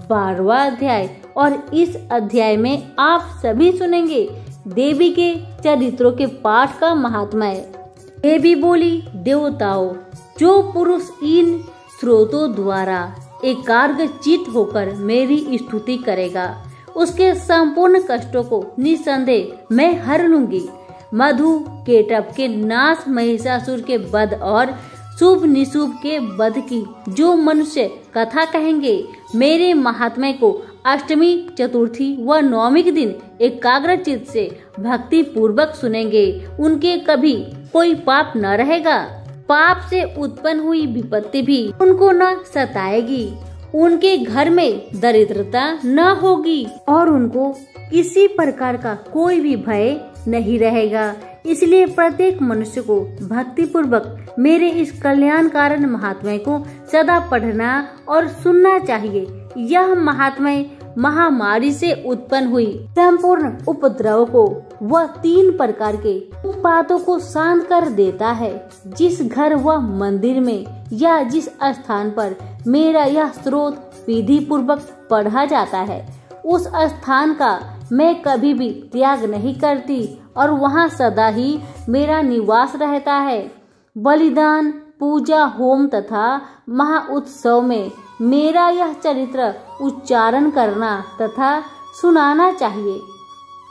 12वां अध्याय और इस अध्याय में आप सभी सुनेंगे देवी के चरित्रों के पाठ का महात्म्य। देवी बोली, देवताओं, जो पुरुष इन स्रोतों द्वारा एकाग्रचित्त होकर मेरी स्तुति करेगा, उसके संपूर्ण कष्टों को निसंदेह मैं हर लूंगी। मधु केटभ के नाश, महिषासुर के वध और शुभ निशुभ के वध की जो मनुष्य कथा कहेंगे, मेरे महात्म्य को अष्टमी, चतुर्थी व नवमी के दिन एकाग्रचित्त से भक्ति पूर्वक सुनेंगे, उनके कभी कोई पाप न रहेगा। पाप से उत्पन्न हुई विपत्ति भी उनको न सताएगी, उनके घर में दरिद्रता न होगी और उनको किसी प्रकार का कोई भी भय नहीं रहेगा। इसलिए प्रत्येक मनुष्य को भक्ति पूर्वक मेरे इस कल्याण कारण महात्म्य को सदा पढ़ना और सुनना चाहिए। यह महात्म्य महामारी से उत्पन्न हुई संपूर्ण उपद्रव को व 3 प्रकार के उत्पातों को शांत कर देता है। जिस घर व मंदिर में या जिस स्थान पर मेरा यह स्रोत विधि पूर्वक पढ़ा जाता है, उस स्थान का मैं कभी भी त्याग नहीं करती और वहाँ सदा ही मेरा निवास रहता है। बलिदान, पूजा, होम तथा महाउत्सव में मेरा यह चरित्र उच्चारण करना तथा सुनाना चाहिए।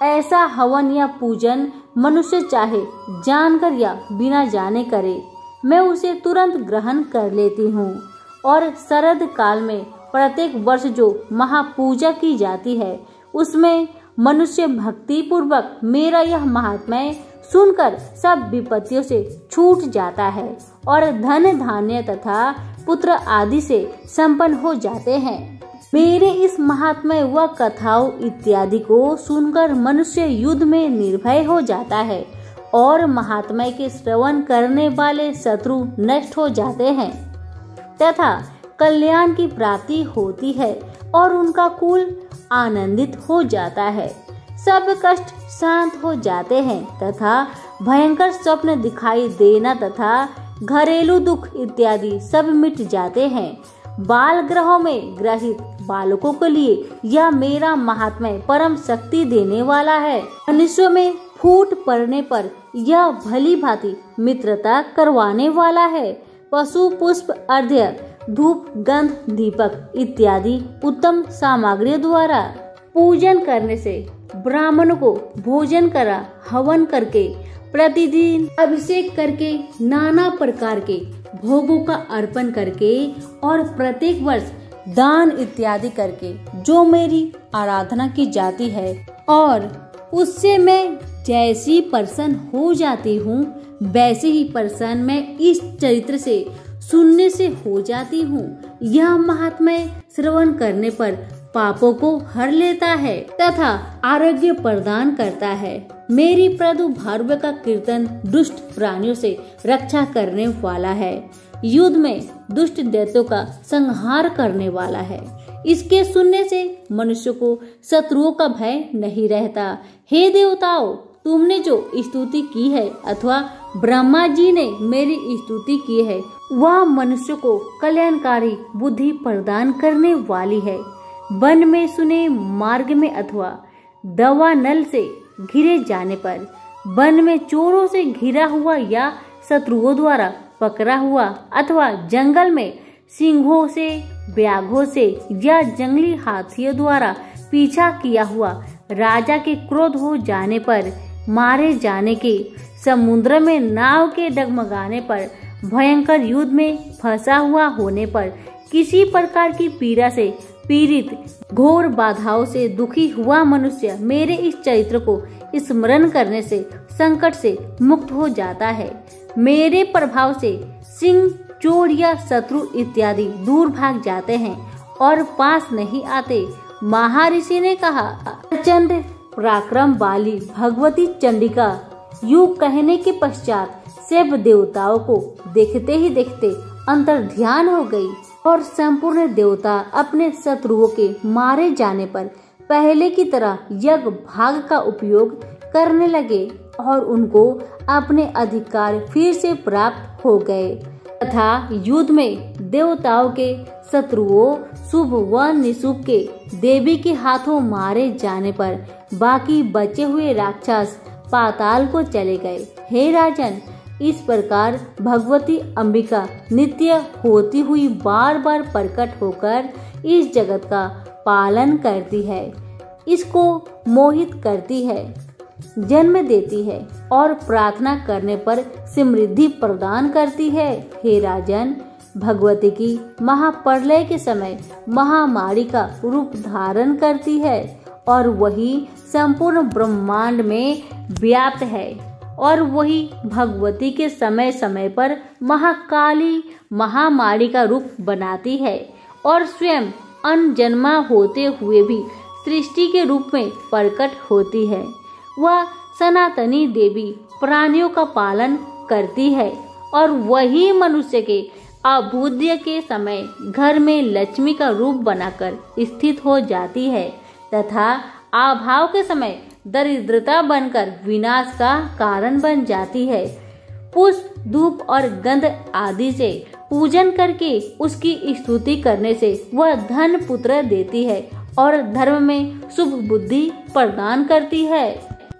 ऐसा हवन या पूजन मनुष्य चाहे जानकर या बिना जाने करे, मैं उसे तुरंत ग्रहण कर लेती हूँ। और शरद काल में प्रत्येक वर्ष जो महापूजा की जाती है, उसमें मनुष्य भक्ति पूर्वक मेरा यह महात्म्य सुनकर सब विपत्तियों से छूट जाता है और धन धान्य तथा पुत्र आदि से संपन्न हो जाते हैं। मेरे इस महात्म्य व कथाओं इत्यादि को सुनकर मनुष्य युद्ध में निर्भय हो जाता है और महात्म्य के श्रवण करने वाले शत्रु नष्ट हो जाते हैं तथा कल्याण की प्राप्ति होती है और उनका कुल आनंदित हो जाता है। सब कष्ट शांत हो जाते हैं तथा भयंकर स्वप्न दिखाई देना तथा घरेलू दुख इत्यादि सब मिट जाते हैं। बाल ग्रहों में ग्रहित बालकों के लिए यह मेरा महात्म्य परम शक्ति देने वाला है। मनुष्यों में फूट पड़ने पर यह भली भांति मित्रता करवाने वाला है। पशु, पुष्प, अर्घ्य, धूप, गंध, दीपक इत्यादि उत्तम सामग्रियों द्वारा पूजन करने से ब्राह्मणों को भोजन करा, हवन करके, प्रतिदिन अभिषेक करके, नाना प्रकार के भोगों का अर्पण करके और प्रत्येक वर्ष दान इत्यादि करके जो मेरी आराधना की जाती है और उससे मैं जैसी प्रसन्न हो जाती हूँ, वैसे ही प्रसन्न मैं इस चरित्र से सुनने से हो जाती हूँ। यह महात्म्य श्रवण करने पर पापों को हर लेता है तथा आरोग्य प्रदान करता है। मेरी प्रादुर्भाव का कीर्तन दुष्ट प्राणियों से रक्षा करने वाला है, युद्ध में दुष्ट दैत्यों का संहार करने वाला है। इसके सुनने से मनुष्य को शत्रुओं का भय नहीं रहता। हे देवताओं, तुमने जो स्तुति की है अथवा ब्रह्मा जी ने मेरी स्तुति की है, वह मनुष्य को कल्याणकारी बुद्धि प्रदान करने वाली है। वन में सुने मार्ग में अथवा दवा नल से घिरे जाने पर, वन में चोरों से घिरा हुआ या शत्रुओं द्वारा पकड़ा हुआ अथवा जंगल में सिंहों से, व्याघ्रों से या जंगली हाथियों द्वारा पीछा किया हुआ, राजा के क्रोध हो जाने पर, मारे जाने के, समुद्र में नाव के डगमगाने पर, भयंकर युद्ध में फंसा हुआ होने पर, किसी प्रकार की पीड़ा से पीड़ित, घोर बाधाओं से दुखी हुआ मनुष्य मेरे इस चरित्र को स्मरण करने से संकट से मुक्त हो जाता है। मेरे प्रभाव से सिंह, चोर या शत्रु इत्यादि दूर भाग जाते हैं और पास नहीं आते। महर्षि ने कहा, प्रचंड पराक्रम वाली भगवती चंडिका यूं कहने के पश्चात सब देवताओं को देखते ही देखते अंतर ध्यान हो गई और संपूर्ण देवता अपने शत्रुओं के मारे जाने पर पहले की तरह यज्ञ भाग का उपयोग करने लगे और उनको अपने अधिकार फिर से प्राप्त हो गए तथा युद्ध में देवताओं के शत्रुओं शुभ व निशुभ के देवी के हाथों मारे जाने पर बाकी बचे हुए राक्षस पाताल को चले गए। हे राजन, इस प्रकार भगवती अंबिका नित्य होती हुई बार बार प्रकट होकर इस जगत का पालन करती है, इसको मोहित करती है, जन्म देती है और प्रार्थना करने पर समृद्धि प्रदान करती है। हे राजन, भगवती की महाप्रलय के समय महामारी का रूप धारण करती है और वही संपूर्ण ब्रह्मांड में व्याप्त है और वही भगवती के समय समय पर महाकाली महामारी का रूप बनाती है और स्वयं अनजन्मा होते हुए भी सृष्टि के रूप में प्रकट होती है। वह सनातनी देवी प्राणियों का पालन करती है और वही मनुष्य के अभ्युदय के समय घर में लक्ष्मी का रूप बनाकर स्थित हो जाती है तथा अभाव के समय दरिद्रता बनकर विनाश का कारण बन जाती है। पुष्प, धूप और गंध आदि से पूजन करके उसकी स्तुति करने से वह धन पुत्र देती है और धर्म में शुभ बुद्धि प्रदान करती है।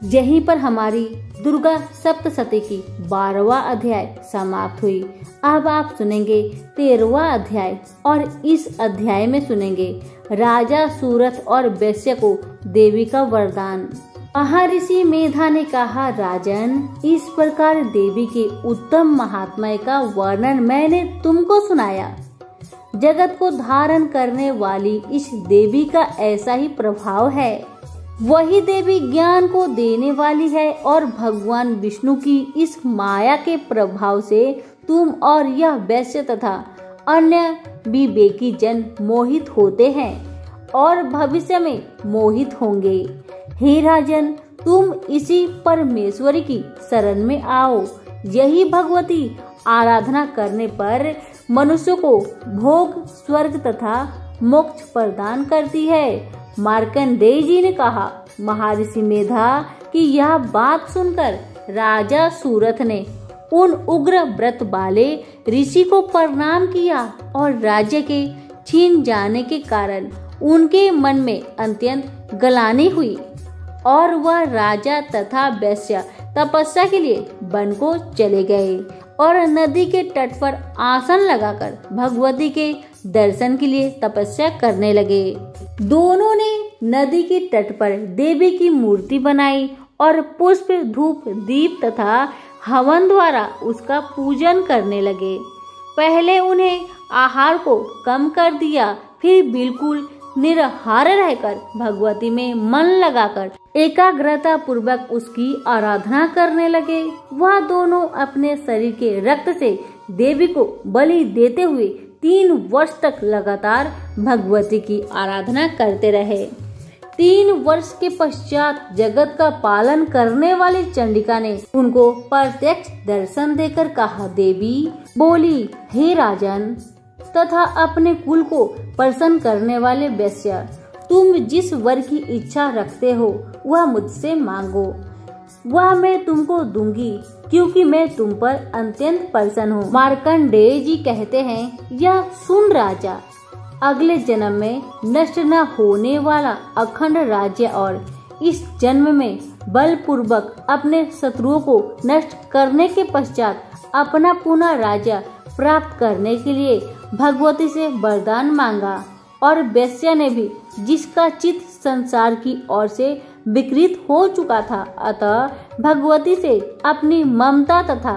यहीं पर हमारी दुर्गा सप्तशती की 12वां अध्याय समाप्त हुई। अब आप सुनेंगे 13वां अध्याय और इस अध्याय में सुनेंगे राजा सूरत और वैश्य को देवी का वरदान। महर्षि मेधा ने कहा, राजन, इस प्रकार देवी के उत्तम महात्म्य का वर्णन मैंने तुमको सुनाया। जगत को धारण करने वाली इस देवी का ऐसा ही प्रभाव है। वही देवी ज्ञान को देने वाली है और भगवान विष्णु की इस माया के प्रभाव से तुम और यह वैश्य तथा अन्य विवेकी जन मोहित होते हैं और भविष्य में मोहित होंगे। हे राजन, तुम इसी परमेश्वरी की शरण में आओ। यही भगवती आराधना करने पर मनुष्य को भोग, स्वर्ग तथा मोक्ष प्रदान करती है। मार्कंडेय जी ने कहा, महर्षि मेधा की यह बात सुनकर राजा सूरत ने उन उग्र व्रत वाले ऋषि को प्रणाम किया और राज्य के छीन जाने के कारण उनके मन में अत्यंत ग्लानि हुई और वह राजा तथा वैश्य तपस्या के लिए वन को चले गए और नदी के तट पर आसन लगाकर भगवती के दर्शन के लिए तपस्या करने लगे। दोनों ने नदी के तट पर देवी की मूर्ति बनाई और पुष्प, धूप, दीप तथा हवन द्वारा उसका पूजन करने लगे। पहले उन्हें आहार को कम कर दिया, फिर बिल्कुल निराहार रहकर भगवती में मन लगाकर एकाग्रता पूर्वक उसकी आराधना करने लगे। वह दोनों अपने शरीर के रक्त से देवी को बलि देते हुए 3 वर्ष तक लगातार भगवती की आराधना करते रहे। 3 वर्ष के पश्चात जगत का पालन करने वाली चंडिका ने उनको प्रत्यक्ष दर्शन देकर कहा, देवी बोली, हे राजन तथा अपने कुल को प्रसन्न करने वाले वैश्य, तुम जिस वर की इच्छा रखते हो वह मुझसे मांगो, वह मैं तुमको दूंगी, क्योंकि मैं तुम पर अत्यंत प्रसन्न हूँ। मार्कंडेय जी कहते हैं, यह सुन राजा, अगले जन्म में नष्ट न होने वाला अखंड राज्य और इस जन्म में बलपूर्वक अपने शत्रुओं को नष्ट करने के पश्चात अपना पुनः राज्य प्राप्त करने के लिए भगवती से वरदान मांगा। और वैश्य ने भी, जिसका चित्त संसार की ओर से विकृत हो चुका था, अतः भगवती से अपनी ममता तथा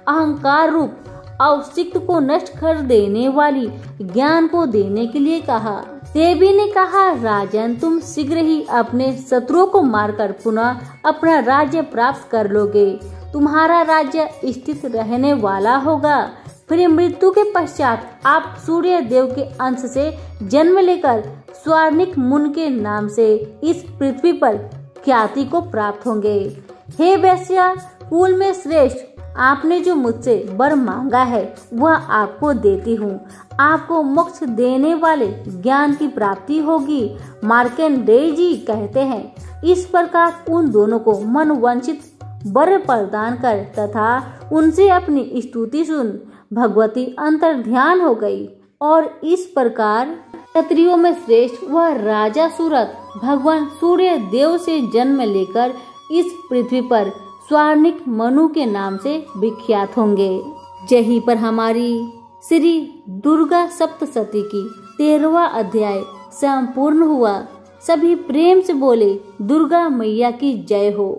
अहंकार रूप अवशिक्त को नष्ट कर देने वाली ज्ञान को देने के लिए कहा। देवी ने कहा, राजन, तुम शीघ्र ही अपने शत्रुओं को मारकर पुनः अपना राज्य प्राप्त कर लोगे। तुम्हारा राज्य स्थित रहने वाला होगा। फिर मृत्यु के पश्चात आप सूर्य देव के अंश से जन्म लेकर स्वर्णिक मुन के नाम से इस पृथ्वी पर ख्याति को प्राप्त होंगे। हे वैश्य, कुल में श्रेष्ठ, आपने जो मुझसे वर मांगा है वह आपको देती हूँ। आपको मोक्ष देने वाले ज्ञान की प्राप्ति होगी। मार्कंडेय जी कहते हैं, इस प्रकार उन दोनों को मनवांछित वर प्रदान कर तथा उनसे अपनी स्तुति सुन भगवती अंतर ध्यान हो गई। और इस प्रकार क्षत्रियों में श्रेष्ठ वह राजा सूरत भगवान सूर्य देव से जन्म लेकर इस पृथ्वी पर स्वर्णिक मनु के नाम से विख्यात होंगे। यहीं पर हमारी श्री दुर्गा सप्तशती की 13वां अध्याय संपूर्ण हुआ। सभी प्रेम से बोले दुर्गा मैया की जय हो।